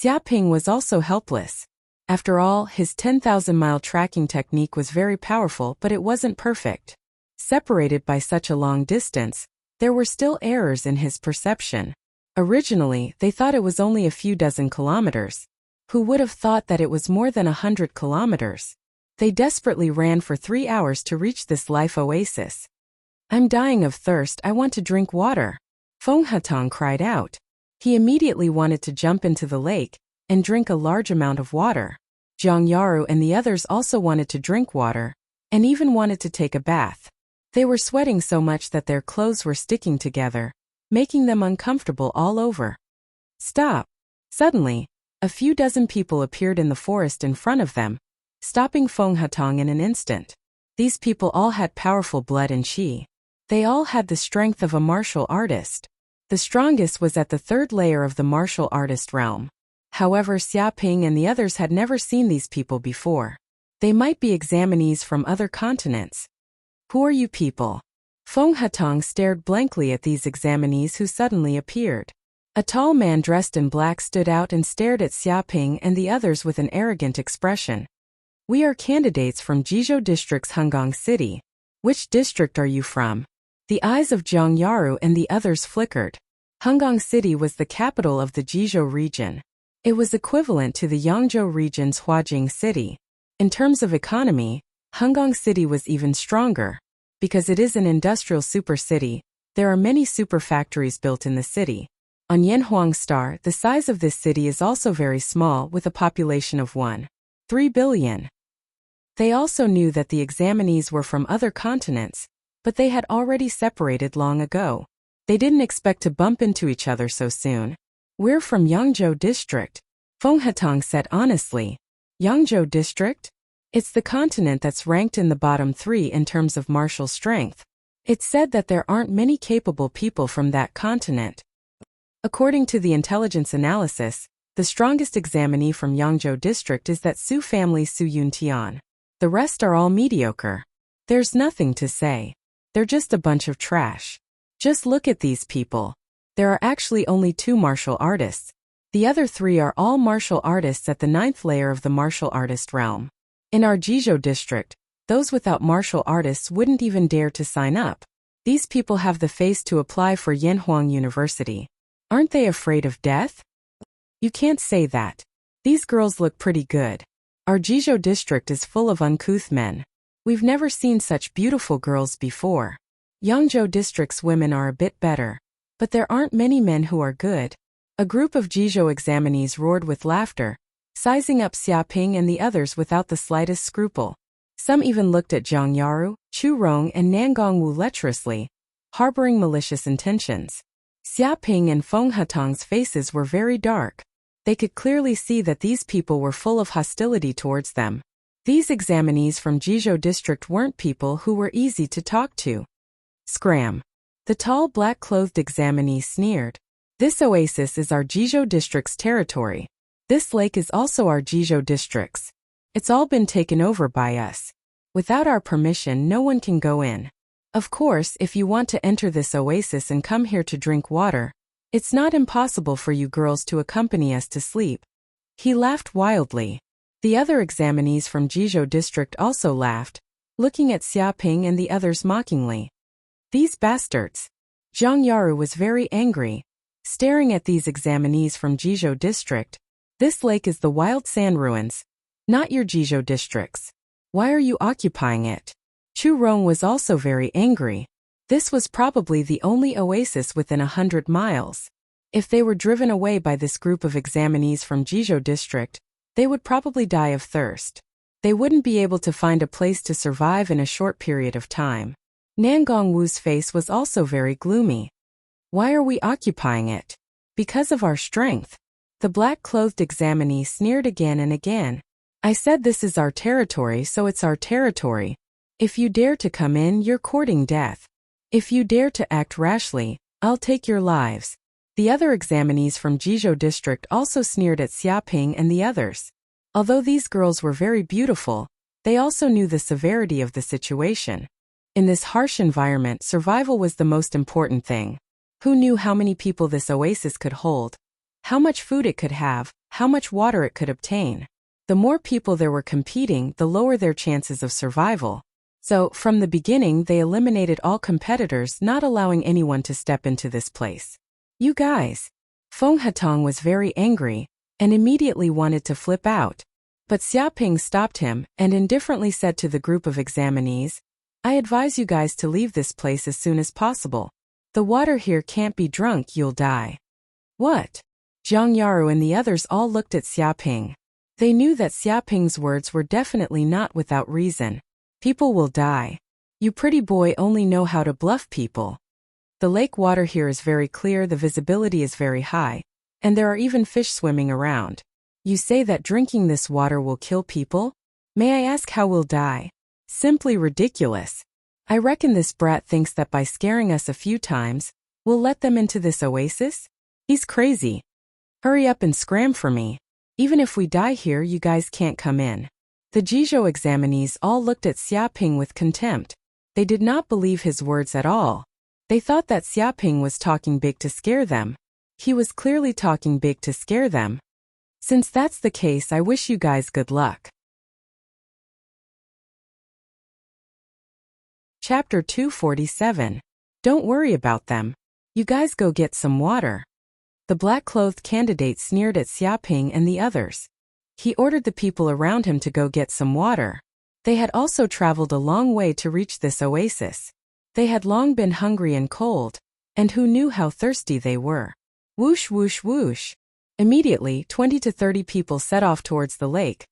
Xiaoping was also helpless. After all, his 10,000-mile tracking technique was very powerful, but it wasn't perfect. Separated by such a long distance, there were still errors in his perception. Originally, they thought it was only a few dozen kilometers. Who would have thought that it was more than 100 kilometers? They desperately ran for 3 hours to reach this life oasis. I'm dying of thirst, I want to drink water. Feng Hatong cried out. He immediately wanted to jump into the lake and drink a large amount of water. Zhang Yaru and the others also wanted to drink water, and even wanted to take a bath. They were sweating so much that their clothes were sticking together, making them uncomfortable all over. Stop! Suddenly, a few dozen people appeared in the forest in front of them, stopping Feng Hatong in an instant. These people all had powerful blood and qi. They all had the strength of a martial artist. The strongest was at the 3rd layer of the martial artist realm. However, Xiaoping and the others had never seen these people before. They might be examinees from other continents. Who are you people? Feng Hatong stared blankly at these examinees who suddenly appeared. A tall man dressed in black stood out and stared at Xiaoping and the others with an arrogant expression. We are candidates from Jizhou District's Henggang City. Which district are you from? The eyes of Zhang Yaru and the others flickered. Henggang City was the capital of the Jizhou region. It was equivalent to the Yangzhou region's Huajing City. In terms of economy, Henggang City was even stronger. Because it is an industrial supercity, there are many super factories built in the city. On Yanhuang Star, the size of this city is also very small with a population of 1.3 billion. They also knew that the examinees were from other continents, but they had already separated long ago. They didn't expect to bump into each other so soon. We're from Yangzhou District, Feng Hatong said honestly. Yangzhou District? It's the continent that's ranked in the bottom 3 in terms of martial strength. It's said that there aren't many capable people from that continent. According to the intelligence analysis, the strongest examinee from Yangzhou District is that Su family Su Yuntian. The rest are all mediocre. There's nothing to say. They're just a bunch of trash. Just look at these people. There are actually only 2 martial artists. The other 3 are all martial artists at the 9th layer of the martial artist realm. In our Jizhou district, those without martial artists wouldn't even dare to sign up. These people have the face to apply for Yanhuang University. Aren't they afraid of death? You can't say that. These girls look pretty good. Our Jizhou district is full of uncouth men. We've never seen such beautiful girls before. Yangzhou district's women are a bit better. But there aren't many men who are good. A group of Jizhou examinees roared with laughter, sizing up Xiaoping and the others without the slightest scruple. Some even looked at Zhang Yaru, Chu Rong and Nangong Wu lecherously, harboring malicious intentions. Xiaoping and Feng Hatong's faces were very dark. They could clearly see that these people were full of hostility towards them. These examinees from Jizhou district weren't people who were easy to talk to. Scram. The tall black-clothed examinee sneered. This oasis is our Jizhou district's territory. This lake is also our Jizhou district's. It's all been taken over by us. Without our permission, no one can go in. Of course, if you want to enter this oasis and come here to drink water, it's not impossible for you girls to accompany us to sleep. He laughed wildly. The other examinees from Jizhou district also laughed, looking at Xiaoping and the others mockingly. These bastards. Zhang Yaru was very angry, staring at these examinees from Jizhou district. This lake is the wild sand ruins, not your Jizhou districts. Why are you occupying it? Chu Rong was also very angry. This was probably the only oasis within 100 miles. If they were driven away by this group of examinees from Jizhou district, they would probably die of thirst. They wouldn't be able to find a place to survive in a short period of time. Nangong Wu's face was also very gloomy. Why are we occupying it? Because of our strength. The black-clothed examinee sneered again and again. I said this is our territory, so it's our territory. If you dare to come in, you're courting death. If you dare to act rashly, I'll take your lives. The other examinees from Jizhou district also sneered at Xiaoping and the others. Although these girls were very beautiful, they also knew the severity of the situation. In this harsh environment, survival was the most important thing. Who knew how many people this oasis could hold? How much food it could have, how much water it could obtain. The more people there were competing, the lower their chances of survival. So, from the beginning, they eliminated all competitors, not allowing anyone to step into this place. You guys. Feng Hatong was very angry, and immediately wanted to flip out. But Xiaoping stopped him, and indifferently said to the group of examinees, I advise you guys to leave this place as soon as possible. The water here can't be drunk, you'll die. What? Zhang Yaru and the others all looked at Xiaoping. They knew that Xiaoping's words were definitely not without reason. People will die. You pretty boy only know how to bluff people. The lake water here is very clear, the visibility is very high, and there are even fish swimming around. You say that drinking this water will kill people? May I ask how we'll die? Simply ridiculous. I reckon this brat thinks that by scaring us a few times, we'll let them into this oasis? He's crazy. Hurry up and scram for me. Even if we die here, you guys can't come in. The Jizhou examinees all looked at Xiaoping with contempt. They did not believe his words at all. They thought that Xiaoping was talking big to scare them. He was clearly talking big to scare them. Since that's the case, I wish you guys good luck. Chapter 247. Don't worry about them. You guys go get some water. The black-clothed candidate sneered at Xiaoping and the others. He ordered the people around him to go get some water. They had also traveled a long way to reach this oasis. They had long been hungry and cold, and who knew how thirsty they were. Whoosh whoosh whoosh. Immediately, 20 to 30 people set off towards the lake,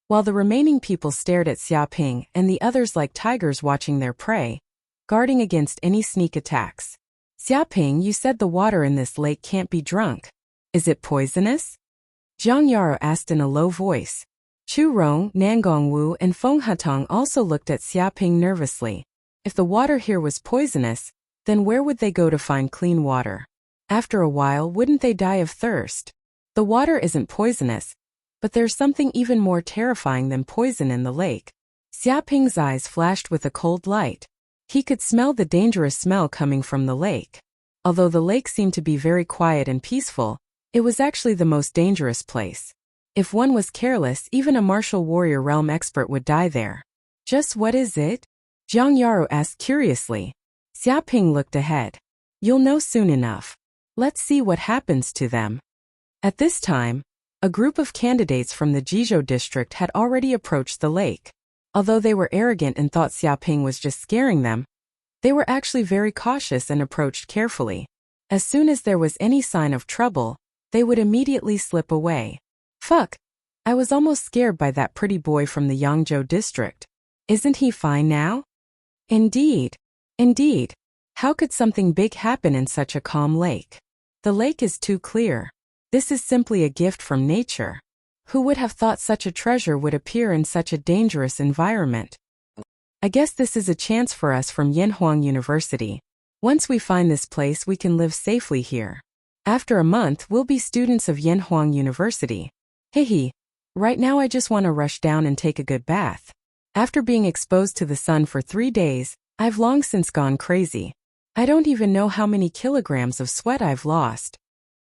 while the remaining people stared at Xiaoping and the others like tigers watching their prey, guarding against any sneak attacks. Xiaoping, you said the water in this lake can't be drunk. Is it poisonous? Zhang Yaro asked in a low voice. Chu Rong, Nangongwu and Feng Hatong also looked at Xiaoping nervously. If the water here was poisonous, then where would they go to find clean water? After a while, wouldn't they die of thirst? The water isn't poisonous, but there's something even more terrifying than poison in the lake. Xiaoping's eyes flashed with a cold light. He could smell the dangerous smell coming from the lake. Although the lake seemed to be very quiet and peaceful, it was actually the most dangerous place. If one was careless, even a martial warrior realm expert would die there. Just what is it? Zhang Yaro asked curiously. Xiaoping looked ahead. You'll know soon enough. Let's see what happens to them. At this time, a group of candidates from the Jizhou district had already approached the lake. Although they were arrogant and thought Xiaoping was just scaring them, they were actually very cautious and approached carefully. As soon as there was any sign of trouble, they would immediately slip away. Fuck! I was almost scared by that pretty boy from the Yangzhou district. Isn't he fine now? Indeed. Indeed. How could something big happen in such a calm lake? The lake is too clear. This is simply a gift from nature. Who would have thought such a treasure would appear in such a dangerous environment? I guess this is a chance for us from Yanhuang University. Once we find this place, we can live safely here. After a month, we'll be students of Yanhuang University. Hehe. Right now I just want to rush down and take a good bath. After being exposed to the sun for 3 days, I've long since gone crazy. I don't even know how many kilograms of sweat I've lost.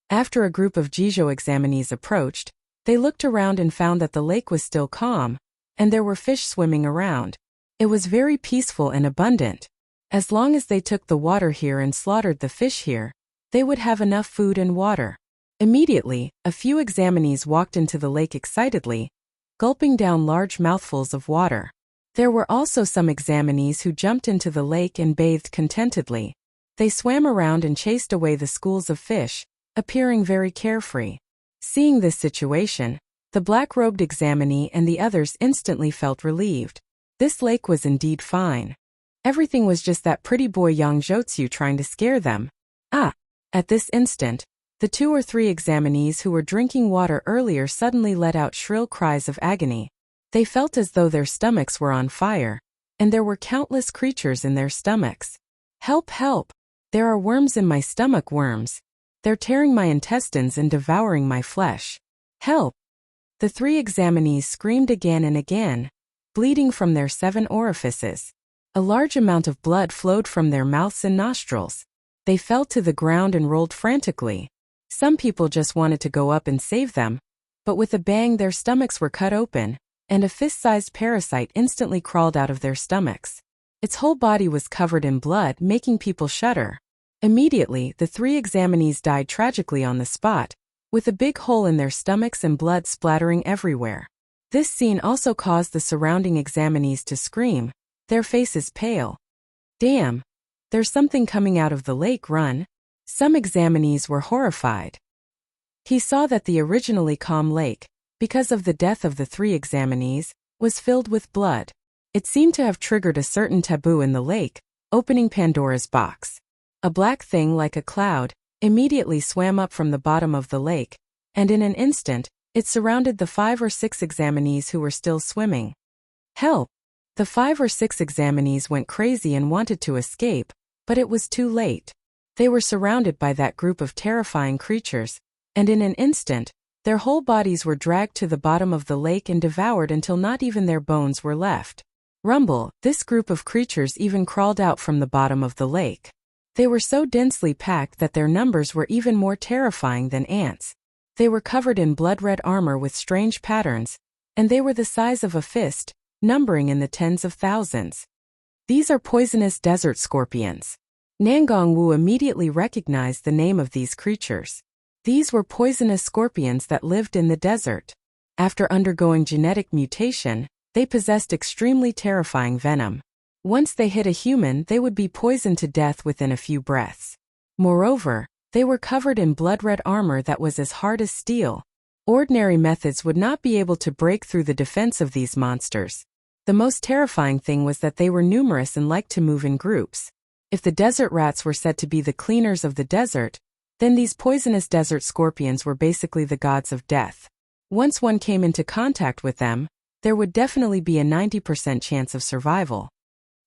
After a group of Jizhou examinees approached, they looked around and found that the lake was still calm, and there were fish swimming around. It was very peaceful and abundant. As long as they took the water here and slaughtered the fish here, they would have enough food and water. Immediately, a few examinees walked into the lake excitedly, gulping down large mouthfuls of water. There were also some examinees who jumped into the lake and bathed contentedly. They swam around and chased away the schools of fish, appearing very carefree. Seeing this situation, the black-robed examinee and the others instantly felt relieved. This lake was indeed fine. Everything was just that pretty boy Yang Zhoutsu trying to scare them. At this instant, the 2 or 3 examinees who were drinking water earlier suddenly let out shrill cries of agony. They felt as though their stomachs were on fire, and there were countless creatures in their stomachs. Help, help! There are worms in my stomach, worms. They're tearing my intestines and devouring my flesh. Help! The 3 examinees screamed again and again, bleeding from their 7 orifices. A large amount of blood flowed from their mouths and nostrils. They fell to the ground and rolled frantically. Some people just wanted to go up and save them, but with a bang their stomachs were cut open, and a fist-sized parasite instantly crawled out of their stomachs. Its whole body was covered in blood, making people shudder. Immediately, the 3 examinees died tragically on the spot, with a big hole in their stomachs and blood splattering everywhere. This scene also caused the surrounding examinees to scream, their faces pale. Damn! There's something coming out of the lake, run! Some examinees were horrified. He saw that the originally calm lake, because of the death of the 3 examinees, was filled with blood. It seemed to have triggered a certain taboo in the lake, opening Pandora's box. A black thing like a cloud immediately swam up from the bottom of the lake, and in an instant, it surrounded the 5 or 6 examinees who were still swimming. Help! The 5 or 6 examinees went crazy and wanted to escape, but it was too late. They were surrounded by that group of terrifying creatures, and in an instant, their whole bodies were dragged to the bottom of the lake and devoured until not even their bones were left. Rumble, this group of creatures even crawled out from the bottom of the lake. They were so densely packed that their numbers were even more terrifying than ants. They were covered in blood-red armor with strange patterns, and they were the size of a fist, numbering in the tens of thousands. These are poisonous desert scorpions. Nangong Wu immediately recognized the name of these creatures. These were poisonous scorpions that lived in the desert. After undergoing genetic mutation, they possessed extremely terrifying venom. Once they hit a human, they would be poisoned to death within a few breaths. Moreover, they were covered in blood-red armor that was as hard as steel. Ordinary methods would not be able to break through the defense of these monsters. The most terrifying thing was that they were numerous and liked to move in groups. If the desert rats were said to be the cleaners of the desert, then these poisonous desert scorpions were basically the gods of death. Once one came into contact with them, there would definitely be a 90% chance of survival.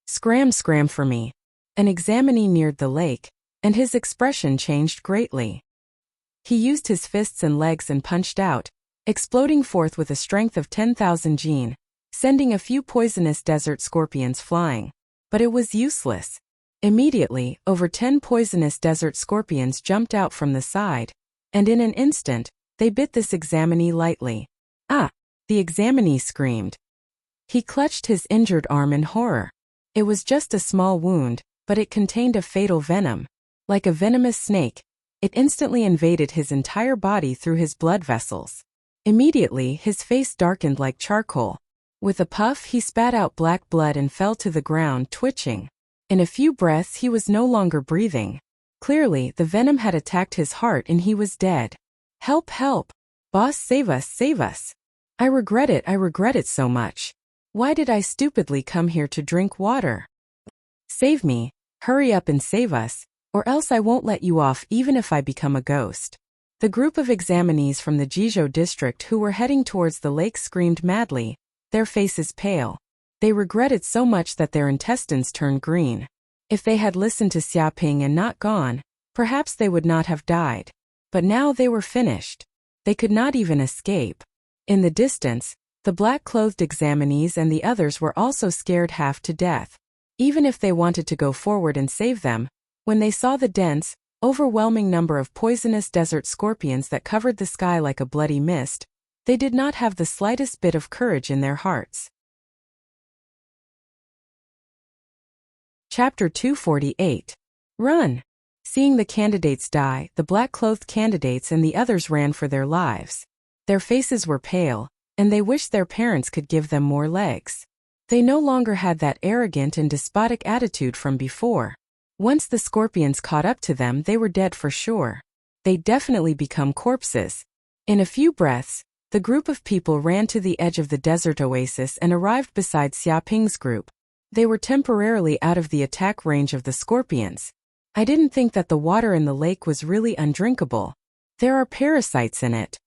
Scram for me. An examinee neared the lake, and his expression changed greatly. He used his fists and legs and punched out, exploding forth with a strength of 10,000 jin, sending a few poisonous desert scorpions flying. But it was useless. Immediately, over 10 poisonous desert scorpions jumped out from the side, and in an instant, they bit this examinee lightly. Ah! The examinee screamed. He clutched his injured arm in horror. It was just a small wound, but it contained a fatal venom. Like a venomous snake, it instantly invaded his entire body through his blood vessels. Immediately, his face darkened like charcoal. With a puff, he spat out black blood and fell to the ground, twitching. In a few breaths, he was no longer breathing. Clearly, the venom had attacked his heart and he was dead. Help! Help! Boss, save us! Save us! I regret it so much. Why did I stupidly come here to drink water? Save me, hurry up and save us, or else I won't let you off even if I become a ghost. The group of examinees from the Jizhou district who were heading towards the lake screamed madly, their faces pale. They regretted so much that their intestines turned green. If they had listened to Xiaoping and not gone, perhaps they would not have died. But now they were finished. They could not even escape. In the distance, the black-clothed examinees and the others were also scared half to death. Even if they wanted to go forward and save them, when they saw the dense, overwhelming number of poisonous desert scorpions that covered the sky like a bloody mist, they did not have the slightest bit of courage in their hearts. Chapter 248. Run! Seeing the candidates die, the black-clothed candidates and the others ran for their lives. Their faces were pale, and they wished their parents could give them more legs. They no longer had that arrogant and despotic attitude from before. Once the scorpions caught up to them, they were dead for sure. They'd definitely become corpses. In a few breaths, the group of people ran to the edge of the desert oasis and arrived beside Xiaoping's group. They were temporarily out of the attack range of the scorpions. I didn't think that the water in the lake was really undrinkable. There are parasites in it.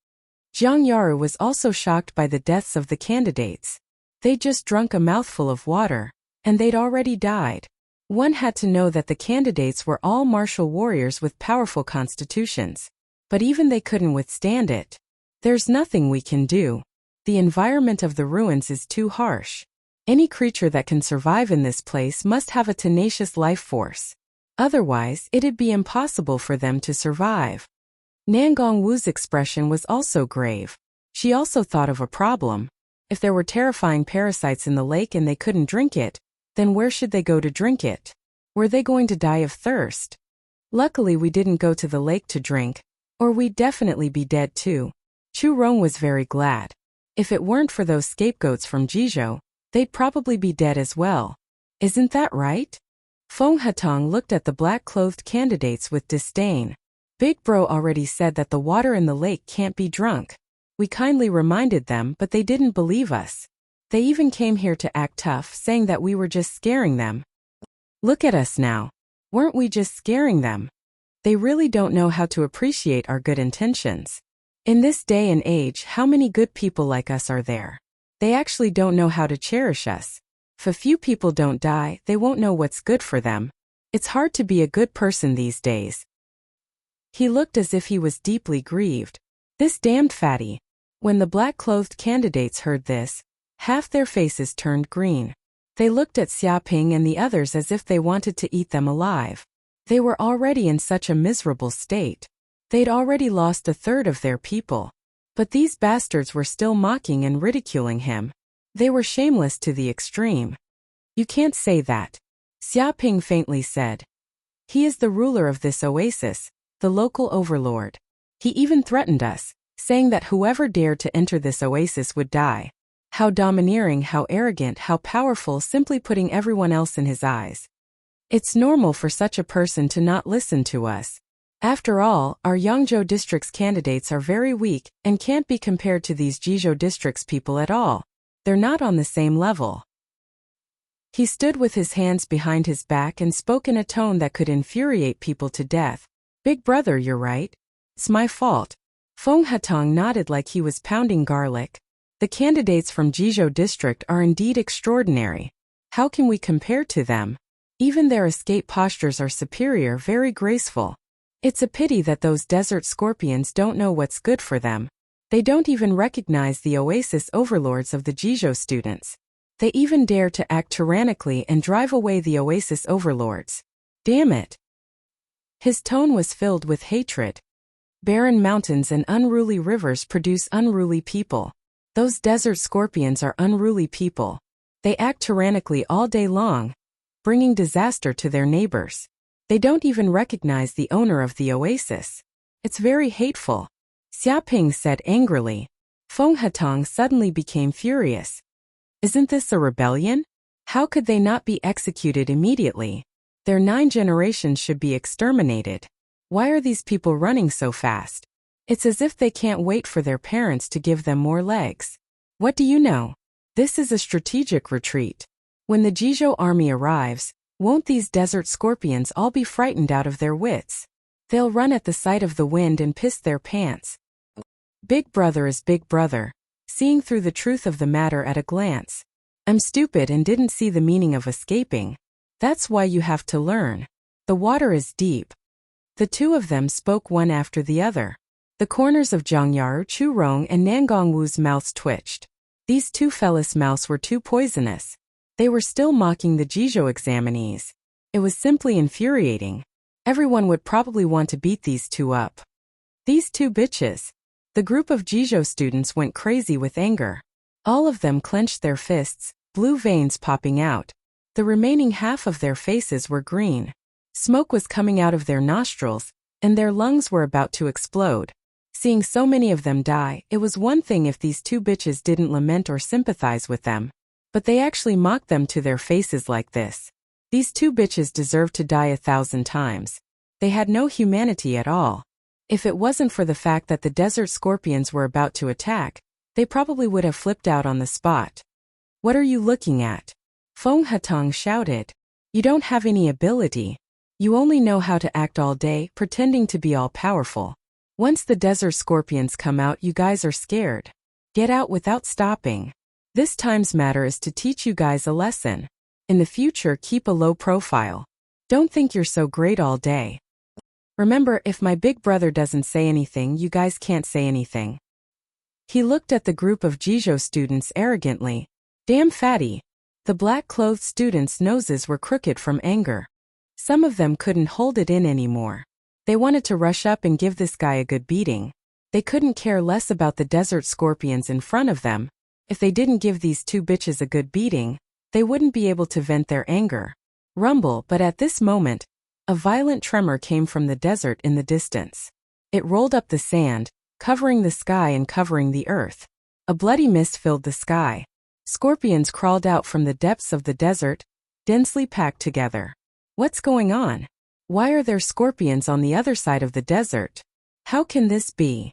Jiang Yaru was also shocked by the deaths of the candidates. They'd just drunk a mouthful of water, and they'd already died. One had to know that the candidates were all martial warriors with powerful constitutions. But even they couldn't withstand it. There's nothing we can do. The environment of the ruins is too harsh. Any creature that can survive in this place must have a tenacious life force. Otherwise, it'd be impossible for them to survive. Nangong Wu's expression was also grave. She also thought of a problem. If there were terrifying parasites in the lake and they couldn't drink it, then where should they go to drink it? Were they going to die of thirst? Luckily we didn't go to the lake to drink, or we'd definitely be dead too. Chu Rong was very glad. If it weren't for those scapegoats from Jizhou, they'd probably be dead as well. Isn't that right? Feng Hatong looked at the black-clothed candidates with disdain. Big Bro already said that the water in the lake can't be drunk. We kindly reminded them, but they didn't believe us. They even came here to act tough, saying that we were just scaring them. Look at us now. Weren't we just scaring them? They really don't know how to appreciate our good intentions. In this day and age, how many good people like us are there? They actually don't know how to cherish us. If a few people don't die, they won't know what's good for them. It's hard to be a good person these days. He looked as if he was deeply grieved. This damned fatty. When the black-clothed candidates heard this, half their faces turned green. They looked at Xiaoping and the others as if they wanted to eat them alive. They were already in such a miserable state. They'd already lost a third of their people. But these bastards were still mocking and ridiculing him. They were shameless to the extreme. You can't say that, Xia Ping faintly said. He is the ruler of this oasis, the local overlord. He even threatened us, saying that whoever dared to enter this oasis would die. How domineering, how arrogant, how powerful, simply putting everyone else in his eyes. It's normal for such a person to not listen to us. After all, our Yangzhou district's candidates are very weak and can't be compared to these Jizhou district's people at all. They're not on the same level. He stood with his hands behind his back and spoke in a tone that could infuriate people to death. Big brother, you're right. It's my fault. Feng Hatong nodded like he was pounding garlic. The candidates from Jizhou district are indeed extraordinary. How can we compare to them? Even their escape postures are superior, very graceful. It's a pity that those desert scorpions don't know what's good for them. They don't even recognize the oasis overlords of the Jizhou students. They even dare to act tyrannically and drive away the oasis overlords. Damn it. His tone was filled with hatred. Barren mountains and unruly rivers produce unruly people. Those desert scorpions are unruly people. They act tyrannically all day long, bringing disaster to their neighbors. They don't even recognize the owner of the oasis. It's very hateful, Xia Ping said angrily. Feng Hatong suddenly became furious. Isn't this a rebellion? How could they not be executed immediately? Their 9 generations should be exterminated. Why are these people running so fast? It's as if they can't wait for their parents to give them more legs. What do you know? This is a strategic retreat. When the Jizhou army arrives, won't these desert scorpions all be frightened out of their wits? They'll run at the sight of the wind and piss their pants. Big brother is big brother, seeing through the truth of the matter at a glance. I'm stupid and didn't see the meaning of escaping. That's why you have to learn. The water is deep. The two of them spoke one after the other. The corners of Zhang Yaru, Chu Rong, and Nangong Wu's mouths twitched. These two fellas' mouths were too poisonous. They were still mocking the Jizhou examinees. It was simply infuriating. Everyone would probably want to beat these two up. These two bitches. The group of Jizhou students went crazy with anger. All of them clenched their fists, blue veins popping out. The remaining half of their faces were green. Smoke was coming out of their nostrils, and their lungs were about to explode. Seeing so many of them die, it was one thing if these two bitches didn't lament or sympathize with them. But they actually mocked them to their faces like this. These two bitches deserved to die 1,000 times. They had no humanity at all. If it wasn't for the fact that the desert scorpions were about to attack, they probably would have flipped out on the spot. What are you looking at? Feng Hatong shouted. You don't have any ability. You only know how to act all day, pretending to be all-powerful. Once the desert scorpions come out, you guys are scared. Get out without stopping. This time's matter is to teach you guys a lesson. In the future, keep a low profile. Don't think you're so great all day. Remember, if my big brother doesn't say anything, you guys can't say anything. He looked at the group of Jizhou students arrogantly. Damn fatty. The black-clothed students' noses were crooked from anger. Some of them couldn't hold it in anymore. They wanted to rush up and give this guy a good beating. They couldn't care less about the desert scorpions in front of them. If they didn't give these two bitches a good beating, they wouldn't be able to vent their anger. Rumble, but at this moment, a violent tremor came from the desert in the distance. It rolled up the sand, covering the sky and covering the earth. A bloody mist filled the sky. Scorpions crawled out from the depths of the desert, densely packed together. What's going on? Why are there scorpions on the other side of the desert? How can this be?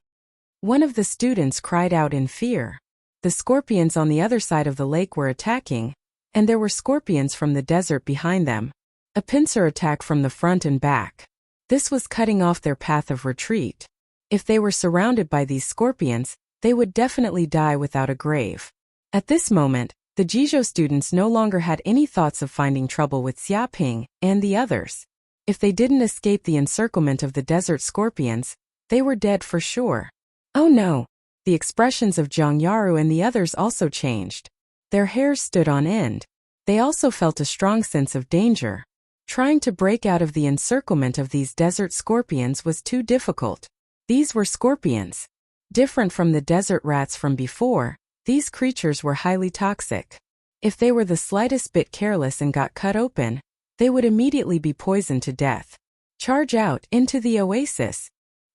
One of the students cried out in fear. The scorpions on the other side of the lake were attacking, and there were scorpions from the desert behind them. A pincer attack from the front and back. This was cutting off their path of retreat. If they were surrounded by these scorpions, they would definitely die without a grave. At this moment, the Jizhou students no longer had any thoughts of finding trouble with Xia Ping and the others. If they didn't escape the encirclement of the desert scorpions, they were dead for sure. Oh no! The expressions of Zhang Yaru and the others also changed. Their hairs stood on end. They also felt a strong sense of danger. Trying to break out of the encirclement of these desert scorpions was too difficult. These were scorpions. Different from the desert rats from before, these creatures were highly toxic. If they were the slightest bit careless and got cut open, they would immediately be poisoned to death. Charge out into the oasis.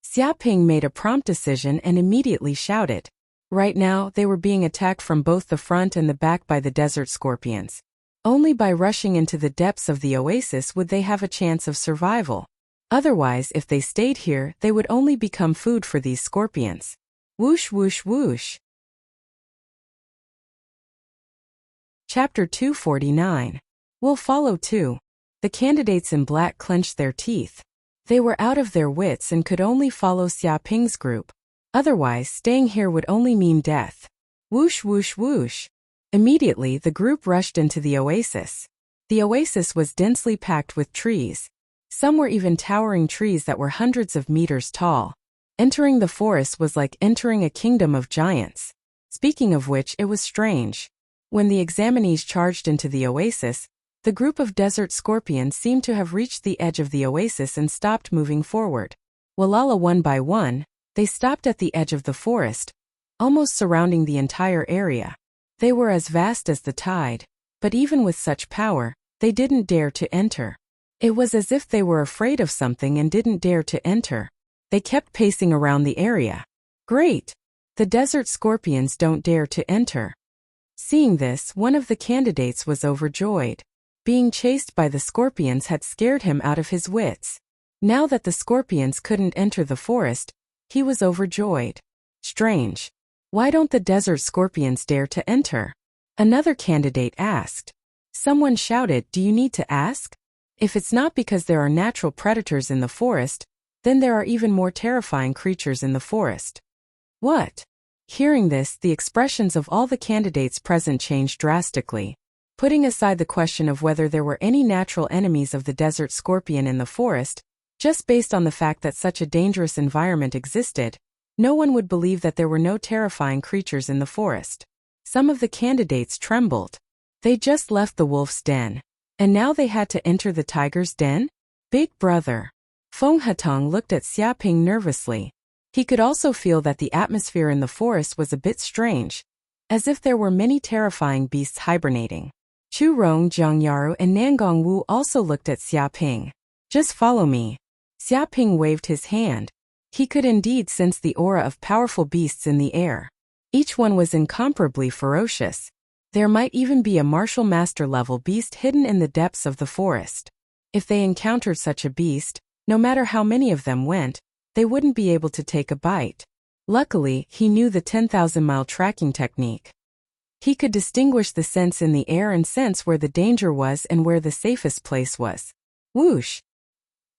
Xiaoping made a prompt decision and immediately shouted. Right now, they were being attacked from both the front and the back by the desert scorpions. Only by rushing into the depths of the oasis would they have a chance of survival. Otherwise, if they stayed here, they would only become food for these scorpions. Whoosh whoosh whoosh. Chapter 249. Will follow too. The candidates in black clenched their teeth. They were out of their wits and could only follow Xiaoping's group. Otherwise, staying here would only mean death. Whoosh whoosh whoosh. Immediately, the group rushed into the oasis. The oasis was densely packed with trees. Some were even towering trees that were hundreds of meters tall. Entering the forest was like entering a kingdom of giants. Speaking of which, it was strange. When the examinees charged into the oasis, the group of desert scorpions seemed to have reached the edge of the oasis and stopped moving forward. Walala one by one, they stopped at the edge of the forest, almost surrounding the entire area. They were as vast as the tide, but even with such power, they didn't dare to enter. It was as if they were afraid of something and didn't dare to enter. They kept pacing around the area. Great! The desert scorpions don't dare to enter. Seeing this, one of the candidates was overjoyed. Being chased by the scorpions had scared him out of his wits. Now that the scorpions couldn't enter the forest, he was overjoyed. Strange. Why don't the desert scorpions dare to enter? Another candidate asked. Someone shouted, do you need to ask? If it's not because there are natural predators in the forest, then there are even more terrifying creatures in the forest. What? Hearing this, the expressions of all the candidates present changed drastically. Putting aside the question of whether there were any natural enemies of the desert scorpion in the forest, just based on the fact that such a dangerous environment existed, no one would believe that there were no terrifying creatures in the forest. Some of the candidates trembled. They just left the wolf's den. And now they had to enter the tiger's den? Big brother. Feng Hatong looked at Xiaoping nervously. He could also feel that the atmosphere in the forest was a bit strange, as if there were many terrifying beasts hibernating. Chu Rong, Jiang Yaru, and Nangong Wu also looked at Xiaoping. Just follow me. Xiaoping waved his hand. He could indeed sense the aura of powerful beasts in the air. Each one was incomparably ferocious. There might even be a martial master level beast hidden in the depths of the forest. If they encountered such a beast, no matter how many of them went, they wouldn't be able to take a bite. Luckily, he knew the 10,000-mile tracking technique. He could distinguish the scents in the air and sense where the danger was and where the safest place was. Whoosh!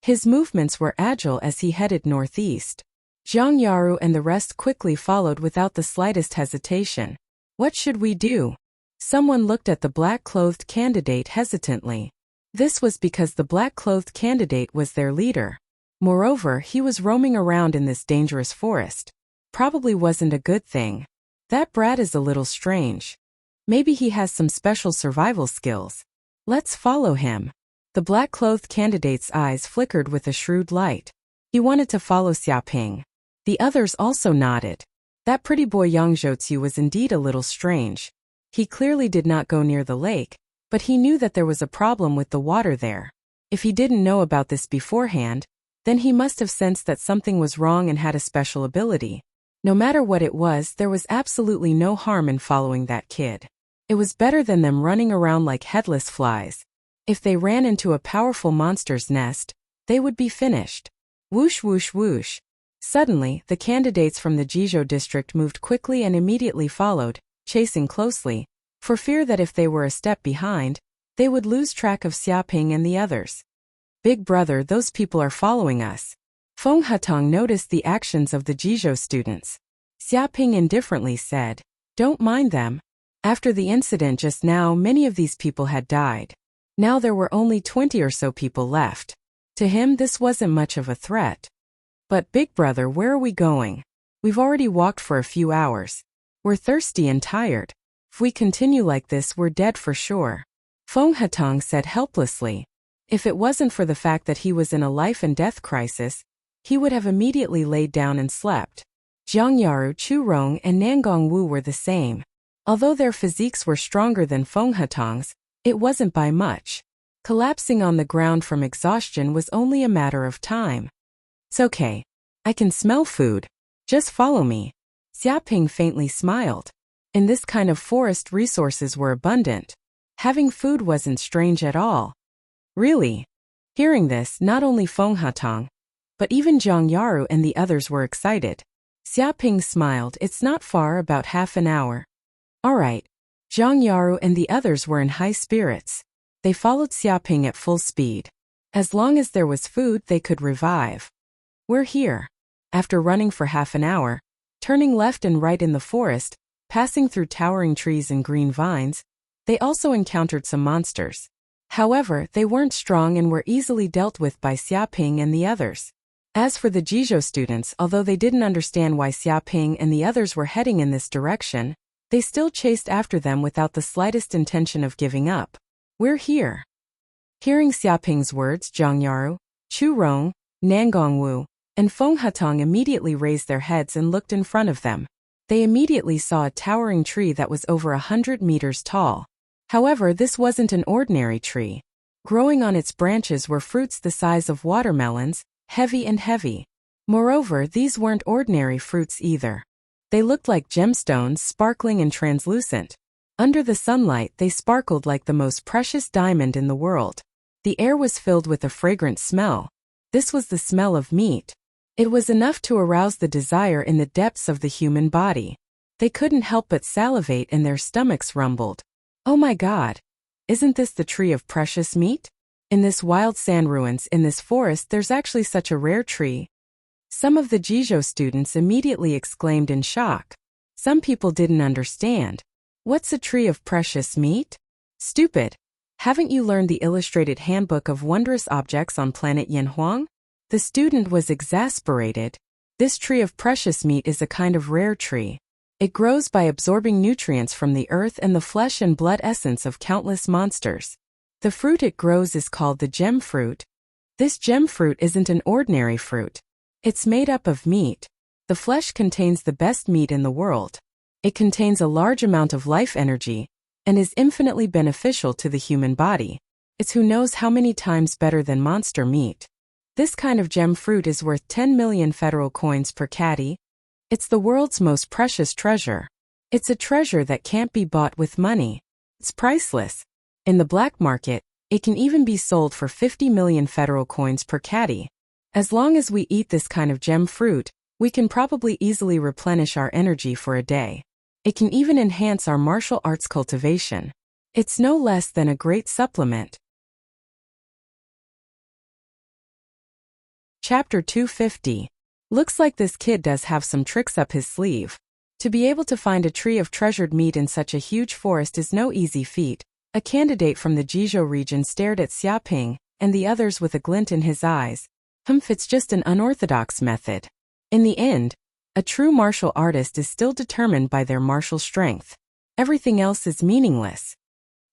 His movements were agile as he headed northeast. Jiang Yaru and the rest quickly followed without the slightest hesitation. What should we do? Someone looked at the black-clothed candidate hesitantly. This was because the black-clothed candidate was their leader. Moreover, he was roaming around in this dangerous forest. Probably wasn't a good thing. That brat is a little strange. Maybe he has some special survival skills. Let's follow him. The black-clothed candidate's eyes flickered with a shrewd light. He wanted to follow Xiaoping. The others also nodded. That pretty boy Yang Zhoutsu was indeed a little strange. He clearly did not go near the lake, but he knew that there was a problem with the water there. If he didn't know about this beforehand, then he must have sensed that something was wrong and had a special ability. No matter what it was, there was absolutely no harm in following that kid. It was better than them running around like headless flies. If they ran into a powerful monster's nest, they would be finished. Whoosh whoosh whoosh. Suddenly, the candidates from the Jizhou district moved quickly and immediately followed, chasing closely, for fear that if they were a step behind, they would lose track of Xiaoping and the others. Big brother, those people are following us. Feng Hatong noticed the actions of the Jizhou students. Xiaoping indifferently said, don't mind them. After the incident just now, many of these people had died. Now there were only 20 or so people left. To him, this wasn't much of a threat. But big brother, where are we going? We've already walked for a few hours. We're thirsty and tired. If we continue like this, we're dead for sure. Feng Hatong said helplessly. If it wasn't for the fact that he was in a life and death crisis, he would have immediately laid down and slept. Jiang Yaru, Chu Rong, and Nangong Wu were the same. Although their physiques were stronger than Feng Hatang's, it wasn't by much. Collapsing on the ground from exhaustion was only a matter of time. It's okay. I can smell food. Just follow me. Xiaping faintly smiled. In this kind of forest, resources were abundant. Having food wasn't strange at all. Really? Hearing this, not only Feng Hatang, but even Jiang Yaru and the others were excited. Xiaping smiled. It's not far, about half an hour. All right. Jiang Yaru and the others were in high spirits. They followed Xiaping at full speed. As long as there was food, they could revive. We're here. After running for half an hour, turning left and right in the forest, passing through towering trees and green vines, they also encountered some monsters. However, they weren't strong and were easily dealt with by Xiaping and the others. As for the Jizhou students, although they didn't understand why Xiaping and the others were heading in this direction, they still chased after them without the slightest intention of giving up. We're here. Hearing Xiaping's words, Jiang Yaru, Chu Rong, Nangong Wu, and Feng Hatang immediately raised their heads and looked in front of them. They immediately saw a towering tree that was over 100 meters tall. However, this wasn't an ordinary tree. Growing on its branches were fruits the size of watermelons, heavy and heavy. Moreover, these weren't ordinary fruits either. They looked like gemstones, sparkling and translucent. Under the sunlight, they sparkled like the most precious diamond in the world. The air was filled with a fragrant smell. This was the smell of meat. It was enough to arouse the desire in the depths of the human body. They couldn't help but salivate and their stomachs rumbled. Oh my God! Isn't this the tree of precious meat? In this wild sand ruins in this forest, there's actually such a rare tree. Some of the Jizhou students immediately exclaimed in shock. Some people didn't understand. What's a tree of precious meat? Stupid! Haven't you learned the illustrated handbook of wondrous objects on planet Yanhuang? The student was exasperated. This tree of precious meat is a kind of rare tree. It grows by absorbing nutrients from the earth and the flesh and blood essence of countless monsters. The fruit it grows is called the gem fruit. This gem fruit isn't an ordinary fruit. It's made up of meat. The flesh contains the best meat in the world. It contains a large amount of life energy and is infinitely beneficial to the human body. It's who knows how many times better than monster meat. This kind of gem fruit is worth 10 million federal coins per caddy. It's the world's most precious treasure. It's a treasure that can't be bought with money. It's priceless. In the black market, it can even be sold for 50 million federal coins per caddy. As long as we eat this kind of gem fruit, we can probably easily replenish our energy for a day. It can even enhance our martial arts cultivation. It's no less than a great supplement. Chapter 250. Looks like this kid does have some tricks up his sleeve. To be able to find a tree of treasured meat in such a huge forest is no easy feat. A candidate from the Jizhou region stared at Xiaping and the others with a glint in his eyes. It's just an unorthodox method. In the end, a true martial artist is still determined by their martial strength. Everything else is meaningless.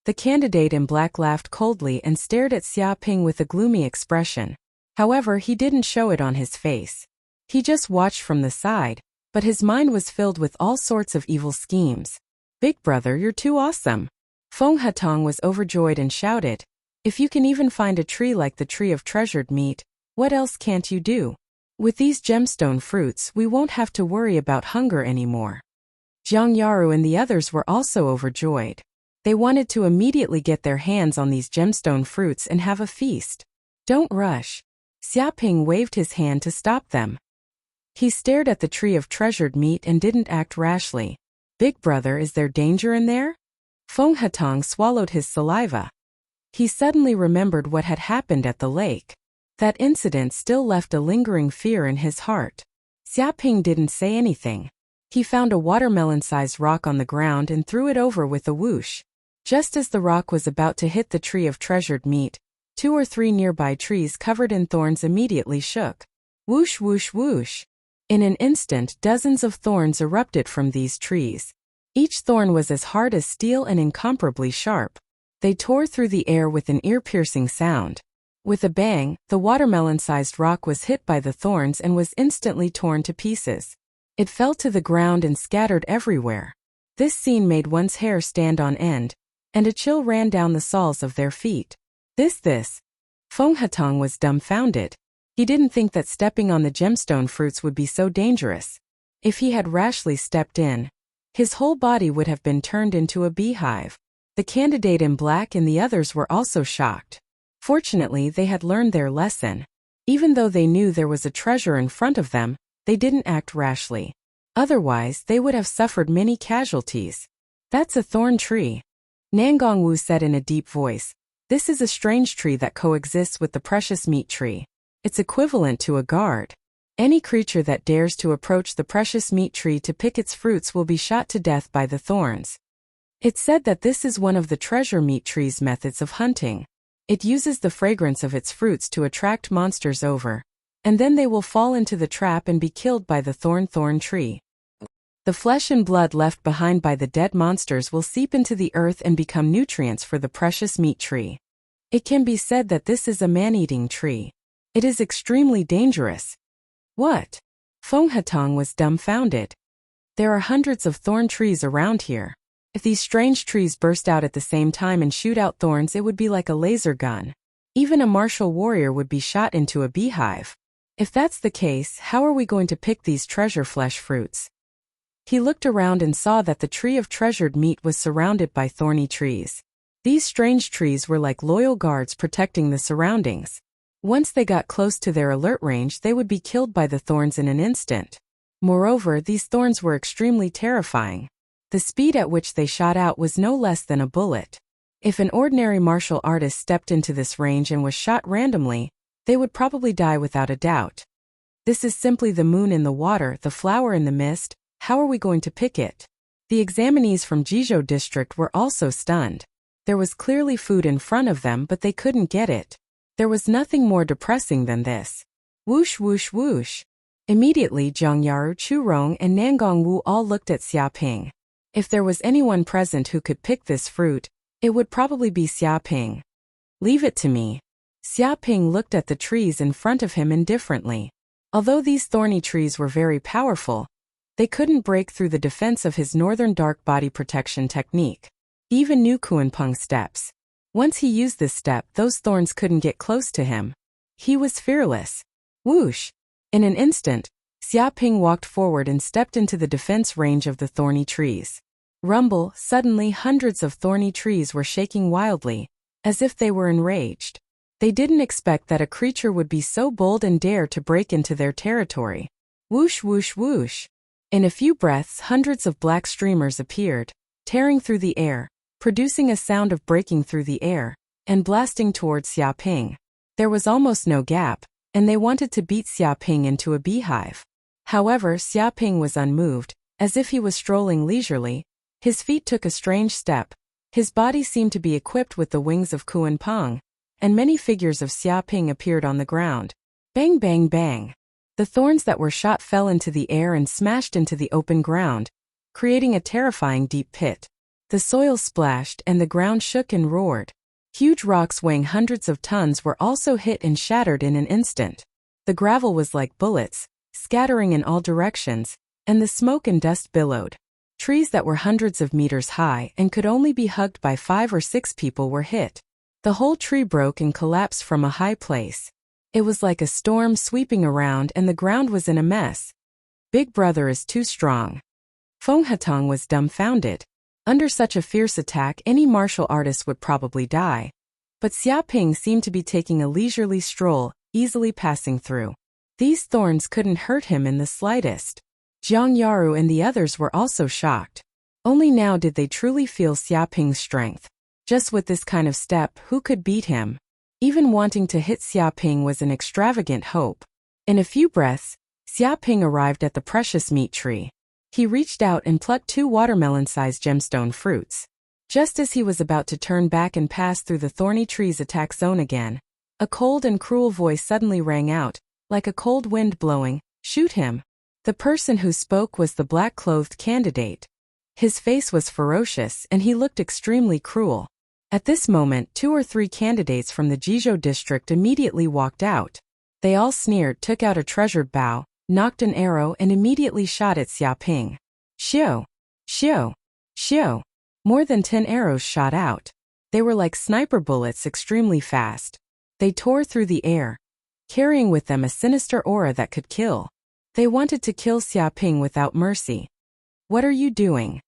The candidate in black laughed coldly and stared at Xiaping with a gloomy expression. However, he didn't show it on his face. He just watched from the side, but his mind was filled with all sorts of evil schemes. Big brother, you're too awesome. Feng Hatang was overjoyed and shouted, if you can even find a tree like the tree of treasured meat, what else can't you do? With these gemstone fruits, we won't have to worry about hunger anymore. Jiang Yaru and the others were also overjoyed. They wanted to immediately get their hands on these gemstone fruits and have a feast. Don't rush. Xiaping waved his hand to stop them. He stared at the tree of treasured meat and didn't act rashly. Big brother, is there danger in there? Feng Hatang swallowed his saliva. He suddenly remembered what had happened at the lake. That incident still left a lingering fear in his heart. Xiaping didn't say anything. He found a watermelon-sized rock on the ground and threw it over with a whoosh. Just as the rock was about to hit the tree of treasured meat, 2 or 3 nearby trees covered in thorns immediately shook. Whoosh, whoosh, whoosh. In an instant, dozens of thorns erupted from these trees. Each thorn was as hard as steel and incomparably sharp. They tore through the air with an ear-piercing sound. With a bang, the watermelon-sized rock was hit by the thorns and was instantly torn to pieces. It fell to the ground and scattered everywhere. This scene made one's hair stand on end, and a chill ran down the soles of their feet. This. Feng Hatong was dumbfounded. He didn't think that stepping on the gemstone fruits would be so dangerous. If he had rashly stepped in, his whole body would have been turned into a beehive. The candidate in black and the others were also shocked. Fortunately, they had learned their lesson. Even though they knew there was a treasure in front of them, they didn't act rashly. Otherwise, they would have suffered many casualties. That's a thorn tree. Nangongwu said in a deep voice. This is a strange tree that coexists with the precious meat tree. It's equivalent to a guard. Any creature that dares to approach the precious meat tree to pick its fruits will be shot to death by the thorns. It's said that this is one of the treasure meat tree's methods of hunting. It uses the fragrance of its fruits to attract monsters over, and then they will fall into the trap and be killed by the thorn tree. The flesh and blood left behind by the dead monsters will seep into the earth and become nutrients for the precious meat tree. It can be said that this is a man-eating tree. It is extremely dangerous. What? Feng Hatong was dumbfounded. There are hundreds of thorn trees around here. If these strange trees burst out at the same time and shoot out thorns, it would be like a laser gun. Even a martial warrior would be shot into a beehive. If that's the case, how are we going to pick these treasure flesh fruits? He looked around and saw that the tree of treasured meat was surrounded by thorny trees. These strange trees were like loyal guards protecting the surroundings. Once they got close to their alert range, they would be killed by the thorns in an instant. Moreover, these thorns were extremely terrifying. The speed at which they shot out was no less than a bullet. If an ordinary martial artist stepped into this range and was shot randomly, they would probably die without a doubt. This is simply the moon in the water, the flower in the mist. How are we going to pick it? The examinees from Jizhou district were also stunned. There was clearly food in front of them, but they couldn't get it. There was nothing more depressing than this. Whoosh whoosh whoosh. Immediately Zhang Yaru, Chu Rong and Nangongwu all looked at Xia Ping. If there was anyone present who could pick this fruit, it would probably be Xia Ping. Leave it to me. Xia Ping looked at the trees in front of him indifferently. Although these thorny trees were very powerful, they couldn't break through the defense of his northern dark body protection technique. He even knew Kuanpeng steps. Once he used this step, those thorns couldn't get close to him. He was fearless. Whoosh! In an instant, Xia Ping walked forward and stepped into the defense range of the thorny trees. Rumble, suddenly hundreds of thorny trees were shaking wildly, as if they were enraged. They didn't expect that a creature would be so bold and dare to break into their territory. Whoosh whoosh whoosh. In a few breaths, hundreds of black streamers appeared, tearing through the air, producing a sound of breaking through the air, and blasting towards Xia Ping. There was almost no gap, and they wanted to beat Xia Ping into a beehive. However, Xia Ping was unmoved, as if he was strolling leisurely. His feet took a strange step. His body seemed to be equipped with the wings of Kuanpeng, and many figures of Xia Ping appeared on the ground. Bang bang bang. The thorns that were shot fell into the air and smashed into the open ground, creating a terrifying deep pit. The soil splashed and the ground shook and roared. Huge rocks weighing hundreds of tons were also hit and shattered in an instant. The gravel was like bullets, scattering in all directions, and the smoke and dust billowed. Trees that were hundreds of meters high and could only be hugged by 5 or 6 people were hit. The whole tree broke and collapsed from a high place. It was like a storm sweeping around and the ground was in a mess. Big Brother is too strong. Feng Hatong was dumbfounded. Under such a fierce attack, any martial artist would probably die. But Xia Ping seemed to be taking a leisurely stroll, easily passing through. These thorns couldn't hurt him in the slightest. Zhang Yaru and the others were also shocked. Only now did they truly feel Xia Ping's strength. Just with this kind of step, who could beat him? Even wanting to hit Xia Ping was an extravagant hope. In a few breaths, Xia Ping arrived at the precious meat tree. He reached out and plucked 2 watermelon-sized gemstone fruits. Just as he was about to turn back and pass through the thorny tree's attack zone again, a cold and cruel voice suddenly rang out, like a cold wind blowing, "Shoot him." The person who spoke was the black-clothed candidate. His face was ferocious and he looked extremely cruel. At this moment, 2 or 3 candidates from the Jizhou district immediately walked out. They all sneered, took out a treasured bow, knocked an arrow and immediately shot at Xiaoping. Xiu! Xiu! Xiu! More than 10 arrows shot out. They were like sniper bullets, extremely fast. They tore through the air, carrying with them a sinister aura that could kill. They wanted to kill Xiaoping without mercy. "What are you doing?"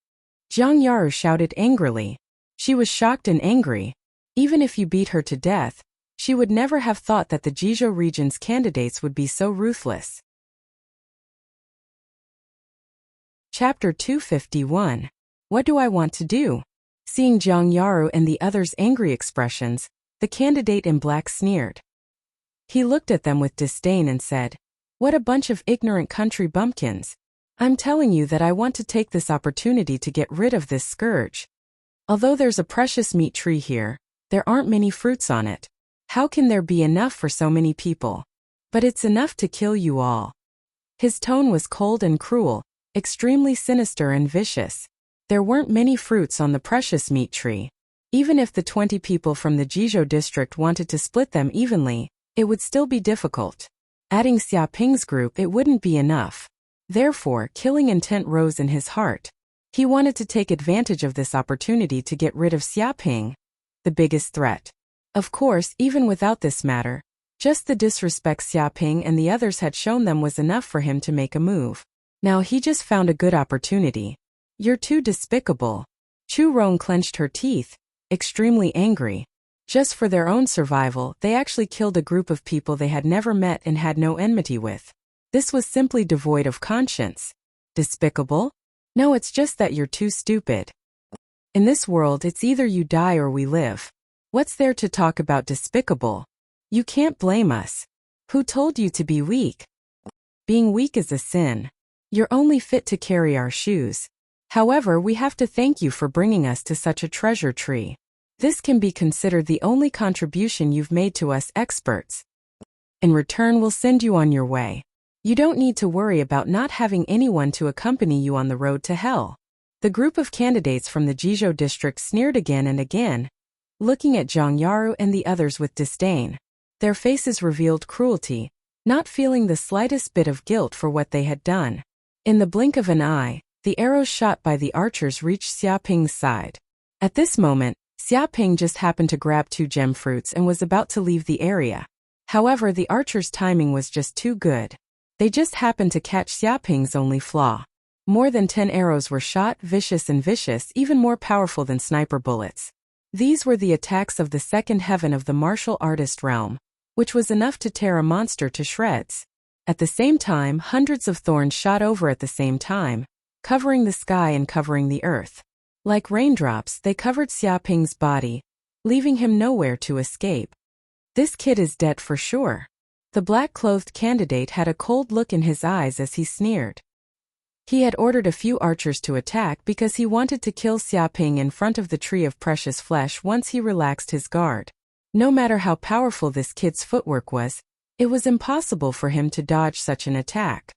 Zhang Yaru shouted angrily. She was shocked and angry. Even if you beat her to death, she would never have thought that the Jizhou region's candidates would be so ruthless. Chapter 251. What do I want to do? Seeing Zhang Yaru and the others' angry expressions, the candidate in black sneered. He looked at them with disdain and said, "What a bunch of ignorant country bumpkins. I'm telling you that I want to take this opportunity to get rid of this scourge. Although there's a precious meat tree here, there aren't many fruits on it. How can there be enough for so many people? But it's enough to kill you all." His tone was cold and cruel, extremely sinister and vicious. There weren't many fruits on the precious meat tree. Even if the 20 people from the Jizhou district wanted to split them evenly, it would still be difficult. Adding Xiaoping's group, it wouldn't be enough. Therefore, killing intent rose in his heart. He wanted to take advantage of this opportunity to get rid of Xiaoping, the biggest threat. Of course, even without this matter, just the disrespect Xiaoping and the others had shown them was enough for him to make a move. Now he just found a good opportunity. "You're too despicable." Chu Rong clenched her teeth, extremely angry. Just for their own survival, they actually killed a group of people they had never met and had no enmity with. This was simply devoid of conscience. Despicable? No, it's just that you're too stupid. In this world, it's either you die or we live. What's there to talk about despicable? You can't blame us. Who told you to be weak? Being weak is a sin. You're only fit to carry our shoes. However, we have to thank you for bringing us to such a treasure tree. This can be considered the only contribution you've made to us experts. In return, we'll send you on your way. You don't need to worry about not having anyone to accompany you on the road to hell." The group of candidates from the Jizhou district sneered again and again, looking at Zhang Yaru and the others with disdain. Their faces revealed cruelty, not feeling the slightest bit of guilt for what they had done. In the blink of an eye, the arrows shot by the archers reached Xiaoping's side. At this moment, Xiaoping just happened to grab 2 gem fruits and was about to leave the area. However, the archers' timing was just too good. They just happened to catch Xiaoping's only flaw. More than 10 arrows were shot, vicious and vicious, even more powerful than sniper bullets. These were the attacks of the second heaven of the martial artist realm, which was enough to tear a monster to shreds. At the same time, hundreds of thorns shot over at the same time, covering the sky and covering the earth. Like raindrops, they covered Xiaoping's body, leaving him nowhere to escape. "This kid is dead for sure." The black-clothed candidate had a cold look in his eyes as he sneered. He had ordered a few archers to attack because he wanted to kill Xiaoping in front of the tree of precious flesh once he relaxed his guard. No matter how powerful this kid's footwork was, it was impossible for him to dodge such an attack.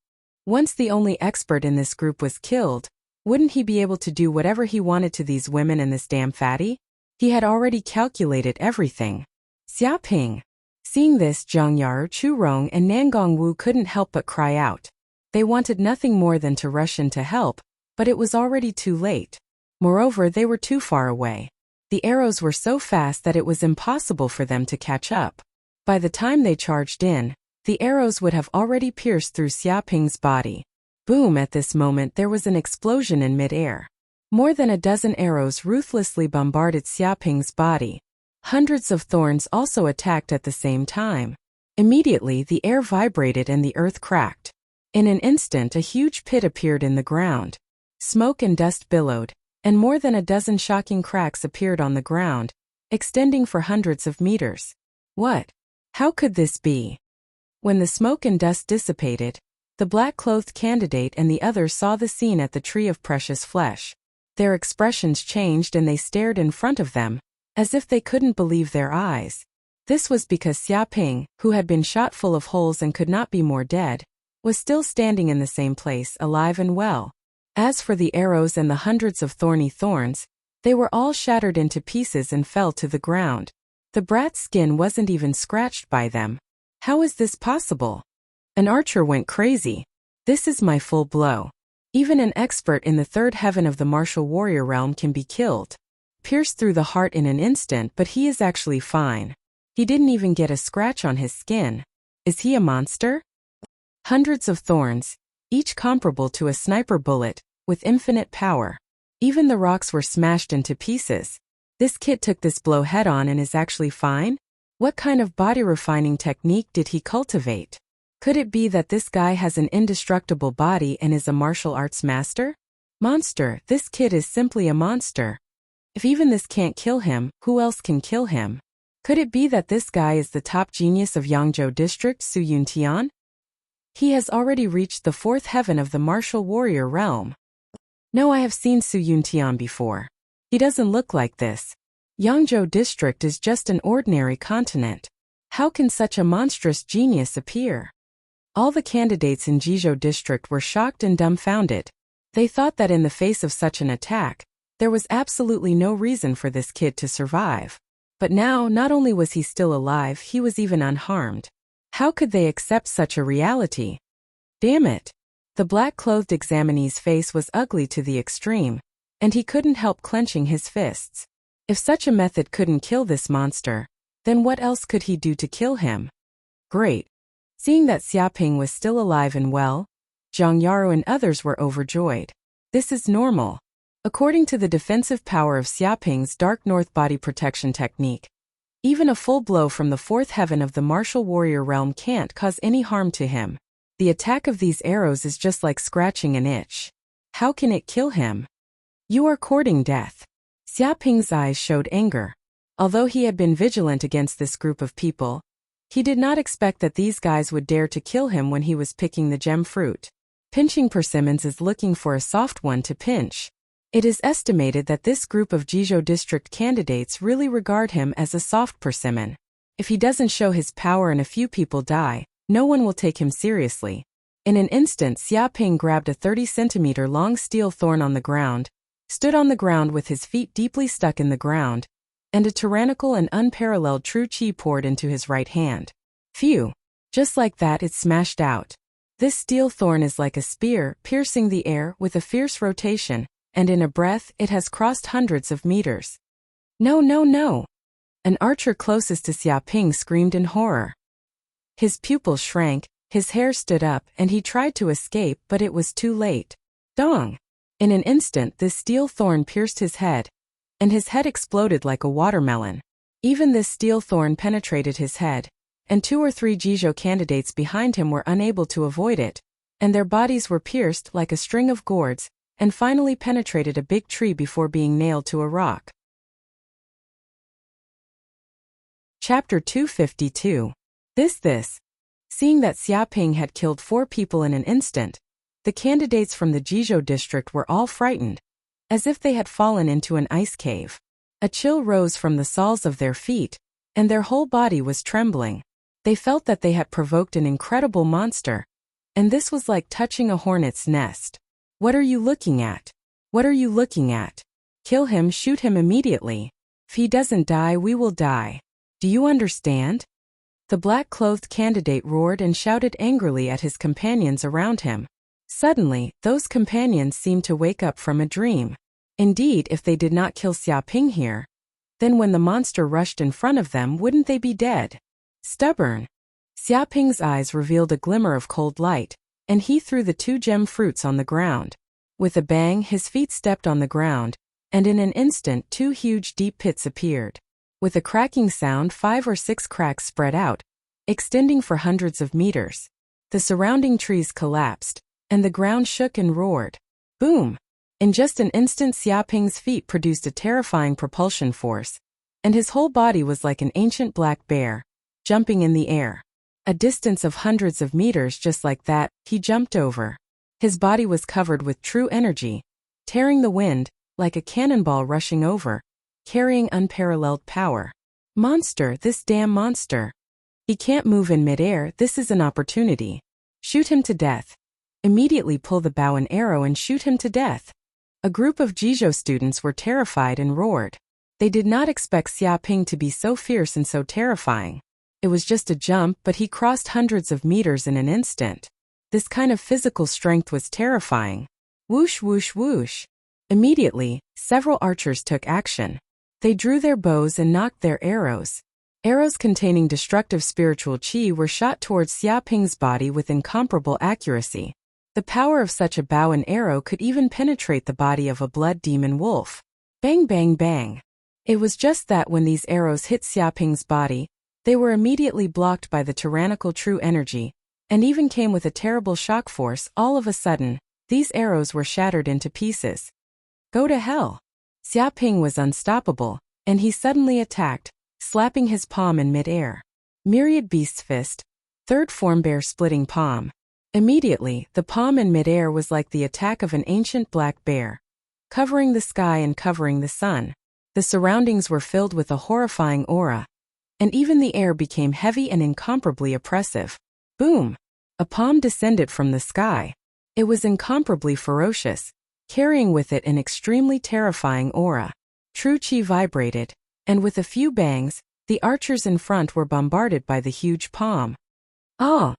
Once the only expert in this group was killed, wouldn't he be able to do whatever he wanted to these women and this damn fatty? He had already calculated everything. Xiaoping! Seeing this, Zhang Yaru, Chu Rong, and Nangong Wu couldn't help but cry out. They wanted nothing more than to rush in to help, but it was already too late. Moreover, they were too far away. The arrows were so fast that it was impossible for them to catch up. By the time they charged in, the arrows would have already pierced through Xiaoping's body. Boom! At this moment there was an explosion in mid-air. More than a dozen arrows ruthlessly bombarded Xiaoping's body. Hundreds of thorns also attacked at the same time. Immediately the air vibrated and the earth cracked. In an instant a huge pit appeared in the ground. Smoke and dust billowed, and more than a dozen shocking cracks appeared on the ground, extending for hundreds of meters. What? How could this be? When the smoke and dust dissipated, the black-clothed candidate and the others saw the scene at the tree of precious flesh. Their expressions changed and they stared in front of them, as if they couldn't believe their eyes. This was because Xiaoping, who had been shot full of holes and could not be more dead, was still standing in the same place, alive and well. As for the arrows and the hundreds of thorny thorns, They were all shattered into pieces and fell to the ground. The brat's skin wasn't even scratched by them. How is this possible? An archer went crazy. This is my full blow. Even an expert in the third heaven of the martial warrior realm can be killed. Pierced through the heart in an instant, but he is actually fine. He didn't even get a scratch on his skin. Is he a monster? Hundreds of thorns, each comparable to a sniper bullet, with infinite power. Even the rocks were smashed into pieces. This kid took this blow head-on and is actually fine? What kind of body refining technique did he cultivate? Could it be that this guy has an indestructible body and is a martial arts master? Monster, this kid is simply a monster. If even this can't kill him, who else can kill him? Could it be that this guy is the top genius of Yangzhou district, Su Yuntian? He has already reached the fourth heaven of the martial warrior realm. No, I have seen Su Yuntian before. He doesn't look like this. Yangzhou district is just an ordinary continent. How can such a monstrous genius appear? All the candidates in Jizhou district were shocked and dumbfounded. They thought that in the face of such an attack, there was absolutely no reason for this kid to survive. But now, not only was he still alive, he was even unharmed. How could they accept such a reality? Damn it! The black-clothed examinee's face was ugly to the extreme, and he couldn't help clenching his fists. If such a method couldn't kill this monster, then what else could he do to kill him? Great! Seeing that Xiaoping was still alive and well, Zhang Yaru and others were overjoyed. This is normal. According to the defensive power of Xiaoping's Dark North body protection technique, even a full blow from the fourth heaven of the martial warrior realm can't cause any harm to him. The attack of these arrows is just like scratching an itch. How can it kill him? You are courting death. Xiaoping's eyes showed anger. Although he had been vigilant against this group of people, he did not expect that these guys would dare to kill him when he was picking the gem fruit. Pinching persimmons is looking for a soft one to pinch. It is estimated that this group of Jizhou district candidates really regard him as a soft persimmon. If he doesn't show his power and a few people die, no one will take him seriously. In an instant, Xiaoping grabbed a 30-centimeter long steel thorn on the ground, stood on the ground with his feet deeply stuck in the ground, and a tyrannical and unparalleled true qi poured into his right hand. Phew! Just like that, it smashed out. This steel thorn is like a spear, piercing the air with a fierce rotation, and in a breath, it has crossed hundreds of meters. No, no, no! An archer closest to Xiaoping screamed in horror. His pupils shrank, his hair stood up, and he tried to escape, but it was too late. Dong! In an instant, this steel thorn pierced his head, and his head exploded like a watermelon. Even this steel thorn penetrated his head, and 2 or 3 Jizhou candidates behind him were unable to avoid it, and their bodies were pierced like a string of gourds, and finally penetrated a big tree before being nailed to a rock. Chapter 252. This. Seeing that Xiaoping had killed 4 people in an instant, the candidates from the Jizhou district were all frightened, as if they had fallen into an ice cave. A chill rose from the soles of their feet, and their whole body was trembling. They felt that they had provoked an incredible monster, and this was like touching a hornet's nest. What are you looking at? What are you looking at? Kill him, shoot him immediately. If he doesn't die, we will die. Do you understand? The black-clothed candidate roared and shouted angrily at his companions around him. Suddenly, those companions seemed to wake up from a dream. Indeed, if they did not kill Xiaoping here, then when the monster rushed in front of them, wouldn't they be dead? Stubborn. Xiaoping's eyes revealed a glimmer of cold light, and he threw the 2 gem fruits on the ground. With a bang, his feet stepped on the ground, and in an instant 2 huge deep pits appeared. With a cracking sound, 5 or 6 cracks spread out, extending for hundreds of meters. The surrounding trees collapsed, and the ground shook and roared. Boom! In just an instant, Xiaoping's feet produced a terrifying propulsion force, and his whole body was like an ancient black bear, jumping in the air. A distance of hundreds of meters just like that, he jumped over. His body was covered with true energy, tearing the wind, like a cannonball rushing over, carrying unparalleled power. Monster, this damn monster. He can't move in midair, this is an opportunity. Shoot him to death. Immediately pull the bow and arrow and shoot him to death. A group of Jizhou students were terrified and roared. They did not expect Xia Ping to be so fierce and so terrifying. It was just a jump, but he crossed hundreds of meters in an instant. This kind of physical strength was terrifying. Whoosh, whoosh, whoosh. Immediately, several archers took action. They drew their bows and nocked their arrows. Arrows containing destructive spiritual qi were shot towards Xia Ping's body with incomparable accuracy. The power of such a bow and arrow could even penetrate the body of a blood demon wolf. Bang, bang, bang. It was just that when these arrows hit Xia Ping's body, they were immediately blocked by the tyrannical true energy, and even came with a terrible shock force. All of a sudden, these arrows were shattered into pieces. Go to hell. Xia Ping was unstoppable, and he suddenly attacked, slapping his palm in mid-air. Myriad Beast's Fist, third form bear splitting palm. Immediately, the palm in mid-air was like the attack of an ancient black bear, covering the sky and covering the sun. The surroundings were filled with a horrifying aura, and even the air became heavy and incomparably oppressive. Boom! A palm descended from the sky. It was incomparably ferocious, carrying with it an extremely terrifying aura. True Qi vibrated, and with a few bangs, the archers in front were bombarded by the huge palm. Ah!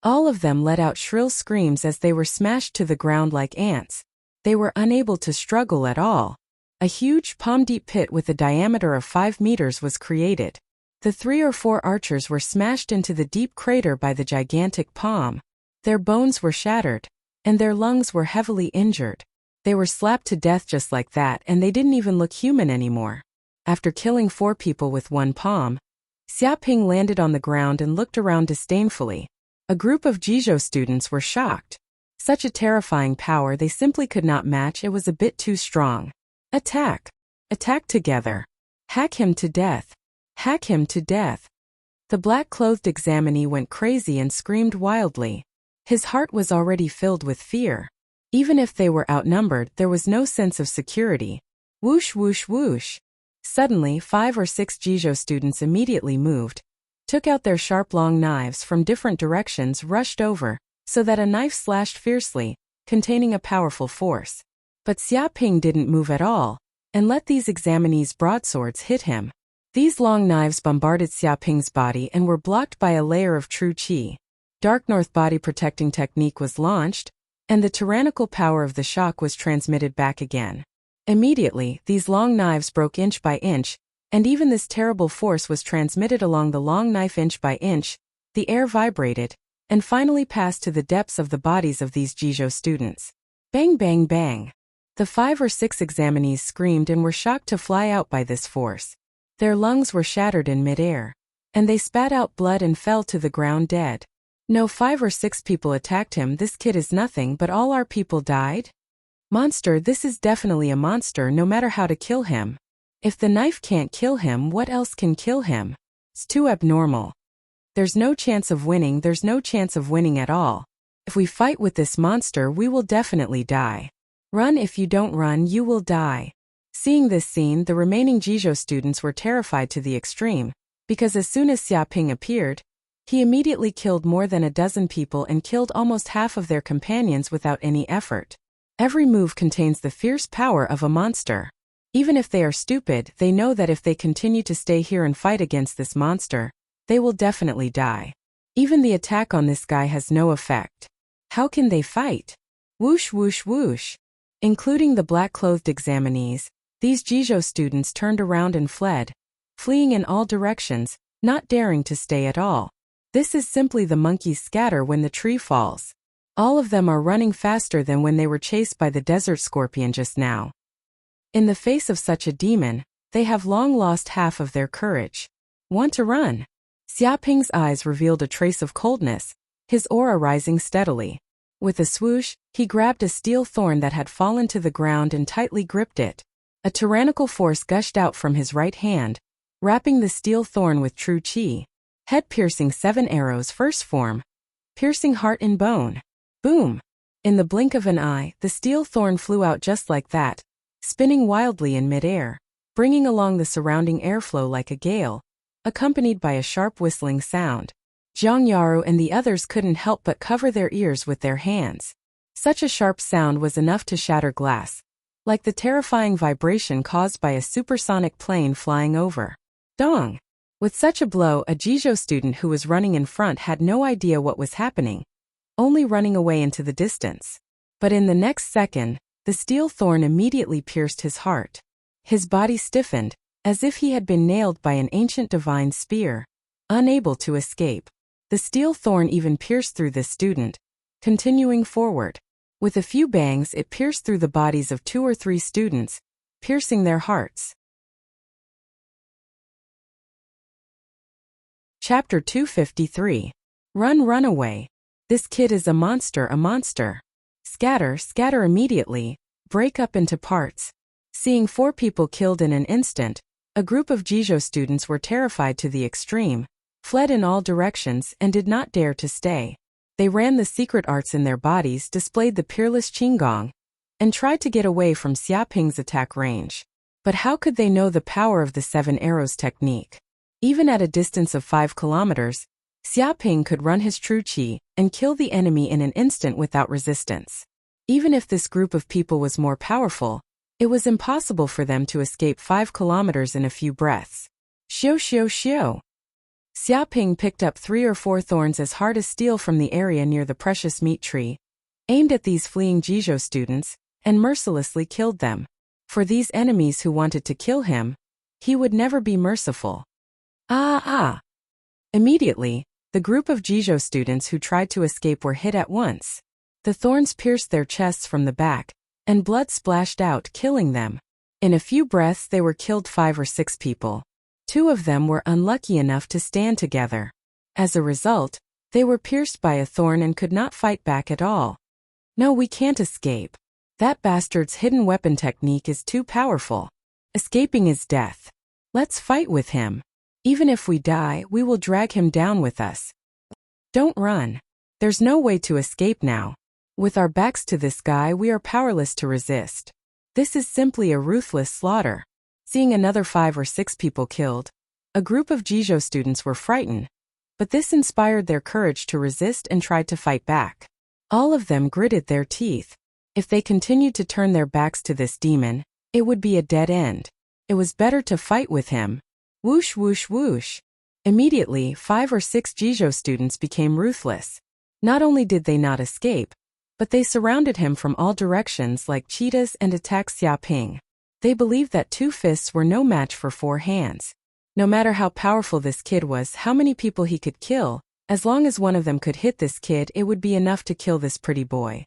All of them let out shrill screams as they were smashed to the ground like ants. They were unable to struggle at all. A huge palm-deep pit with a diameter of 5 meters was created. The 3 or 4 archers were smashed into the deep crater by the gigantic palm. Their bones were shattered, and their lungs were heavily injured. They were slapped to death just like that, and they didn't even look human anymore. After killing 4 people with 1 palm, Xia Ping landed on the ground and looked around disdainfully. A group of Jizhou students were shocked. Such a terrifying power they simply could not match. It was a bit too strong. Attack! Attack together! Hack him to death! Hack him to death! The black-clothed examinee went crazy and screamed wildly. His heart was already filled with fear. Even if they were outnumbered, there was no sense of security. Whoosh, whoosh, whoosh! Suddenly, 5 or 6 Jizhou students immediately moved, took out their sharp long knives from different directions, rushed over, so that a knife slashed fiercely, containing a powerful force. But Xia Ping didn't move at all, and let these examinees' broadswords hit him. These long knives bombarded Xia Ping's body and were blocked by a layer of true qi. Dark North body protecting technique was launched, and the tyrannical power of the shock was transmitted back again. Immediately, these long knives broke inch by inch, and even this terrible force was transmitted along the long knife inch by inch. The air vibrated, and finally passed to the depths of the bodies of these Jizhou students. Bang, bang, bang. The 5 or 6 examinees screamed and were shocked to fly out by this force. Their lungs were shattered in mid-air, and they spat out blood and fell to the ground dead. No, 5 or 6 people attacked him. This kid is nothing, but all our people died? Monster, this is definitely a monster, no matter how to kill him. If the knife can't kill him, what else can kill him? It's too abnormal. There's no chance of winning, there's no chance of winning at all. If we fight with this monster, we will definitely die. Run, if you don't run, you will die. Seeing this scene, the remaining Jizhou students were terrified to the extreme, because as soon as Xia Ping appeared, he immediately killed more than a dozen people and killed almost half of their companions without any effort. Every move contains the fierce power of a monster. Even if they are stupid, they know that if they continue to stay here and fight against this monster, they will definitely die. Even the attack on this guy has no effect. How can they fight? Whoosh, whoosh, whoosh. Including the black-clothed examinees, these Jizhou students turned around and fled, fleeing in all directions, not daring to stay at all. This is simply the monkeys scatter when the tree falls. All of them are running faster than when they were chased by the desert scorpion just now. In the face of such a demon, they have long lost half of their courage. Want to run? Xia Ping's eyes revealed a trace of coldness, his aura rising steadily. With a swoosh, he grabbed a steel thorn that had fallen to the ground and tightly gripped it. A tyrannical force gushed out from his right hand, wrapping the steel thorn with true qi. Head-piercing 7 arrows, first form, piercing heart and bone. Boom! In the blink of an eye, the steel thorn flew out just like that, spinning wildly in mid-air, bringing along the surrounding airflow like a gale, accompanied by a sharp whistling sound. Zhang Yaru and the others couldn't help but cover their ears with their hands. Such a sharp sound was enough to shatter glass, like the terrifying vibration caused by a supersonic plane flying over. Dong! With such a blow, a Jizhou student who was running in front had no idea what was happening, only running away into the distance. But in the next second, the steel thorn immediately pierced his heart. His body stiffened, as if he had been nailed by an ancient divine spear, unable to escape. The steel thorn even pierced through this student, continuing forward. With a few bangs, it pierced through the bodies of 2 or 3 students, piercing their hearts. Chapter 253. Run, run away. This kid is a monster, a monster. Scatter, scatter immediately, break up into parts. Seeing 4 people killed in an instant, a group of Jizhou students were terrified to the extreme, fled in all directions and did not dare to stay. They ran the secret arts in their bodies, displayed the peerless Qinggong, and tried to get away from Xiaoping's attack range. But how could they know the power of the 7 arrows technique? Even at a distance of 5 kilometers, Xiaoping could run his true qi and kill the enemy in an instant without resistance. Even if this group of people was more powerful, it was impossible for them to escape 5 kilometers in a few breaths. Xiu xiu xiu. Xiaoping picked up 3 or 4 thorns as hard as steel from the area near the precious meat tree, aimed at these fleeing Jizhou students, and mercilessly killed them. For these enemies who wanted to kill him, he would never be merciful. Ah! Immediately, the group of Jizhou students who tried to escape were hit at once. The thorns pierced their chests from the back, and blood splashed out, killing them. In a few breaths they were killed 5 or 6 people. 2 of them were unlucky enough to stand together. As a result, they were pierced by a thorn and could not fight back at all. No, we can't escape. That bastard's hidden weapon technique is too powerful. Escaping is death. Let's fight with him. Even if we die, we will drag him down with us. Don't run. There's no way to escape now. With our backs to this guy, we are powerless to resist. This is simply a ruthless slaughter. Seeing another 5 or 6 people killed, a group of Jizhou students were frightened, but this inspired their courage to resist and tried to fight back. All of them gritted their teeth. If they continued to turn their backs to this demon, it would be a dead end. It was better to fight with him. Whoosh whoosh whoosh. Immediately, 5 or 6 Jizhou students became ruthless. Not only did they not escape, but they surrounded him from all directions like cheetahs and attacked Xiaoping. They believed that 2 fists were no match for 4 hands. No matter how powerful this kid was, how many people he could kill, as long as one of them could hit this kid, it would be enough to kill this pretty boy.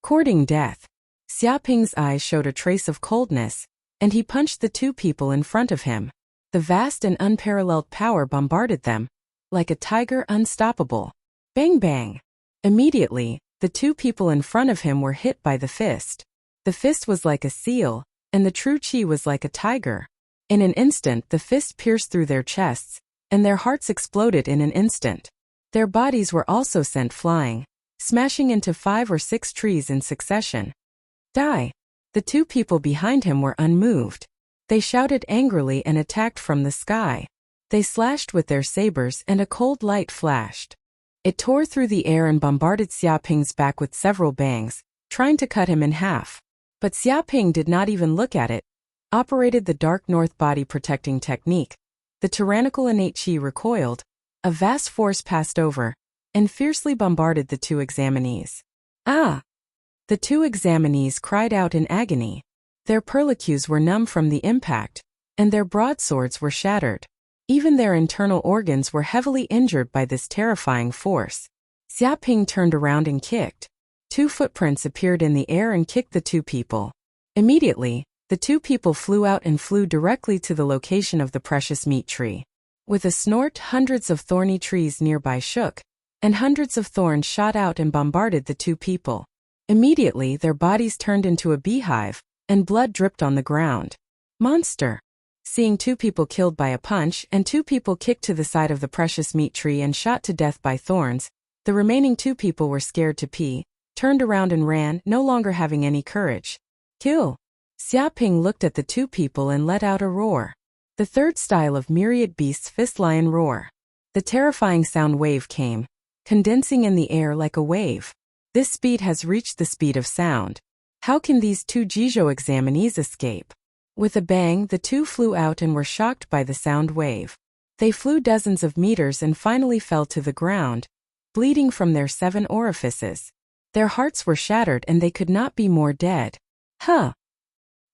Courting death. Xiaoping's eyes showed a trace of coldness, and he punched the 2 people in front of him. The vast and unparalleled power bombarded them, like a tiger, unstoppable. Bang bang. Immediately, the 2 people in front of him were hit by the fist. The fist was like a seal, and the true qi was like a tiger. In an instant, the fist pierced through their chests, and their hearts exploded in an instant. Their bodies were also sent flying, smashing into 5 or 6 trees in succession. Die! The 2 people behind him were unmoved. They shouted angrily and attacked from the sky. They slashed with their sabers and a cold light flashed. It tore through the air and bombarded Xiaoping's back with several bangs, trying to cut him in half. But Xiaoping did not even look at it. Operated the dark north body protecting technique. The tyrannical innate qi recoiled, a vast force passed over, and fiercely bombarded the 2 examinees. Ah! The 2 examinees cried out in agony. Their perlicues were numb from the impact, and their broadswords were shattered. Even their internal organs were heavily injured by this terrifying force. Xiaoping turned around and kicked. 2 footprints appeared in the air and kicked the 2 people. Immediately, the 2 people flew out and flew directly to the location of the precious meat tree. With a snort, hundreds of thorny trees nearby shook, and hundreds of thorns shot out and bombarded the 2 people. Immediately, their bodies turned into a beehive, and blood dripped on the ground. Monster! Seeing 2 people killed by a punch and 2 people kicked to the side of the precious meat tree and shot to death by thorns, the remaining 2 people were scared to pee, turned around and ran, no longer having any courage. Kill! Xiaoping looked at the 2 people and let out a roar. The 3rd style of myriad beasts fist lion roar. The terrifying sound wave came, condensing in the air like a wave. This speed has reached the speed of sound. How can these two Jizhou examinees escape? With a bang, the two flew out and were shocked by the sound wave. They flew dozens of meters and finally fell to the ground, bleeding from their 7 orifices. Their hearts were shattered and they could not be more dead. Huh!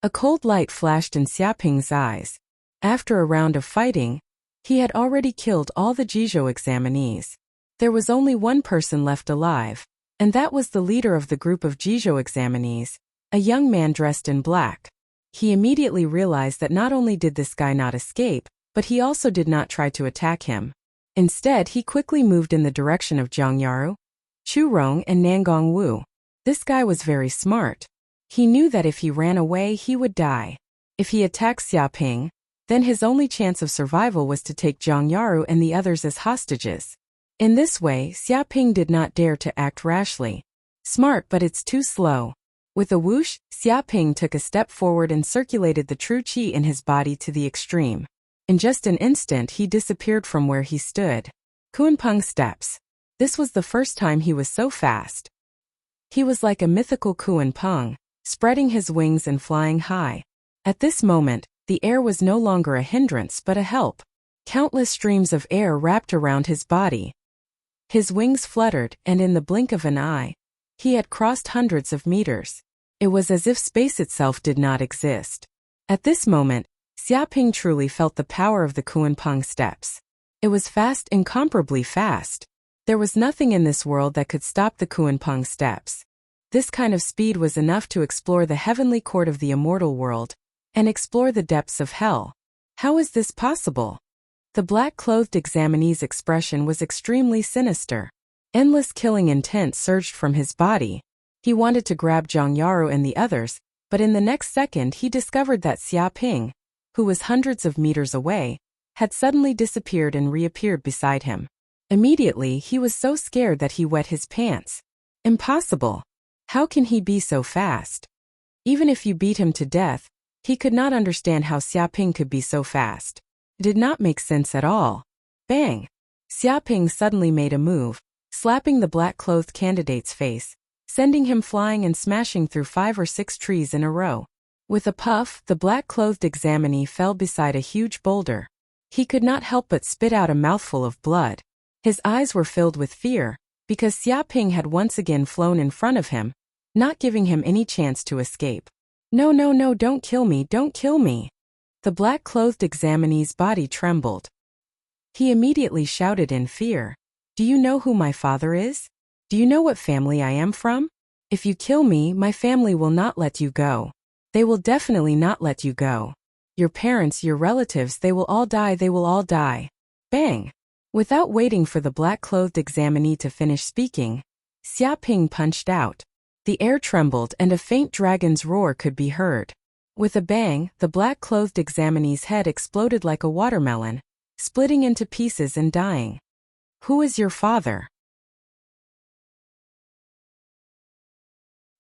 A cold light flashed in Xiaoping's eyes. After a round of fighting, he had already killed all the Jizhou examinees. There was only one person left alive, and that was the leader of the group of Jizhou examinees, a young man dressed in black. He immediately realized that not only did this guy not escape, but he also did not try to attack him. Instead, he quickly moved in the direction of Zhangyaru, Churong and Nangong Wu. This guy was very smart. He knew that if he ran away, he would die. If he attacked Xiaoping, then his only chance of survival was to take Zhangyaru and the others as hostages. In this way, Xiaoping did not dare to act rashly. Smart, but it's too slow. With a whoosh, Xiaoping took a step forward and circulated the true qi in his body to the extreme. In just an instant, he disappeared from where he stood. Kunpeng steps. This was the first time he was so fast. He was like a mythical Kunpeng, spreading his wings and flying high. At this moment, the air was no longer a hindrance but a help. Countless streams of air wrapped around his body. His wings fluttered, and in the blink of an eye, he had crossed hundreds of meters. It was as if space itself did not exist. At this moment, Xiaoping truly felt the power of the Kunpeng steps. It was fast, incomparably fast. There was nothing in this world that could stop the Kunpeng steps. This kind of speed was enough to explore the heavenly court of the immortal world and explore the depths of hell. How is this possible? The black-clothed examinee's expression was extremely sinister. Endless killing intent surged from his body. He wanted to grab Zhangyaru and the others, but in the next second he discovered that Xiaoping, who was hundreds of meters away, had suddenly disappeared and reappeared beside him. Immediately, he was so scared that he wet his pants. Impossible! How can he be so fast? Even if you beat him to death, he could not understand how Xiaoping could be so fast. It did not make sense at all. Bang! Xiaoping suddenly made a move, slapping the black-clothed candidate's face, sending him flying and smashing through 5 or 6 trees in a row. With a puff, the black-clothed examinee fell beside a huge boulder. He could not help but spit out a mouthful of blood. His eyes were filled with fear, because Xiaoping had once again flown in front of him, not giving him any chance to escape. No, no, no, don't kill me, don't kill me. The black-clothed examinee's body trembled. He immediately shouted in fear. Do you know who my father is? Do you know what family I am from? If you kill me, my family will not let you go. They will definitely not let you go. Your parents, your relatives, they will all die, they will all die. Bang! Without waiting for the black-clothed examinee to finish speaking, Xiaoping punched out. The air trembled and a faint dragon's roar could be heard. With a bang, the black-clothed examinee's head exploded like a watermelon, splitting into pieces and dying. Who is your father?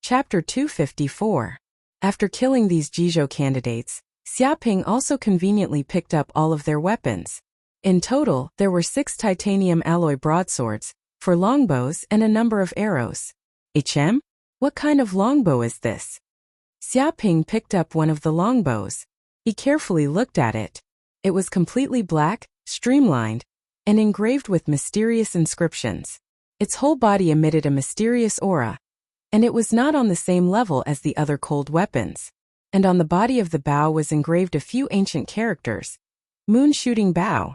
Chapter 254. After killing these Jizhou candidates, Xiaoping also conveniently picked up all of their weapons. In total, there were 6 titanium alloy broadswords, 4 longbows and a number of arrows. What kind of longbow is this? Xiaoping picked up one of the longbows. He carefully looked at it. It was completely black, streamlined, and engraved with mysterious inscriptions. Its whole body emitted a mysterious aura, and it was not on the same level as the other cold weapons. And on the body of the bow was engraved a few ancient characters. Moon-shooting bow.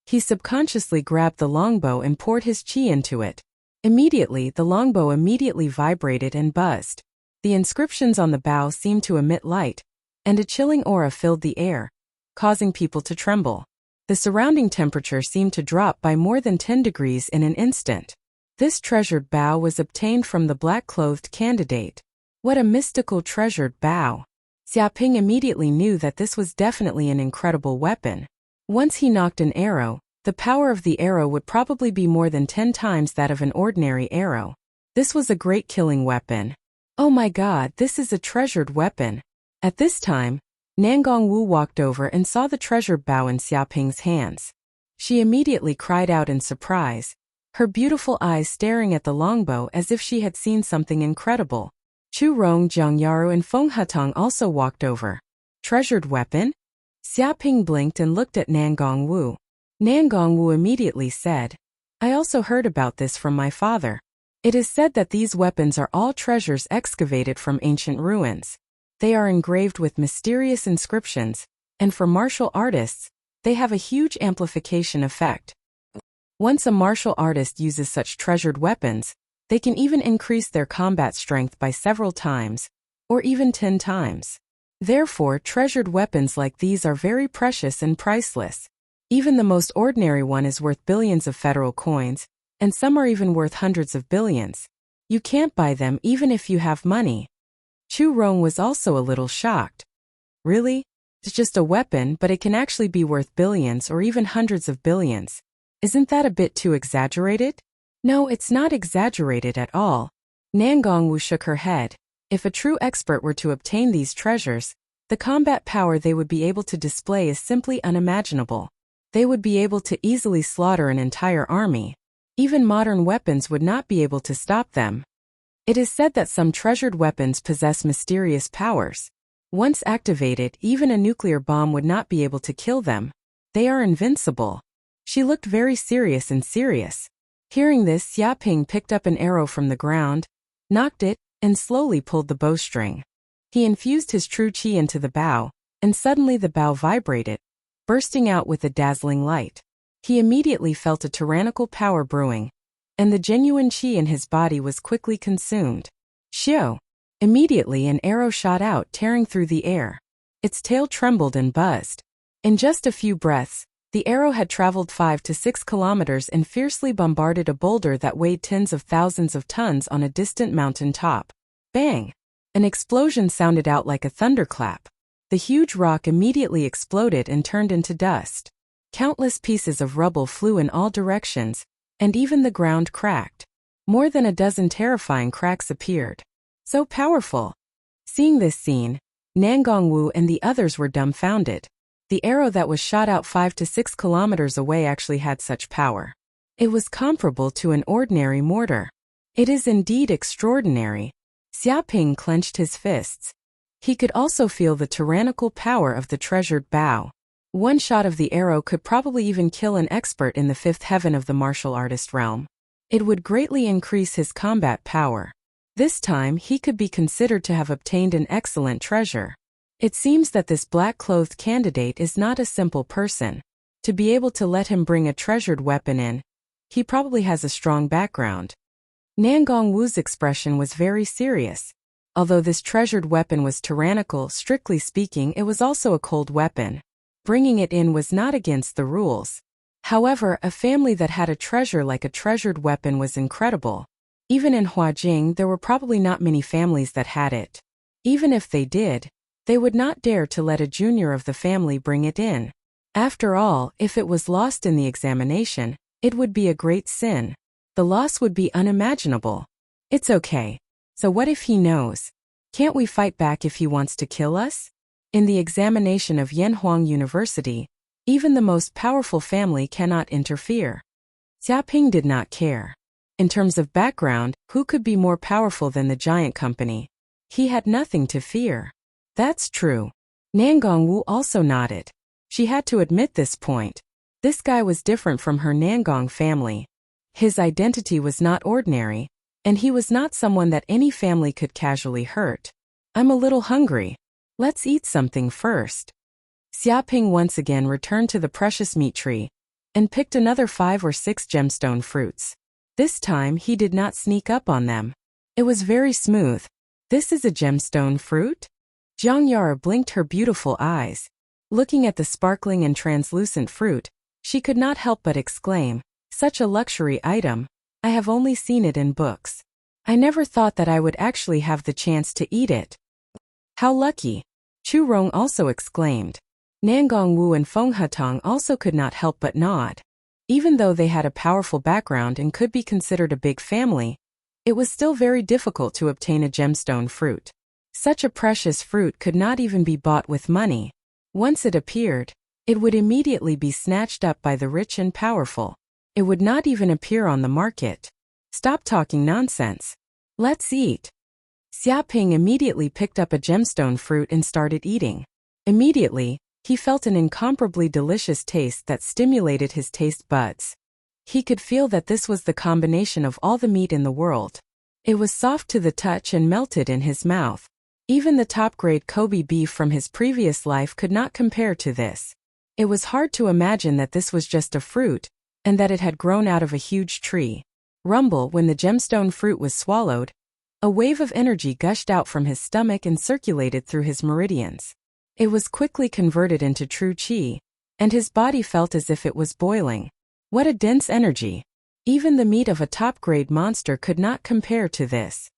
He subconsciously grabbed the longbow and poured his qi into it. Immediately, the longbow immediately vibrated and buzzed. The inscriptions on the bow seemed to emit light, and a chilling aura filled the air, causing people to tremble. The surrounding temperature seemed to drop by more than 10 degrees in an instant. This treasured bow was obtained from the black-clothed candidate. What a mystical treasured bow! Xiaoping immediately knew that this was definitely an incredible weapon. Once he knocked an arrow, the power of the arrow would probably be more than 10 times that of an ordinary arrow. This was a great killing weapon. Oh my god, this is a treasured weapon. At this time, Nangong Wu walked over and saw the treasured bow in Xiaoping's hands. She immediately cried out in surprise. her beautiful eyes staring at the longbow as if she had seen something incredible. Chu Rong, Jiang Yaru and Feng Hutong also walked over. Treasured weapon? Xia Ping blinked and looked at Nangong Wu. Nangong Wu immediately said, I also heard about this from my father. It is said that these weapons are all treasures excavated from ancient ruins. They are engraved with mysterious inscriptions, and for martial artists, they have a huge amplification effect. Once a martial artist uses such treasured weapons, they can even increase their combat strength by several times, or even 10 times. Therefore, treasured weapons like these are very precious and priceless. Even the most ordinary one is worth billions of federal coins, and some are even worth hundreds of billions. You can't buy them even if you have money. Chu Rong was also a little shocked. Really? It's just a weapon, but it can actually be worth billions or even hundreds of billions. Isn't that a bit too exaggerated? No, it's not exaggerated at all. Nangong Wu shook her head. If a true expert were to obtain these treasures, the combat power they would be able to display is simply unimaginable. They would be able to easily slaughter an entire army. Even modern weapons would not be able to stop them. It is said that some treasured weapons possess mysterious powers. Once activated, even a nuclear bomb would not be able to kill them. They are invincible. She looked very serious and serious. Hearing this, Xia Ping picked up an arrow from the ground, knocked it, and slowly pulled the bowstring. He infused his true qi into the bow, and suddenly the bow vibrated, bursting out with a dazzling light. He immediately felt a tyrannical power brewing, and the genuine qi in his body was quickly consumed. Xiao! Immediately an arrow shot out, tearing through the air. Its tail trembled and buzzed. In just a few breaths, the arrow had traveled 5 to 6 kilometers and fiercely bombarded a boulder that weighed tens of thousands of tons on a distant mountain top. Bang! An explosion sounded out like a thunderclap. The huge rock immediately exploded and turned into dust. Countless pieces of rubble flew in all directions, and even the ground cracked. More than a dozen terrifying cracks appeared. So powerful! Seeing this scene, Nangong Wu and the others were dumbfounded. The arrow that was shot out 5 to 6 kilometers away actually had such power. It was comparable to an ordinary mortar. It is indeed extraordinary. Xia Ping clenched his fists. He could also feel the tyrannical power of the treasured bow. One shot of the arrow could probably even kill an expert in the fifth heaven of the martial artist realm. It would greatly increase his combat power. This time he could be considered to have obtained an excellent treasure. It seems that this black-clothed candidate is not a simple person. To be able to let him bring a treasured weapon in, he probably has a strong background. Nangong Wu's expression was very serious. Although this treasured weapon was tyrannical, strictly speaking, it was also a cold weapon. Bringing it in was not against the rules. However, a family that had a treasure like a treasured weapon was incredible. Even in Huajing, there were probably not many families that had it. Even if they did, they would not dare to let a junior of the family bring it in. After all, if it was lost in the examination, it would be a great sin. The loss would be unimaginable. It's okay. So what if he knows? Can't we fight back if he wants to kill us? In the examination of Yanhuang University, even the most powerful family cannot interfere. Xia Ping did not care. In terms of background, who could be more powerful than the giant company? He had nothing to fear. That's true. Nangong Wu also nodded. She had to admit this point. This guy was different from her Nangong family. His identity was not ordinary, and he was not someone that any family could casually hurt. I'm a little hungry. Let's eat something first. Xia Ping once again returned to the precious meat tree and picked another 5 or 6 gemstone fruits. This time he did not sneak up on them. It was very smooth. This is a gemstone fruit? Jiang Yara blinked her beautiful eyes. Looking at the sparkling and translucent fruit, she could not help but exclaim, such a luxury item. I have only seen it in books. I never thought that I would actually have the chance to eat it. How lucky! Chu Rong also exclaimed. Nangong Wu and Feng Hutong also could not help but nod. Even though they had a powerful background and could be considered a big family, it was still very difficult to obtain a gemstone fruit. Such a precious fruit could not even be bought with money. Once it appeared, it would immediately be snatched up by the rich and powerful. It would not even appear on the market. Stop talking nonsense. Let's eat. Xia Ping immediately picked up a gemstone fruit and started eating. Immediately, he felt an incomparably delicious taste that stimulated his taste buds. He could feel that this was the combination of all the meat in the world. It was soft to the touch and melted in his mouth. Even the top-grade Kobe beef from his previous life could not compare to this. It was hard to imagine that this was just a fruit, and that it had grown out of a huge tree. Rumble, when the gemstone fruit was swallowed, a wave of energy gushed out from his stomach and circulated through his meridians. It was quickly converted into true qi, and his body felt as if it was boiling. What a dense energy! Even the meat of a top-grade monster could not compare to this.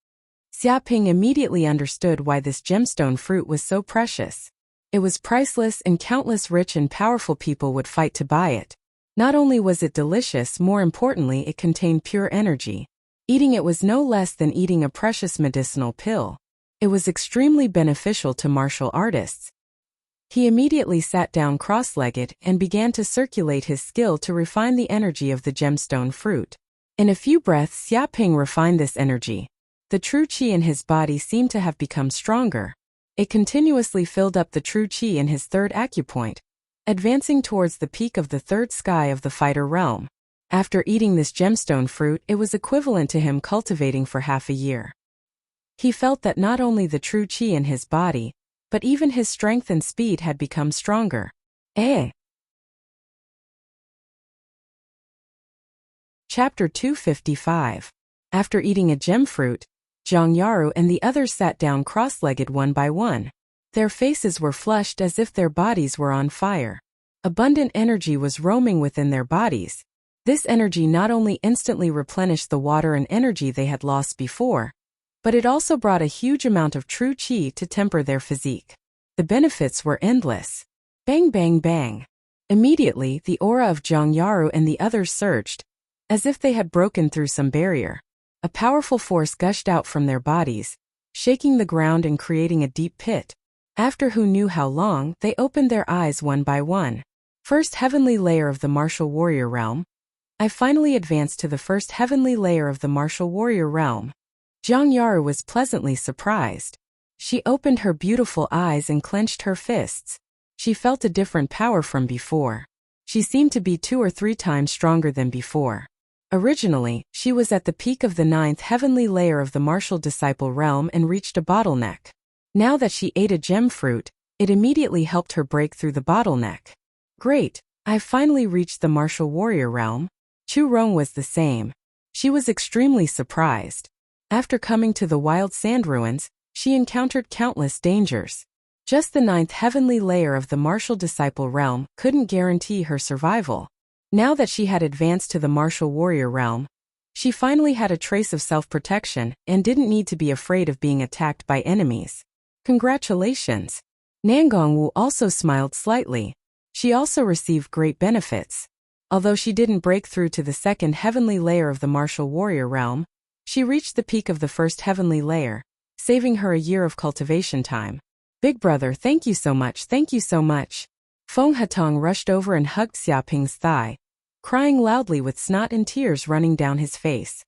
Xia Ping immediately understood why this gemstone fruit was so precious. It was priceless and countless rich and powerful people would fight to buy it. Not only was it delicious, more importantly, it contained pure energy. Eating it was no less than eating a precious medicinal pill. It was extremely beneficial to martial artists. He immediately sat down cross-legged and began to circulate his skill to refine the energy of the gemstone fruit. In a few breaths, Xia Ping refined this energy. The true qi in his body seemed to have become stronger. It continuously filled up the true qi in his third acupoint, advancing towards the peak of the third sky of the fighter realm. After eating this gemstone fruit, it was equivalent to him cultivating for half a year. He felt that not only the true qi in his body, but even his strength and speed had become stronger. Chapter 255. After eating a gem fruit, Zhang Yaru and the others sat down cross-legged one by one. Their faces were flushed as if their bodies were on fire. Abundant energy was roaming within their bodies. This energy not only instantly replenished the water and energy they had lost before, but it also brought a huge amount of true qi to temper their physique. The benefits were endless. Bang bang bang. Immediately, the aura of Zhang Yaru and the others surged, as if they had broken through some barrier. A powerful force gushed out from their bodies, shaking the ground and creating a deep pit. After who knew how long, they opened their eyes one by one. First heavenly layer of the martial warrior realm. I finally advanced to the first heavenly layer of the martial warrior realm. Zhang Yaru was pleasantly surprised. She opened her beautiful eyes and clenched her fists. She felt a different power from before. She seemed to be 2 or 3 times stronger than before. Originally, she was at the peak of the 9th heavenly layer of the martial disciple realm and reached a bottleneck. Now that she ate a gem fruit, it immediately helped her break through the bottleneck. Great, I've finally reached the martial warrior realm. Chu Rong was the same. She was extremely surprised. After coming to the wild sand ruins, she encountered countless dangers. Just the 9th heavenly layer of the martial disciple realm couldn't guarantee her survival. Now that she had advanced to the martial warrior realm, she finally had a trace of self-protection and didn't need to be afraid of being attacked by enemies. Congratulations! Nangongwu also smiled slightly. She also received great benefits. Although she didn't break through to the 2nd heavenly layer of the martial warrior realm, she reached the peak of the 1st heavenly layer, saving her a year of cultivation time. Big brother, thank you so much, thank you so much. Feng Hatong rushed over and hugged Xia Ping's thigh, crying loudly with snot and tears running down his face.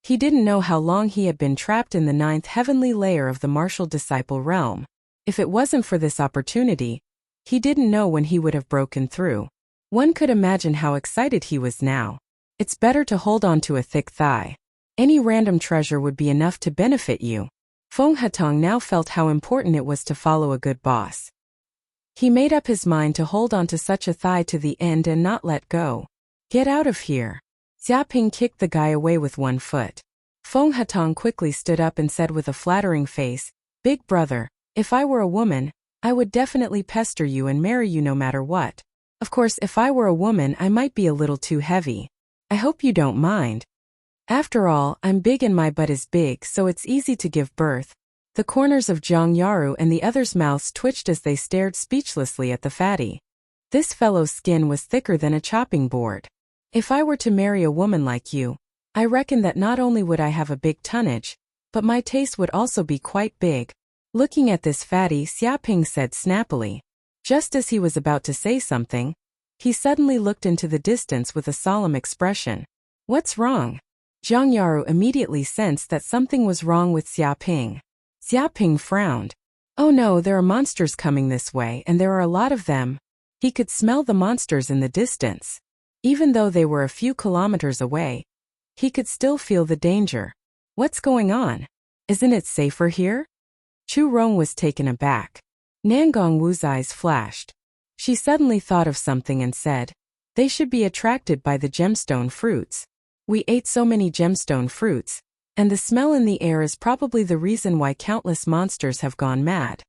He didn't know how long he had been trapped in the 9th heavenly layer of the martial disciple realm. If it wasn't for this opportunity, he didn't know when he would have broken through. One could imagine how excited he was now. It's better to hold on to a thick thigh. Any random treasure would be enough to benefit you. Feng Hatong now felt how important it was to follow a good boss. He made up his mind to hold on to such a thigh to the end and not let go. Get out of here. Xia Ping kicked the guy away with one foot. Feng Hatong quickly stood up and said with a flattering face, Big brother, if I were a woman, I would definitely pester you and marry you no matter what. Of course, if I were a woman, I might be a little too heavy. I hope you don't mind. After all, I'm big and my butt is big, so it's easy to give birth. The corners of Zhang Yaru and the others' mouths twitched as they stared speechlessly at the fatty. This fellow's skin was thicker than a chopping board. If I were to marry a woman like you, I reckon that not only would I have a big tonnage, but my taste would also be quite big. Looking at this fatty, Xia Ping said snappily. Just as he was about to say something, He suddenly looked into the distance with a solemn expression. What's wrong? Zhang Yaru immediately sensed that something was wrong with Xia Ping. Xia Ping frowned. Oh no, there are monsters coming this way, and there are a lot of them. He could smell the monsters in the distance. Even though they were a few kilometers away, he could still feel the danger. What's going on? Isn't it safer here? Chu Rong was taken aback. Nangong Wu's eyes flashed. She suddenly thought of something and said, they should be attracted by the gemstone fruits. We ate so many gemstone fruits, and the smell in the air is probably the reason why countless monsters have gone mad.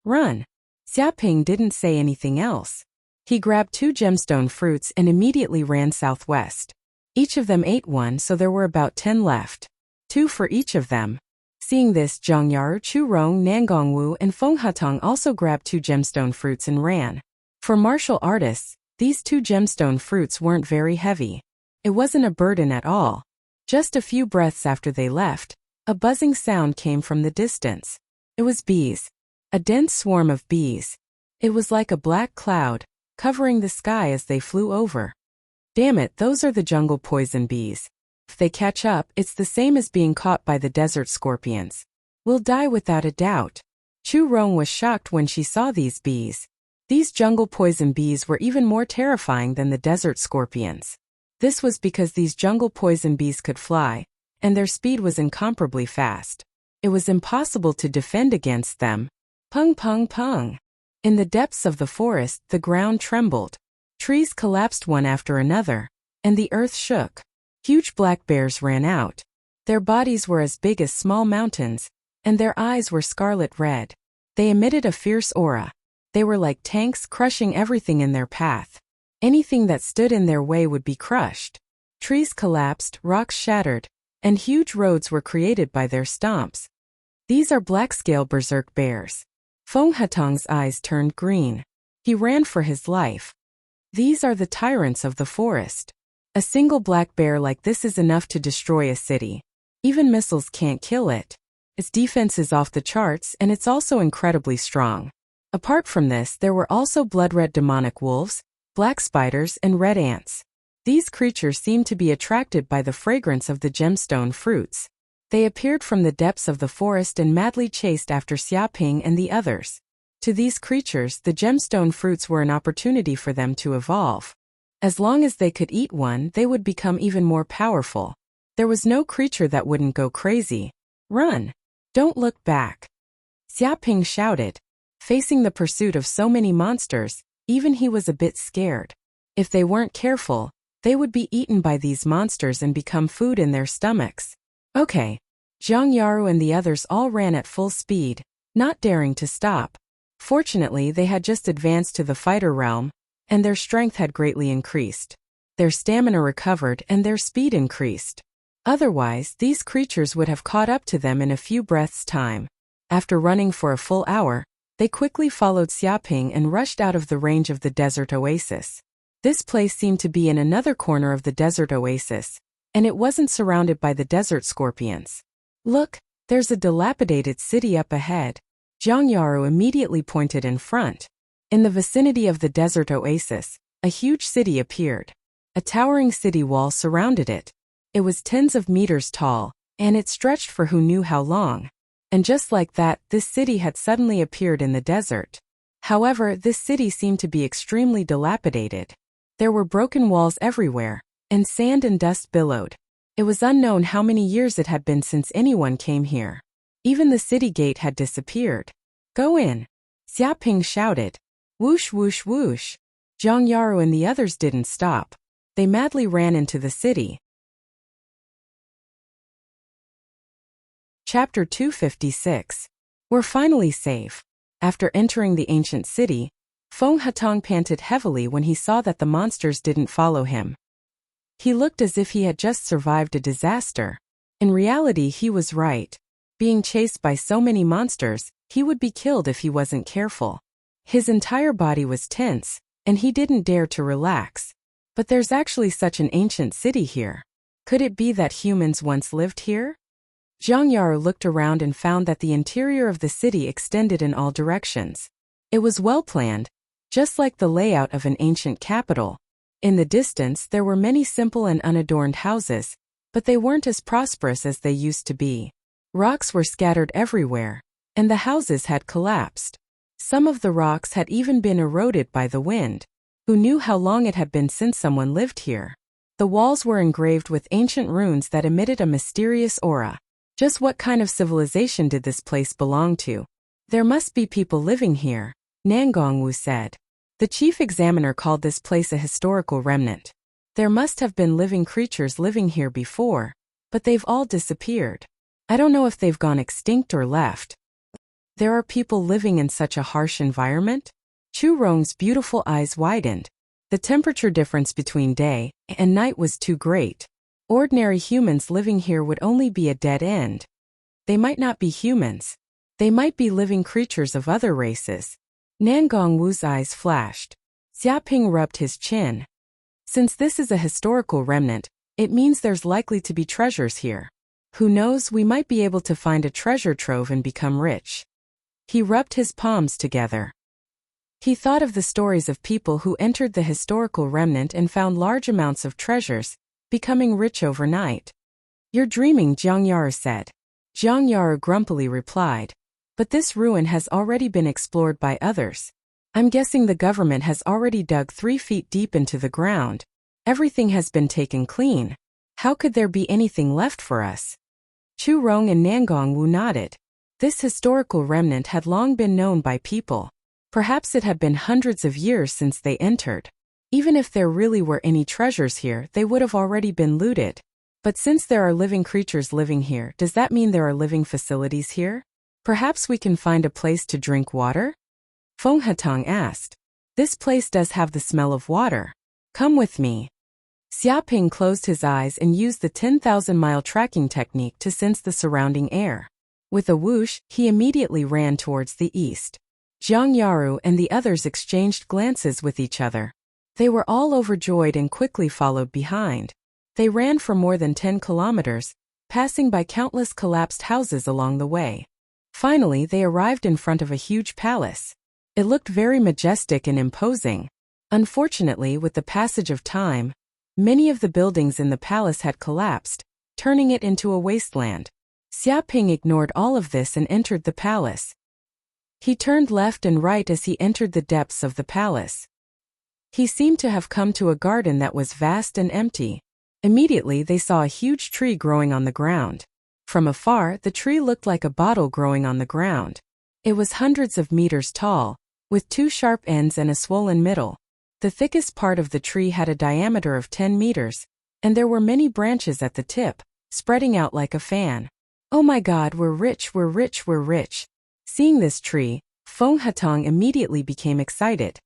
Run! Xia Ping didn't say anything else. He grabbed 2 gemstone fruits and immediately ran southwest. Each of them ate one, so there were about 10 left. 2 for each of them. Seeing this, Zhang Yaru, Chu Rong, Nangong Wu, and Feng Hatong also grabbed 2 gemstone fruits and ran. For martial artists, these 2 gemstone fruits weren't very heavy. It wasn't a burden at all. Just a few breaths after they left, a buzzing sound came from the distance. It was bees. A dense swarm of bees. It was like a black cloud, covering the sky as they flew over. Damn it, those are the jungle poison bees. If they catch up, it's the same as being caught by the desert scorpions. We'll die without a doubt. Chu Rong was shocked when she saw these bees. These jungle poison bees were even more terrifying than the desert scorpions. This was because these jungle poison bees could fly, and their speed was incomparably fast. It was impossible to defend against them. Pung pung pung. In the depths of the forest, the ground trembled. Trees collapsed one after another, and the earth shook. Huge black bears ran out. Their bodies were as big as small mountains, and their eyes were scarlet red. They emitted a fierce aura. They were like tanks crushing everything in their path. Anything that stood in their way would be crushed. Trees collapsed, rocks shattered, and huge roads were created by their stomps. These are black-scale berserk bears. Feng Hatong's eyes turned green. He ran for his life. These are the tyrants of the forest. A single black bear like this is enough to destroy a city. Even missiles can't kill it. Its defense is off the charts, and it's also incredibly strong. Apart from this, there were also blood-red demonic wolves, black spiders, and red ants. These creatures seemed to be attracted by the fragrance of the gemstone fruits. They appeared from the depths of the forest and madly chased after Xia Ping and the others. To these creatures, the gemstone fruits were an opportunity for them to evolve. As long as they could eat one, they would become even more powerful. There was no creature that wouldn't go crazy. Run! Don't look back! Xia Ping shouted. Facing the pursuit of so many monsters, even he was a bit scared. If they weren't careful, they would be eaten by these monsters and become food in their stomachs. Okay. Zhang Yaru and the others all ran at full speed, not daring to stop. Fortunately, they had just advanced to the fighter realm, and their strength had greatly increased. Their stamina recovered and their speed increased. Otherwise, these creatures would have caught up to them in a few breaths' time. After running for a full hour, they quickly followed Xia Ping and rushed out of the range of the desert oasis. This place seemed to be in another corner of the desert oasis, and it wasn't surrounded by the desert scorpions. Look, there's a dilapidated city up ahead. Zhang Yaru immediately pointed in front. In the vicinity of the desert oasis, a huge city appeared. A towering city wall surrounded it. It was tens of meters tall, and it stretched for who knew how long. And just like that, this city had suddenly appeared in the desert. However, this city seemed to be extremely dilapidated. There were broken walls everywhere, and sand and dust billowed. It was unknown how many years it had been since anyone came here. Even the city gate had disappeared. Go in! Xia Ping shouted. Whoosh whoosh whoosh! Zhang Yaru and the others didn't stop. They madly ran into the city. Chapter 256. We're finally safe. After entering the ancient city, Feng Hatong panted heavily when he saw that the monsters didn't follow him. He looked as if he had just survived a disaster. In reality, he was right. Being chased by so many monsters, he would be killed if he wasn't careful. His entire body was tense, and he didn't dare to relax. But there's actually such an ancient city here. Could it be that humans once lived here? Zhang Yaru looked around and found that the interior of the city extended in all directions. It was well planned, just like the layout of an ancient capital. In the distance there were many simple and unadorned houses, but they weren't as prosperous as they used to be. Rocks were scattered everywhere, and the houses had collapsed. Some of the rocks had even been eroded by the wind. Who knew how long it had been since someone lived here? The walls were engraved with ancient runes that emitted a mysterious aura. Just what kind of civilization did this place belong to? There must be people living here, Nangongwu said. The chief examiner called this place a historical remnant. There must have been living creatures living here before, but they've all disappeared. I don't know if they've gone extinct or left. There are people living in such a harsh environment? Chu Rong's beautiful eyes widened. The temperature difference between day and night was too great. Ordinary humans living here would only be a dead end. They might not be humans. They might be living creatures of other races. Nangongwu's eyes flashed. Xiaping rubbed his chin. Since this is a historical remnant, it means there's likely to be treasures here. Who knows, we might be able to find a treasure trove and become rich. He rubbed his palms together. He thought of the stories of people who entered the historical remnant and found large amounts of treasures, becoming rich overnight. You're dreaming, Jiang Yaru said. Jiang Yaru grumpily replied. But this ruin has already been explored by others. I'm guessing the government has already dug 3 feet deep into the ground. Everything has been taken clean. How could there be anything left for us? Chu Rong and Nangongwu nodded. This historical remnant had long been known by people. Perhaps it had been hundreds of years since they entered. Even if there really were any treasures here, they would have already been looted. But since there are living creatures living here, does that mean there are living facilities here? Perhaps we can find a place to drink water? Feng Hatong asked. This place does have the smell of water. Come with me. Xiaping closed his eyes and used the 10,000-mile tracking technique to sense the surrounding air. With a whoosh, he immediately ran towards the east. Jiang Yaru and the others exchanged glances with each other. They were all overjoyed and quickly followed behind. They ran for more than 10 kilometers, passing by countless collapsed houses along the way. Finally, they arrived in front of a huge palace. It looked very majestic and imposing. Unfortunately, with the passage of time, many of the buildings in the palace had collapsed, turning it into a wasteland. Xiaping ignored all of this and entered the palace. He turned left and right as he entered the depths of the palace. He seemed to have come to a garden that was vast and empty. Immediately they saw a huge tree growing on the ground. From afar, the tree looked like a bottle growing on the ground. It was hundreds of meters tall, with 2 sharp ends and a swollen middle. The thickest part of the tree had a diameter of 10 meters, and there were many branches at the tip, spreading out like a fan. Oh my God, we're rich, we're rich, we're rich. Seeing this tree, Feng Hatong immediately became excited.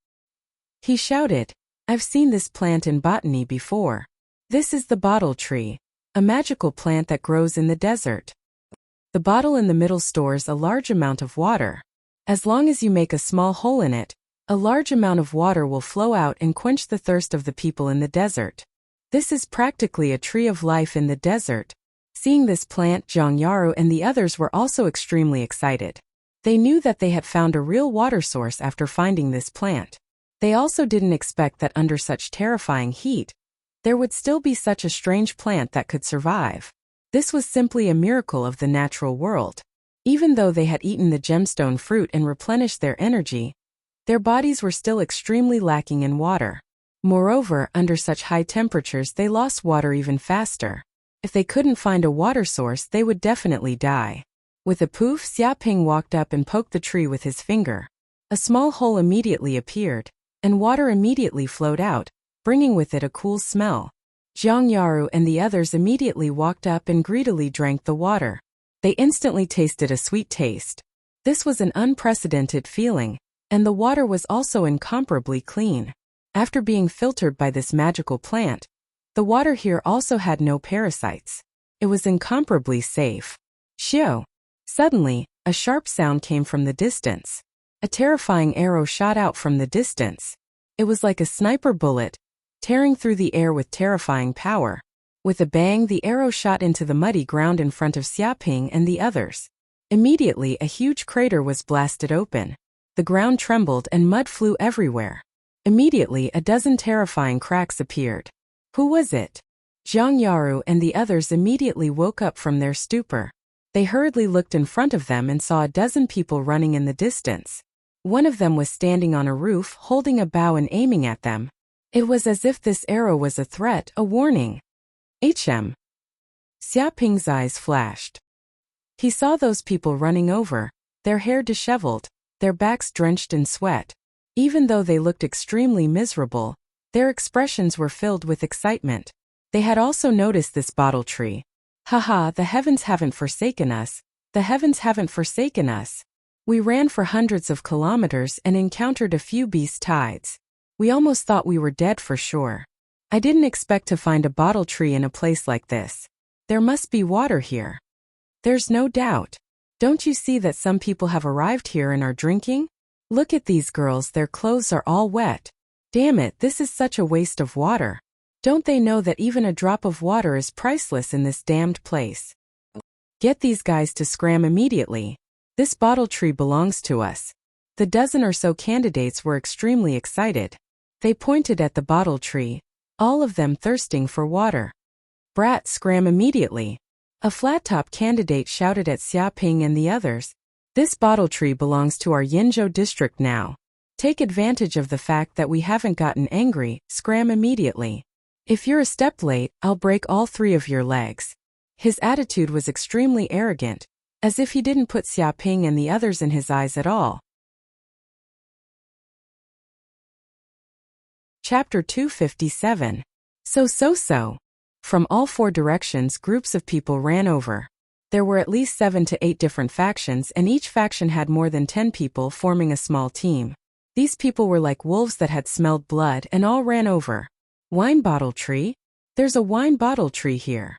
He shouted, I've seen this plant in botany before. This is the bottle tree, a magical plant that grows in the desert. The bottle in the middle stores a large amount of water. As long as you make a small hole in it, a large amount of water will flow out and quench the thirst of the people in the desert. This is practically a tree of life in the desert. Seeing this plant, Jiang Yaru and the others were also extremely excited. They knew that they had found a real water source after finding this plant. They also didn't expect that under such terrifying heat, there would still be such a strange plant that could survive. This was simply a miracle of the natural world. Even though they had eaten the gemstone fruit and replenished their energy, their bodies were still extremely lacking in water. Moreover, under such high temperatures they lost water even faster. If they couldn't find a water source, they would definitely die. With a poof, Xiaping walked up and poked the tree with his finger. A small hole immediately appeared, and water immediately flowed out, bringing with it a cool smell. Jiang Yaru and the others immediately walked up and greedily drank the water. They instantly tasted a sweet taste. This was an unprecedented feeling, and the water was also incomparably clean. After being filtered by this magical plant, the water here also had no parasites. It was incomparably safe. Shio! Suddenly, a sharp sound came from the distance. A terrifying arrow shot out from the distance. It was like a sniper bullet, tearing through the air with terrifying power. With a bang, the arrow shot into the muddy ground in front of Xiaping and the others. Immediately, a huge crater was blasted open. The ground trembled and mud flew everywhere. Immediately a dozen terrifying cracks appeared. Who was it? Zhang Yaru and the others immediately woke up from their stupor. They hurriedly looked in front of them and saw a dozen people running in the distance. One of them was standing on a roof, holding a bow and aiming at them. It was as if this arrow was a threat, a warning. HM. Xiaoping's eyes flashed. He saw those people running over, their hair disheveled, their backs drenched in sweat. Even though they looked extremely miserable, their expressions were filled with excitement. They had also noticed this bottle tree. Haha, the heavens haven't forsaken us. The heavens haven't forsaken us. We ran for hundreds of kilometers and encountered a few beast tides. We almost thought we were dead for sure. I didn't expect to find a bottle tree in a place like this. There must be water here. There's no doubt. Don't you see that some people have arrived here and are drinking? Look at these girls, their clothes are all wet. Damn it, this is such a waste of water. Don't they know that even a drop of water is priceless in this damned place? Get these guys to scram immediately. This bottle tree belongs to us. The dozen or so candidates were extremely excited. They pointed at the bottle tree, all of them thirsting for water. Brat, scram immediately. A flat-top candidate shouted at Xiaoping and the others. This bottle tree belongs to our Yinzhou district now. Take advantage of the fact that we haven't gotten angry, scram immediately. If you're a step late, I'll break all 3 of your legs. His attitude was extremely arrogant, as if he didn't put Xiaoping and the others in his eyes at all. Chapter 257. So. From all 4 directions groups of people ran over. There were at least 7 to 8 different factions and each faction had more than 10 people forming a small team. These people were like wolves that had smelled blood and all ran over. Wine bottle tree? There's a wine bottle tree here.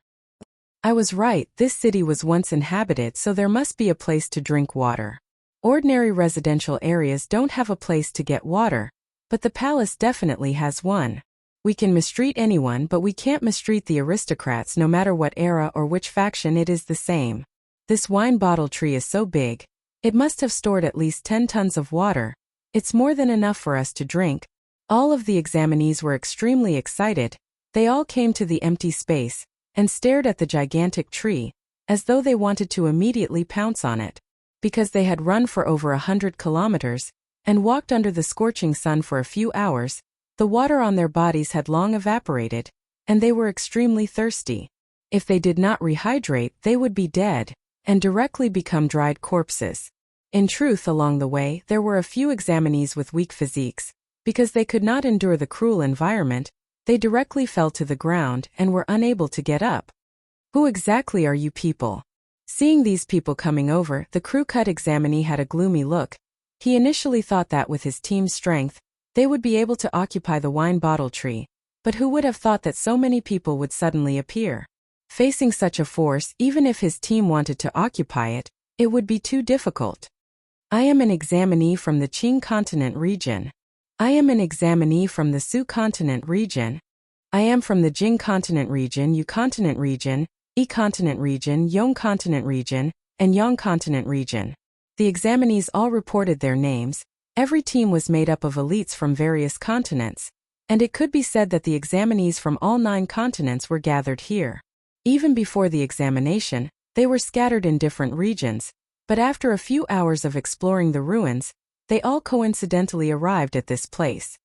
I was right, this city was once inhabited, so there must be a place to drink water. Ordinary residential areas don't have a place to get water, but the palace definitely has one. We can mistreat anyone, but we can't mistreat the aristocrats no matter what era or which faction. It is the same. This wine bottle tree is so big. It must have stored at least 10 tons of water. It's more than enough for us to drink. All of the examinees were extremely excited. They all came to the empty space and stared at the gigantic tree, as though they wanted to immediately pounce on it. Because they had run for over 100 kilometers and walked under the scorching sun for a few hours, the water on their bodies had long evaporated, and they were extremely thirsty. If they did not rehydrate, they would be dead, and directly become dried corpses. In truth, along the way, there were a few examinees with weak physiques. Because they could not endure the cruel environment, they directly fell to the ground and were unable to get up. Who exactly are you people? Seeing these people coming over, the crew-cut examinee had a gloomy look. He initially thought that with his team's strength, they would be able to occupy the wine bottle tree, but who would have thought that so many people would suddenly appear? Facing such a force, even if his team wanted to occupy it, it would be too difficult. I am an examinee from the Qing continent region. I am an examinee from the Su continent region. I am from the Jing continent region, Yu continent region, E continent region, Yong continent region, and Yang continent region. The examinees all reported their names. Every team was made up of elites from various continents, and it could be said that the examinees from all 9 continents were gathered here. Even before the examination, they were scattered in different regions, but after a few hours of exploring the ruins, they all coincidentally arrived at this place.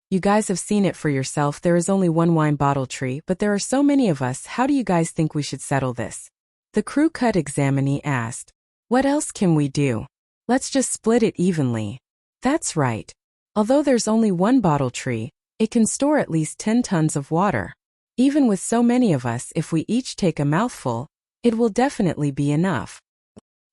You guys have seen it for yourself. There is only one wine bottle tree, but there are so many of us. How do you guys think we should settle this? The crew-cut examinee asked. What else can we do? Let's just split it evenly. That's right. Although there's only one bottle tree, it can store at least 10 tons of water. Even with so many of us, if we each take a mouthful, it will definitely be enough.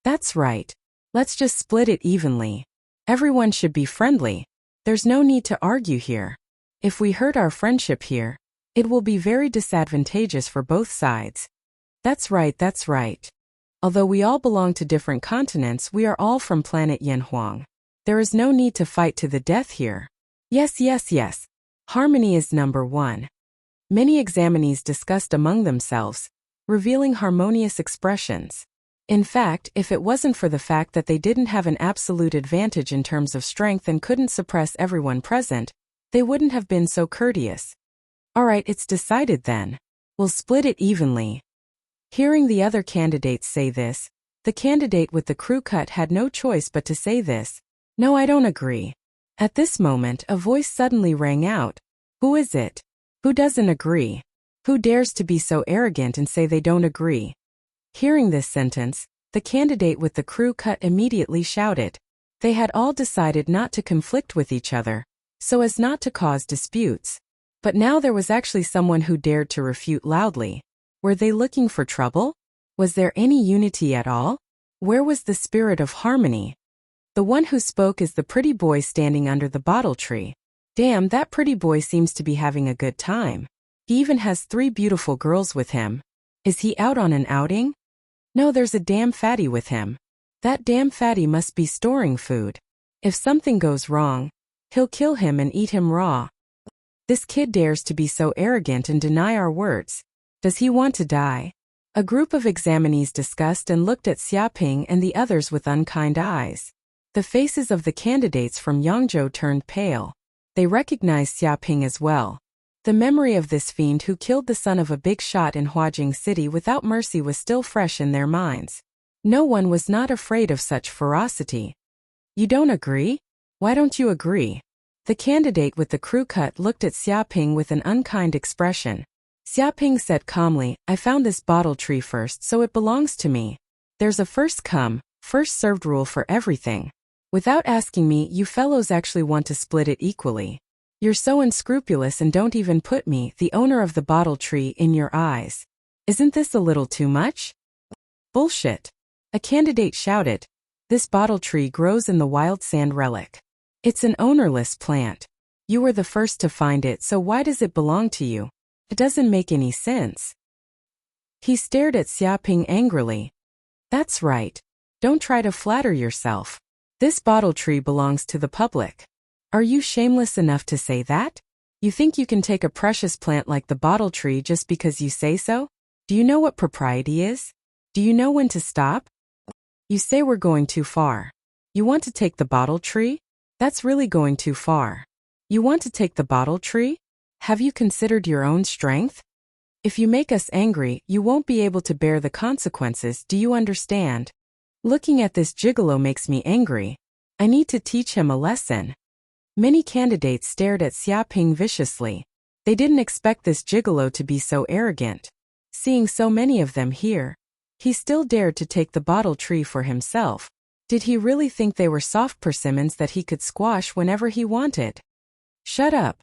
That's right. Let's just split it evenly. Everyone should be friendly. There's no need to argue here. If we hurt our friendship here, it will be very disadvantageous for both sides. That's right, that's right. Although we all belong to different continents, we are all from planet Yanhuang. There is no need to fight to the death here. Yes. Harmony is number 1. Many examinees discussed among themselves, revealing harmonious expressions. In fact, if it wasn't for the fact that they didn't have an absolute advantage in terms of strength and couldn't suppress everyone present, they wouldn't have been so courteous. Alright, it's decided then. We'll split it evenly. Hearing the other candidates say this, the candidate with the crew cut had no choice but to say this. No, I don't agree. At this moment, a voice suddenly rang out. Who is it? Who doesn't agree? Who dares to be so arrogant and say they don't agree? Hearing this sentence, the candidate with the crew cut immediately shouted. They had all decided not to conflict with each other, so as not to cause disputes. But now there was actually someone who dared to refute loudly. Were they looking for trouble? Was there any unity at all? Where was the spirit of harmony? The one who spoke is the pretty boy standing under the bottle tree. Damn, that pretty boy seems to be having a good time. He even has 3 beautiful girls with him. Is he out on an outing? No, there's a damn fatty with him. That damn fatty must be storing food. If something goes wrong, he'll kill him and eat him raw. This kid dares to be so arrogant and deny our words. Does he want to die? A group of examinees discussed and looked at Xiaoping and the others with unkind eyes. The faces of the candidates from Yangzhou turned pale. They recognized Xiaoping as well. The memory of this fiend who killed the son of a big shot in Huajing City without mercy was still fresh in their minds. No one was not afraid of such ferocity. You don't agree? Why don't you agree? The candidate with the crew cut looked at Xiaoping with an unkind expression. Xiaoping said calmly, I found this bottle tree first, so it belongs to me. There's a first come, first served rule for everything. Without asking me, you fellows actually want to split it equally. You're so unscrupulous and don't even put me, the owner of the bottle tree, in your eyes. Isn't this a little too much? Bullshit. A candidate shouted. This bottle tree grows in the wild sand relic. It's an ownerless plant. You were the first to find it, so why does it belong to you? It doesn't make any sense. He stared at Xiaoping angrily. That's right. Don't try to flatter yourself. This bottle tree belongs to the public. Are you shameless enough to say that? You think you can take a precious plant like the bottle tree just because you say so? Do you know what propriety is? Do you know when to stop? You say we're going too far. You want to take the bottle tree? That's really going too far. You want to take the bottle tree? Have you considered your own strength? If you make us angry, you won't be able to bear the consequences, do you understand? Looking at this gigolo makes me angry. I need to teach him a lesson. Many candidates stared at Xiaoping viciously. They didn't expect this gigolo to be so arrogant. Seeing so many of them here, he still dared to take the bottle tree for himself. Did he really think they were soft persimmons that he could squash whenever he wanted? Shut up.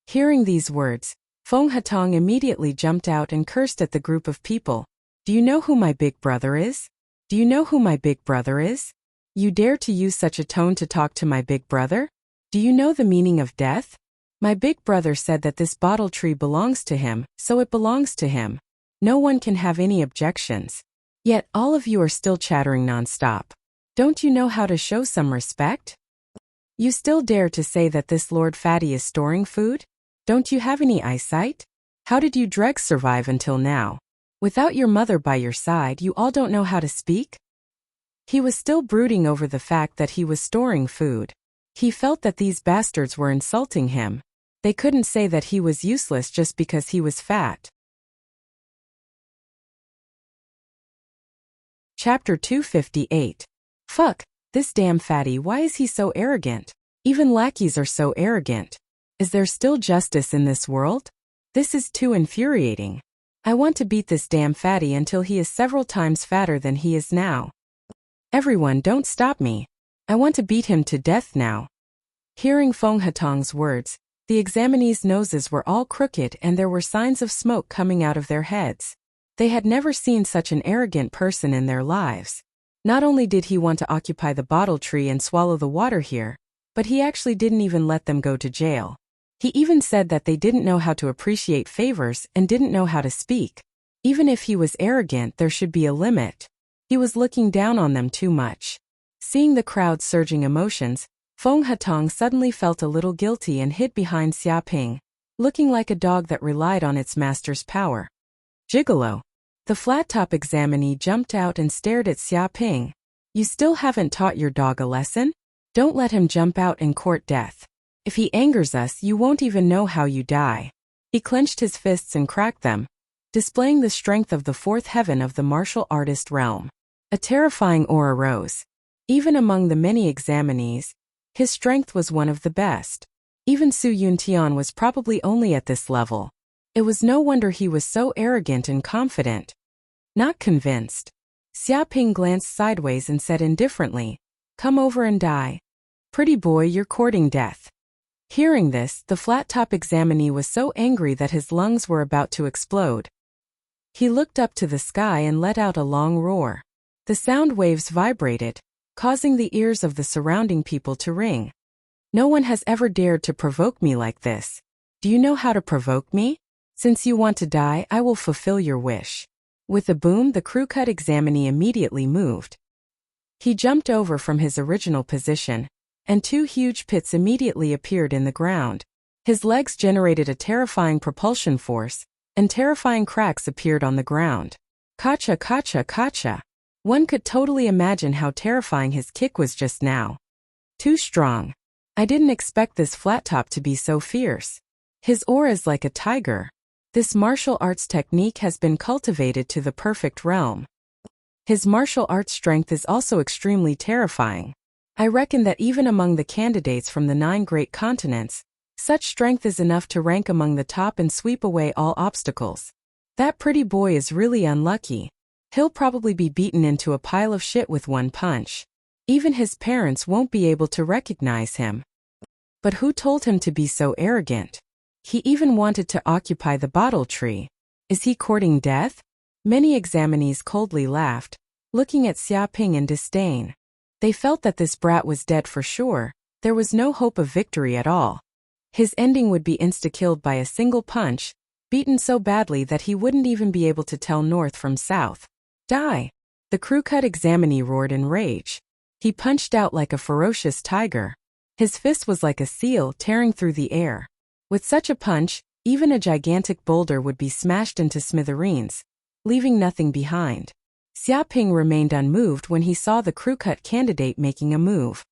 Hearing these words, Feng Hatong immediately jumped out and cursed at the group of people. Do you know who my big brother is? Do you know who my big brother is? You dare to use such a tone to talk to my big brother? Do you know the meaning of death? My big brother said that this bottle tree belongs to him, so it belongs to him. No one can have any objections. Yet all of you are still chattering non-stop. Don't you know how to show some respect? You still dare to say that this Lord Fatty is storing food? Don't you have any eyesight? How did you dregs survive until now? Without your mother by your side, you all don't know how to speak? He was still brooding over the fact that he was storing food. He felt that these bastards were insulting him. They couldn't say that he was useless just because he was fat. Chapter 258. Fuck, this damn fatty, why is he so arrogant? Even lackeys are so arrogant. Is there still justice in this world? This is too infuriating. I want to beat this damn fatty until he is several times fatter than he is now. Everyone, don't stop me. I want to beat him to death now. Hearing Feng Hatong's words, the examinees' noses were all crooked and there were signs of smoke coming out of their heads. They had never seen such an arrogant person in their lives. Not only did he want to occupy the bottle tree and swallow the water here, but he actually didn't even let them go to jail. He even said that they didn't know how to appreciate favors and didn't know how to speak. Even if he was arrogant, there should be a limit. He was looking down on them too much. Seeing the crowd's surging emotions, Feng Hatong suddenly felt a little guilty and hid behind Xiaoping, looking like a dog that relied on its master's power. Gigolo. The flat-top examinee jumped out and stared at Xia Ping. You still haven't taught your dog a lesson? Don't let him jump out and court death. If he angers us, you won't even know how you die. He clenched his fists and cracked them, displaying the strength of the fourth heaven of the martial artist realm. A terrifying aura rose. Even among the many examinees, his strength was one of the best. Even Su Yuntian was probably only at this level. It was no wonder he was so arrogant and confident. Not convinced, Xia Ping glanced sideways and said indifferently, "Come over and die. Pretty boy, you're courting death." Hearing this, the flat-top examinee was so angry that his lungs were about to explode. He looked up to the sky and let out a long roar. The sound waves vibrated, causing the ears of the surrounding people to ring. No one has ever dared to provoke me like this. Do you know how to provoke me? Since you want to die, I will fulfill your wish. With a boom, the crew-cut examinee immediately moved. He jumped over from his original position, and two huge pits immediately appeared in the ground. His legs generated a terrifying propulsion force, and terrifying cracks appeared on the ground. Kacha, kacha, kacha. One could totally imagine how terrifying his kick was just now. Too strong. I didn't expect this flat-top to be so fierce. His aura is like a tiger. This martial arts technique has been cultivated to the perfect realm. His martial arts strength is also extremely terrifying. I reckon that even among the candidates from the 9 great continents, such strength is enough to rank among the top and sweep away all obstacles. That pretty boy is really unlucky. He'll probably be beaten into a pile of shit with one punch. Even his parents won't be able to recognize him. But who told him to be so arrogant? He even wanted to occupy the bottle tree. Is he courting death? Many examinees coldly laughed, looking at Xia Ping in disdain. They felt that this brat was dead for sure. There was no hope of victory at all. His ending would be insta-killed by a single punch, beaten so badly that he wouldn't even be able to tell north from south. Die! The crew-cut examinee roared in rage. He punched out like a ferocious tiger. His fist was like a seal tearing through the air. With such a punch, even a gigantic boulder would be smashed into smithereens, leaving nothing behind. Xia Ping remained unmoved when he saw the crew-cut candidate making a move.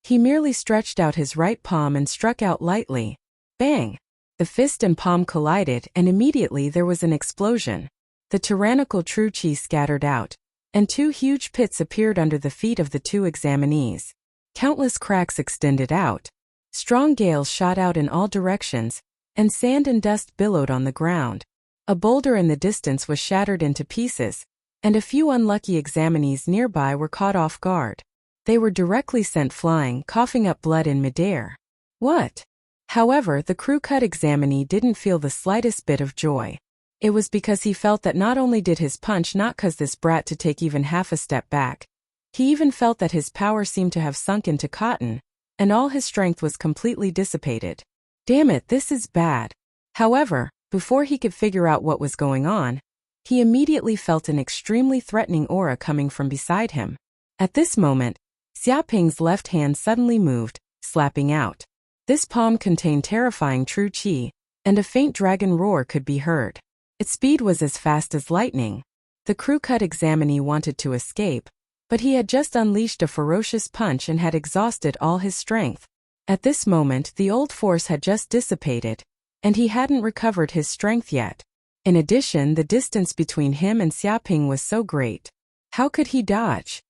He merely stretched out his right palm and struck out lightly. Bang! The fist and palm collided, and immediately there was an explosion. The tyrannical Tru Chi scattered out, and 2 huge pits appeared under the feet of the 2 examinees. Countless cracks extended out. Strong gales shot out in all directions, and sand and dust billowed on the ground. A boulder in the distance was shattered into pieces, and a few unlucky examinees nearby were caught off guard. They were directly sent flying, coughing up blood in midair. What? However, the crew-cut examinee didn't feel the slightest bit of joy. It was because he felt that not only did his punch not cause this brat to take even half a step back, he even felt that his power seemed to have sunk into cotton, and all his strength was completely dissipated. Damn it, this is bad. However, before he could figure out what was going on, he immediately felt an extremely threatening aura coming from beside him. At this moment, Xia Ping's left hand suddenly moved, slapping out. This palm contained terrifying Tru Chi, and a faint dragon roar could be heard. Its speed was as fast as lightning. The crew-cut examinee wanted to escape, but he had just unleashed a ferocious punch and had exhausted all his strength. At this moment, the old force had just dissipated, and he hadn't recovered his strength yet. In addition, the distance between him and Xia Ping was so great. How could he dodge?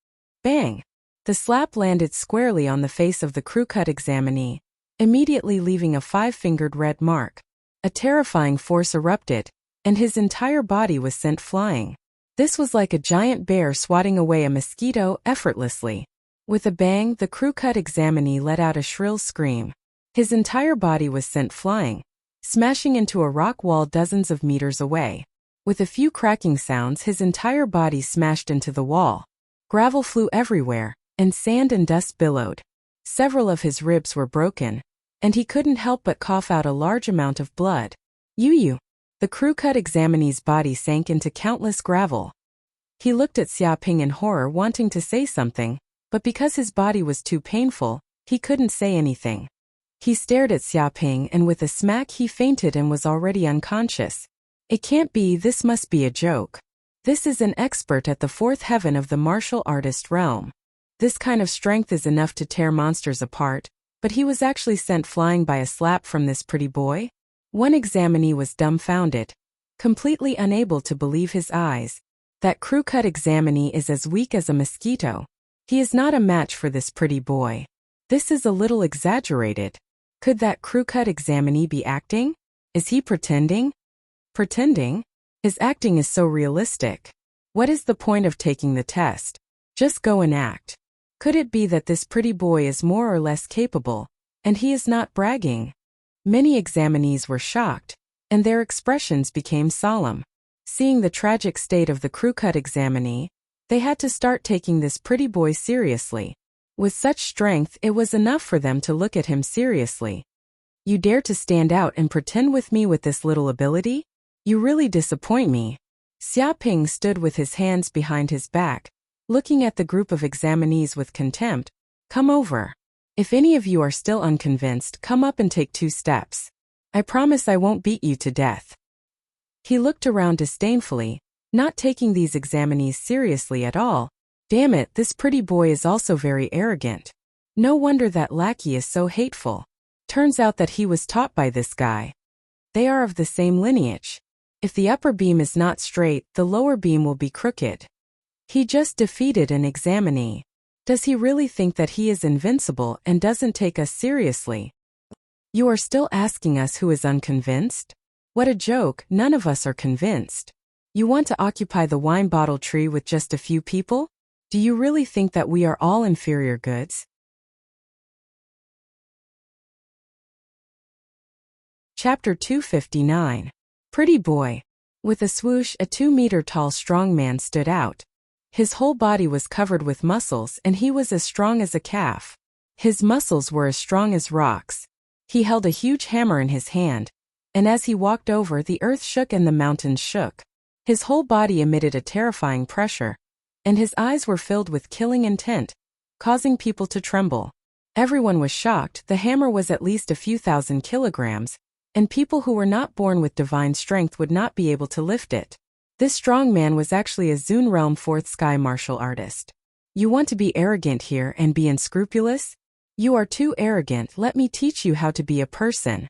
Bang! The slap landed squarely on the face of the crew-cut examinee, immediately leaving a 5-fingered red mark. A terrifying force erupted, and his entire body was sent flying. This was like a giant bear swatting away a mosquito effortlessly. With a bang, the crew-cut examinee let out a shrill scream. His entire body was sent flying, smashing into a rock wall dozens of meters away. With a few cracking sounds, his entire body smashed into the wall. Gravel flew everywhere, and sand and dust billowed. Several of his ribs were broken, and he couldn't help but cough out a large amount of blood. You! The crew-cut examinee's body sank into countless gravel. He looked at Xia Ping in horror, wanting to say something, but because his body was too painful, he couldn't say anything. He stared at Xia Ping, and with a smack he fainted and was already unconscious. It can't be, this must be a joke. This is an expert at the fourth heaven of the martial artist realm. This kind of strength is enough to tear monsters apart, but he was actually sent flying by a slap from this pretty boy? One examinee was dumbfounded, completely unable to believe his eyes. That crew-cut examinee is as weak as a mosquito. He is not a match for this pretty boy. This is a little exaggerated. Could that crew-cut examinee be acting? Is he pretending? Pretending? His acting is so realistic. What is the point of taking the test? Just go and act. Could it be that this pretty boy is more or less capable, and he is not bragging? Many examinees were shocked, and their expressions became solemn. Seeing the tragic state of the crew-cut examinee, they had to start taking this pretty boy seriously. With such strength, it was enough for them to look at him seriously. You dare to stand out and pretend with me with this little ability? You really disappoint me. Xia Ping stood with his hands behind his back, looking at the group of examinees with contempt. Come over. If any of you are still unconvinced, come up and take 2 steps. I promise I won't beat you to death. He looked around disdainfully, not taking these examinees seriously at all. Damn it, this pretty boy is also very arrogant. No wonder that lackey is so hateful. Turns out that he was taught by this guy. They are of the same lineage. If the upper beam is not straight, the lower beam will be crooked. He just defeated an examinee. Does he really think that he is invincible and doesn't take us seriously? You are still asking us who is unconvinced? What a joke, none of us are convinced. You want to occupy the wine bottle tree with just a few people? Do you really think that we are all inferior goods? Chapter 259. Pretty boy. With a swoosh, a 2-meter-tall strong man stood out. His whole body was covered with muscles and he was as strong as a calf. His muscles were as strong as rocks. He held a huge hammer in his hand, and as he walked over, the earth shook and the mountains shook. His whole body emitted a terrifying pressure, and his eyes were filled with killing intent, causing people to tremble. Everyone was shocked. The hammer was at least a few thousand kilograms, and people who were not born with divine strength would not be able to lift it. This strong man was actually a Zun Realm 4th Sky martial artist. You want to be arrogant here and be unscrupulous? You are too arrogant. Let me teach you how to be a person.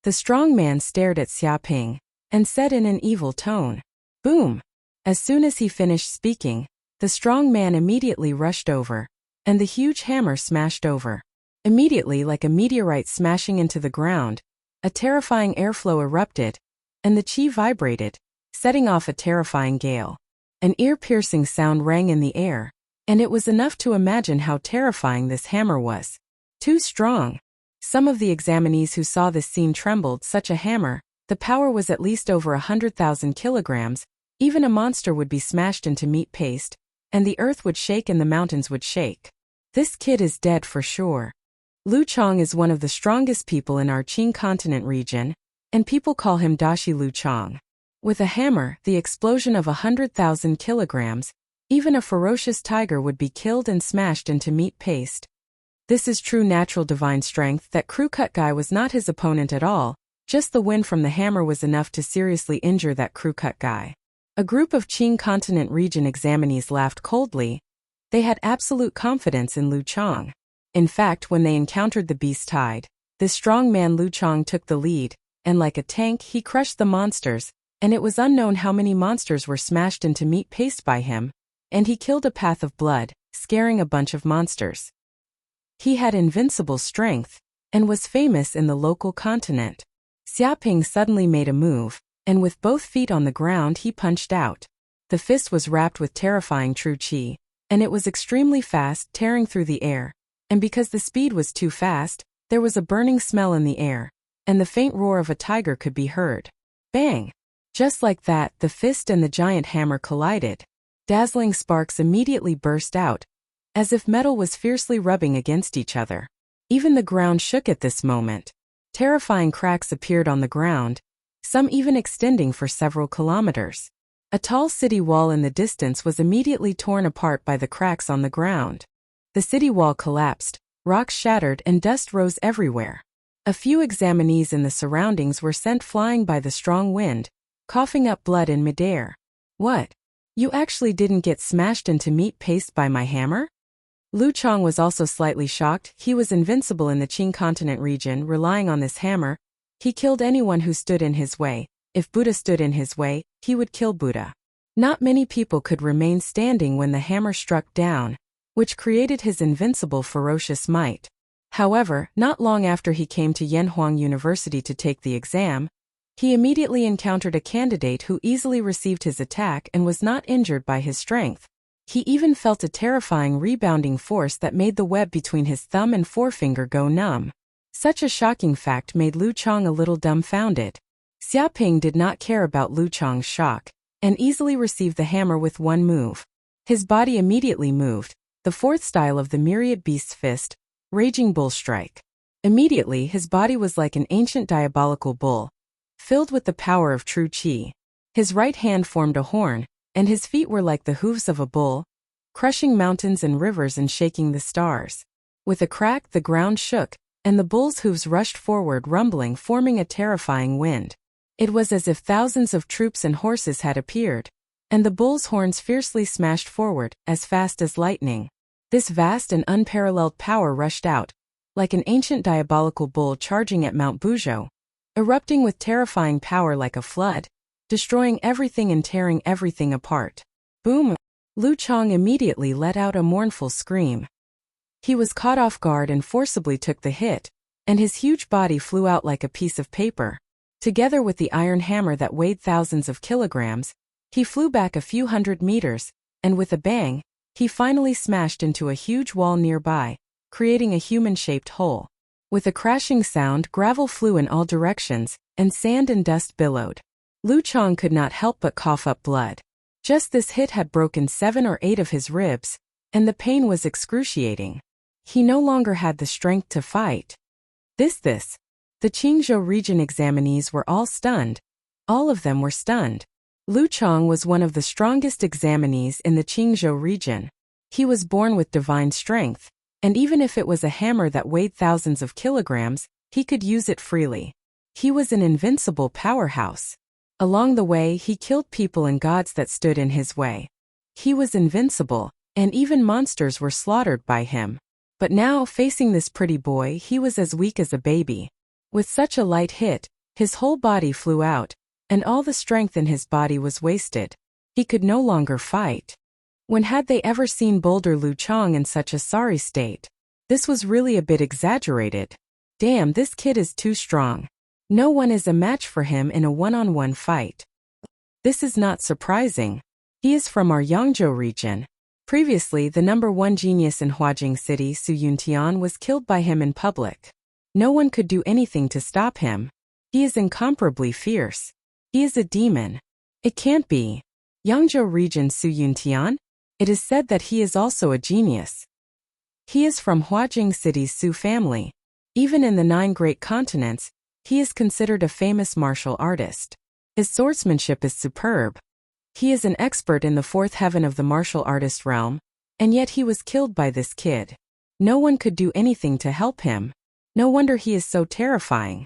The strong man stared at Xia Ping and said in an evil tone, "Boom!" As soon as he finished speaking, the strong man immediately rushed over, and the huge hammer smashed over. Immediately, like a meteorite smashing into the ground, a terrifying airflow erupted, and the chi vibrated, setting off a terrifying gale. An ear-piercing sound rang in the air, and it was enough to imagine how terrifying this hammer was. Too strong. Some of the examinees who saw this scene trembled. Such a hammer, the power was at least over 100,000 kilograms. Even a monster would be smashed into meat paste, and the earth would shake and the mountains would shake. This kid is dead for sure. Lu Chong is one of the strongest people in our Qing continent region, and people call him Dashi Lu Chong. With a hammer, the explosion of 100,000 kilograms, even a ferocious tiger would be killed and smashed into meat paste. This is true natural divine strength. That crew-cut guy was not his opponent at all, just the wind from the hammer was enough to seriously injure that crew-cut guy. A group of Qing continent region examinees laughed coldly. They had absolute confidence in Lu Chong. In fact, when they encountered the beast tide, this strong man Lu Chong took the lead, and like a tank he crushed the monsters, and it was unknown how many monsters were smashed into meat paste by him, and he killed a path of blood, scaring a bunch of monsters. He had invincible strength, and was famous in the local continent. Xia Ping suddenly made a move, and with both feet on the ground he punched out. The fist was wrapped with terrifying true chi, and it was extremely fast, tearing through the air, and because the speed was too fast, there was a burning smell in the air, and the faint roar of a tiger could be heard. Bang! Just like that, the fist and the giant hammer collided. Dazzling sparks immediately burst out, as if metal was fiercely rubbing against each other. Even the ground shook at this moment. Terrifying cracks appeared on the ground, some even extending for several kilometers. A tall city wall in the distance was immediately torn apart by the cracks on the ground. The city wall collapsed, rocks shattered and dust rose everywhere. A few examinees in the surroundings were sent flying by the strong wind, coughing up blood in midair. What? You actually didn't get smashed into meat paste by my hammer? Lu Chang was also slightly shocked. He was invincible in the Qing continent region, relying on this hammer. He killed anyone who stood in his way. If Buddha stood in his way, he would kill Buddha. Not many people could remain standing when the hammer struck down, which created his invincible ferocious might. However, not long after he came to Yanhuang University to take the exam, he immediately encountered a candidate who easily received his attack and was not injured by his strength. He even felt a terrifying rebounding force that made the web between his thumb and forefinger go numb. Such a shocking fact made Lu Chang a little dumbfounded. Xia Ping did not care about Lu Chang's shock, and easily received the hammer with one move. His body immediately moved, the fourth style of the myriad beast's fist, Raging Bull Strike. Immediately his body was like an ancient diabolical bull, filled with the power of true qi. His right hand formed a horn, and his feet were like the hooves of a bull, crushing mountains and rivers and shaking the stars. With a crack the ground shook, and the bull's hooves rushed forward rumbling, forming a terrifying wind. It was as if thousands of troops and horses had appeared, and the bull's horns fiercely smashed forward, as fast as lightning. This vast and unparalleled power rushed out, like an ancient diabolical bull charging at Mount Buzhou, erupting with terrifying power like a flood, destroying everything and tearing everything apart. Boom! Lu Chang immediately let out a mournful scream. He was caught off guard and forcibly took the hit, and his huge body flew out like a piece of paper. Together with the iron hammer that weighed thousands of kilograms, he flew back a few hundred meters, and with a bang, he finally smashed into a huge wall nearby, creating a human-shaped hole. With a crashing sound, gravel flew in all directions, and sand and dust billowed. Lu Chang could not help but cough up blood. Just this hit had broken 7 or 8 of his ribs, and the pain was excruciating. He no longer had the strength to fight. The Qingzhou region examinees were all stunned. All of them were stunned. Lu Chang was one of the strongest examinees in the Qingzhou region. He was born with divine strength, and even if it was a hammer that weighed thousands of kilograms, he could use it freely. He was an invincible powerhouse. Along the way, he killed people and gods that stood in his way. He was invincible, and even monsters were slaughtered by him. But now, facing this pretty boy, he was as weak as a baby. With such a light hit, his whole body flew out, and all the strength in his body was wasted. He could no longer fight. When had they ever seen Boulder Lu Chang in such a sorry state? This was really a bit exaggerated. Damn, this kid is too strong. No one is a match for him in a one-on-one fight. This is not surprising. He is from our Yangzhou region. Previously, the #1 genius in Huajing City, Su Yuntian, was killed by him in public. No one could do anything to stop him. He is incomparably fierce. He is a demon. It can't be. Yangzhou region Su Yuntian? It is said that he is also a genius. He is from Huajing City's Su family. Even in the 9 great continents, he is considered a famous martial artist. His swordsmanship is superb. He is an expert in the 4th heaven of the martial artist realm, and yet he was killed by this kid. No one could do anything to help him. No wonder he is so terrifying.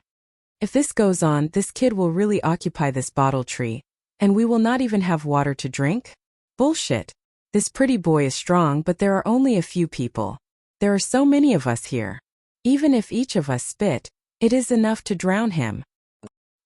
If this goes on, this kid will really occupy this bottle tree, and we will not even have water to drink? Bullshit. This pretty boy is strong, but there are only a few people. There are so many of us here. Even if each of us spit, it is enough to drown him.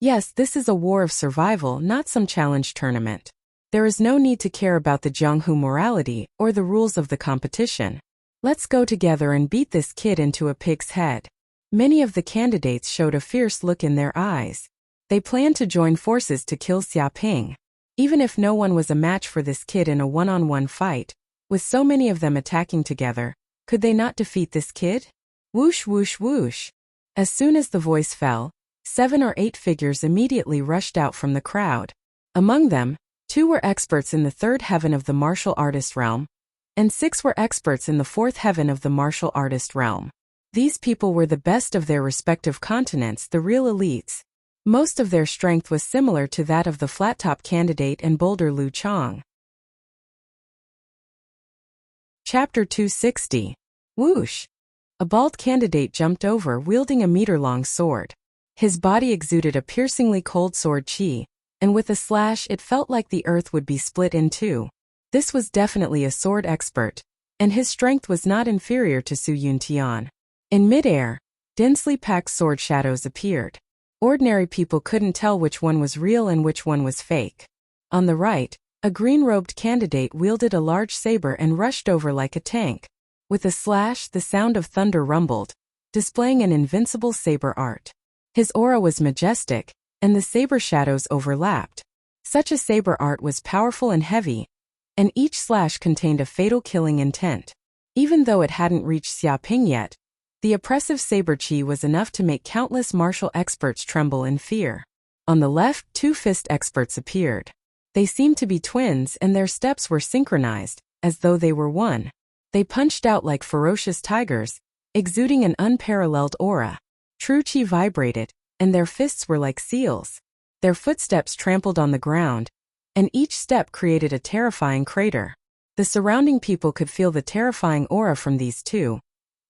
Yes, this is a war of survival, not some challenge tournament. There is no need to care about the Jianghu morality or the rules of the competition. Let's go together and beat this kid into a pig's head. Many of the candidates showed a fierce look in their eyes. They planned to join forces to kill Xia Ping. Even if no one was a match for this kid in a one-on-one fight, with so many of them attacking together, could they not defeat this kid? Whoosh whoosh whoosh. As soon as the voice fell, 7 or 8 figures immediately rushed out from the crowd. Among them, 2 were experts in the 3rd heaven of the martial artist realm, and 6 were experts in the 4th heaven of the martial artist realm. These people were the best of their respective continents, the real elites. Most of their strength was similar to that of the flat-top candidate and Boulder Lu Chang. Chapter 260. Whoosh! A bald candidate jumped over, wielding a meter-long sword. His body exuded a piercingly cold sword chi, and with a slash it felt like the earth would be split in two. This was definitely a sword expert, and his strength was not inferior to Su Yuntian. In midair, densely packed sword shadows appeared. Ordinary people couldn't tell which one was real and which one was fake. On the right, a green-robed candidate wielded a large saber and rushed over like a tank. With a slash, the sound of thunder rumbled, displaying an invincible saber art. His aura was majestic, and the saber shadows overlapped. Such a saber art was powerful and heavy, and each slash contained a fatal killing intent. Even though it hadn't reached Xia Ping yet, the oppressive saber chi was enough to make countless martial experts tremble in fear. On the left, two fist experts appeared. They seemed to be twins, and their steps were synchronized, as though they were one. They punched out like ferocious tigers, exuding an unparalleled aura. True chi vibrated, and their fists were like seals. Their footsteps trampled on the ground, and each step created a terrifying crater. The surrounding people could feel the terrifying aura from these two,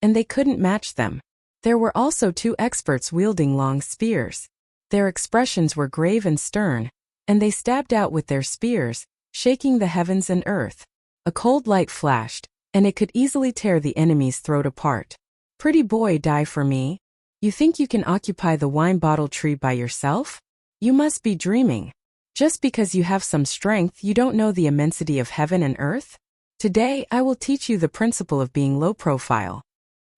and they couldn't match them. There were also two experts wielding long spears. Their expressions were grave and stern, and they stabbed out with their spears, shaking the heavens and earth. A cold light flashed, and it could easily tear the enemy's throat apart. Pretty boy, die for me? You think you can occupy the wine bottle tree by yourself? You must be dreaming. Just because you have some strength, you don't know the immensity of heaven and earth? Today, I will teach you the principle of being low profile.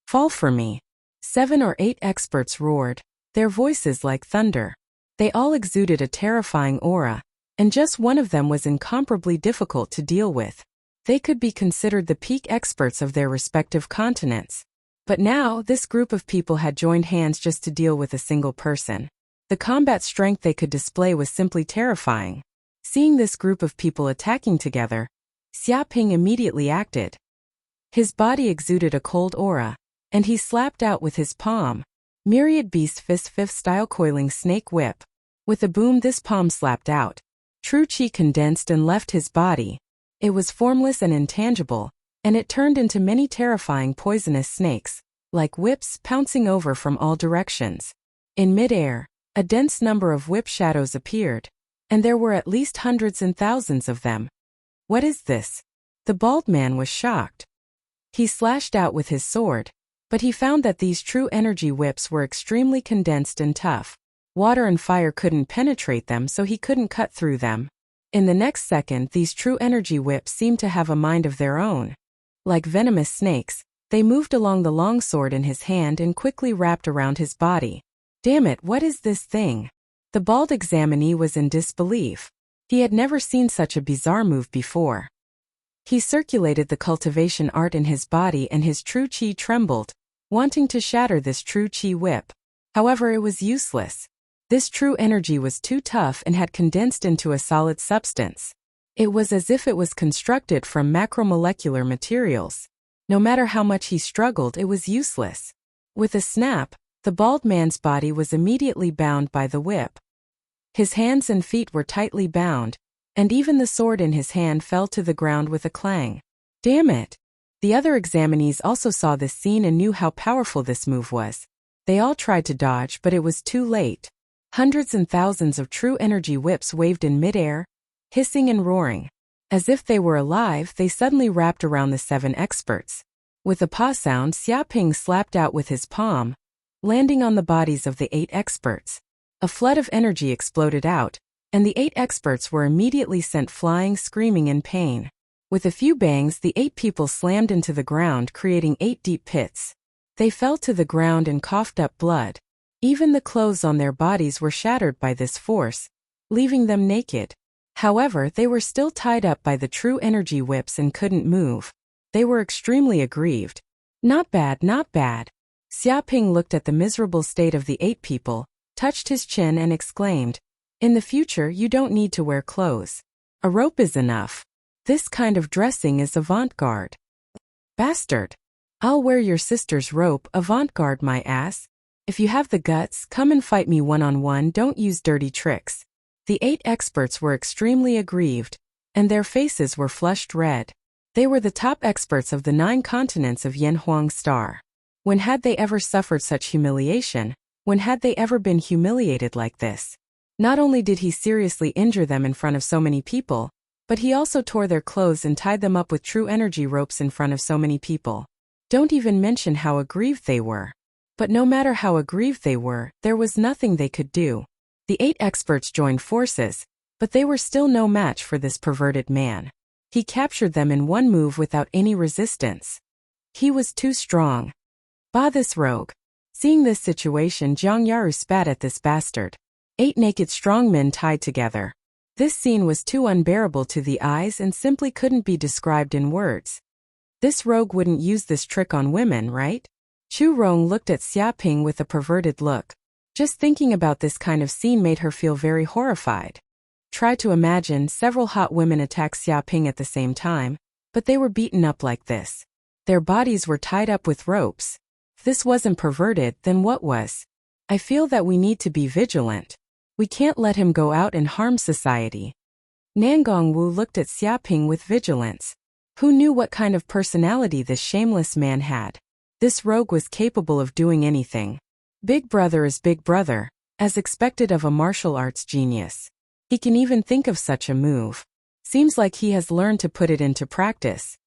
Fall for me. 7 or 8 experts roared, their voices like thunder. They all exuded a terrifying aura, and just one of them was incomparably difficult to deal with. They could be considered the peak experts of their respective continents. But now, this group of people had joined hands just to deal with a single person. The combat strength they could display was simply terrifying. Seeing this group of people attacking together, Xia Ping immediately acted. His body exuded a cold aura, and he slapped out with his palm. Myriad Beast Fist 5th Style Coiling Snake Whip. With a boom, this palm slapped out. True chi condensed and left his body. It was formless and intangible, and it turned into many terrifying poisonous snakes, like whips pouncing over from all directions. In midair, a dense number of whip shadows appeared, and there were at least hundreds and thousands of them. What is this? The bald man was shocked. He slashed out with his sword, but he found that these true energy whips were extremely condensed and tough. Water and fire couldn't penetrate them, so he couldn't cut through them. In the next second, these true energy whips seemed to have a mind of their own. Like venomous snakes, they moved along the long sword in his hand and quickly wrapped around his body. Damn it, what is this thing? The bald examinee was in disbelief. He had never seen such a bizarre move before. He circulated the cultivation art in his body, and his true chi trembled, wanting to shatter this true chi whip. However, it was useless. This true energy was too tough and had condensed into a solid substance. It was as if it was constructed from macromolecular materials. No matter how much he struggled, it was useless. With a snap, the bald man's body was immediately bound by the whip. His hands and feet were tightly bound, and even the sword in his hand fell to the ground with a clang. Damn it! The other examinees also saw this scene and knew how powerful this move was. They all tried to dodge, but it was too late. Hundreds and thousands of true energy whips waved in midair, hissing and roaring. As if they were alive, they suddenly wrapped around the 7 experts. With a paw sound, Xia Ping slapped out with his palm, landing on the bodies of the 8 experts. A flood of energy exploded out, and the 8 experts were immediately sent flying, screaming in pain. With a few bangs, the 8 people slammed into the ground, creating 8 deep pits. They fell to the ground and coughed up blood. Even the clothes on their bodies were shattered by this force, leaving them naked. However, they were still tied up by the true energy whips and couldn't move. They were extremely aggrieved. Not bad, not bad. Xia Ping looked at the miserable state of the 8 people, touched his chin and exclaimed, "In the future, you don't need to wear clothes. A rope is enough. This kind of dressing is avant-garde." Bastard! I'll wear your sister's rope, avant-garde my ass. If you have the guts, come and fight me one-on-one, don't use dirty tricks. The 8 experts were extremely aggrieved, and their faces were flushed red. They were the top experts of the 9 continents of Yanhuang Star. When had they ever suffered such humiliation? When had they ever been humiliated like this? Not only did he seriously injure them in front of so many people, But he also tore their clothes and tied them up with true energy ropes in front of so many people. Don't even mention how aggrieved they were. But no matter how aggrieved they were, there was nothing they could do. The 8 experts joined forces, but they were still no match for this perverted man. He captured them in one move without any resistance. He was too strong. Bah, this rogue. Seeing this situation, Jiang Yaru spat at this bastard. 8 naked strong men tied together. This scene was too unbearable to the eyes and simply couldn't be described in words. This rogue wouldn't use this trick on women, right? Chu Rong looked at Xia Ping with a perverted look. Just thinking about this kind of scene made her feel very horrified. Try to imagine several hot women attack Xia Ping at the same time, but they were beaten up like this. Their bodies were tied up with ropes. If this wasn't perverted, then what was? I feel that we need to be vigilant. We can't let him go out and harm society. Nangong Wu looked at Xia Ping with vigilance. Who knew what kind of personality this shameless man had? This rogue was capable of doing anything. Big brother is big brother, as expected of a martial arts genius. He can even think of such a move. Seems like he has learned to put it into practice.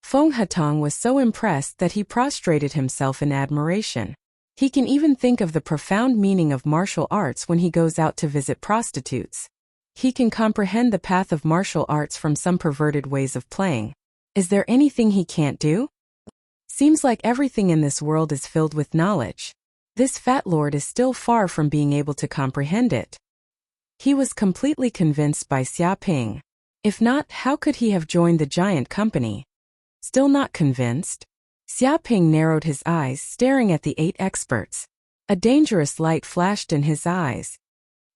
Feng Hatong was so impressed that he prostrated himself in admiration. He can even think of the profound meaning of martial arts when he goes out to visit prostitutes. He can comprehend the path of martial arts from some perverted ways of playing. Is there anything he can't do? Seems like everything in this world is filled with knowledge. This fat lord is still far from being able to comprehend it. He was completely convinced by Xia Ping. If not, how could he have joined the giant company? Still not convinced? Xia Ping narrowed his eyes, staring at the 8 experts. A dangerous light flashed in his eyes.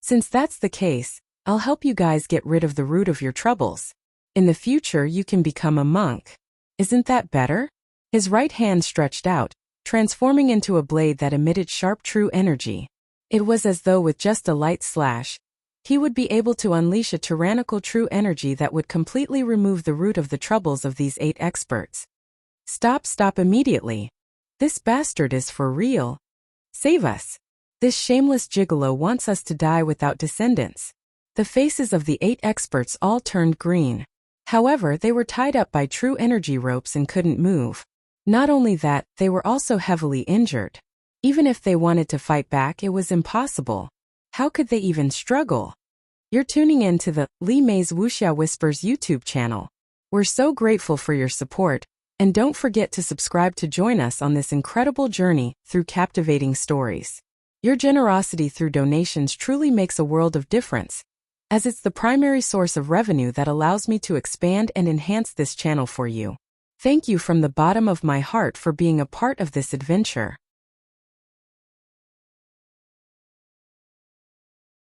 Since that's the case, I'll help you guys get rid of the root of your troubles. In the future you can become a monk. Isn't that better? His right hand stretched out, transforming into a blade that emitted sharp true energy. It was as though with just a light slash, he would be able to unleash a tyrannical true energy that would completely remove the root of the troubles of these 8 experts. Stop immediately. This bastard is for real. Save us. This shameless gigolo wants us to die without descendants. The faces of the 8 experts all turned green. However, they were tied up by true energy ropes and couldn't move. Not only that, they were also heavily injured. Even if they wanted to fight back, it was impossible. How could they even struggle? You're tuning in to the Li Mei's Wuxia Whispers YouTube channel. We're so grateful for your support, and don't forget to subscribe to join us on this incredible journey through captivating stories. Your generosity through donations truly makes a world of difference, as it's the primary source of revenue that allows me to expand and enhance this channel for you. Thank you from the bottom of my heart for being a part of this adventure.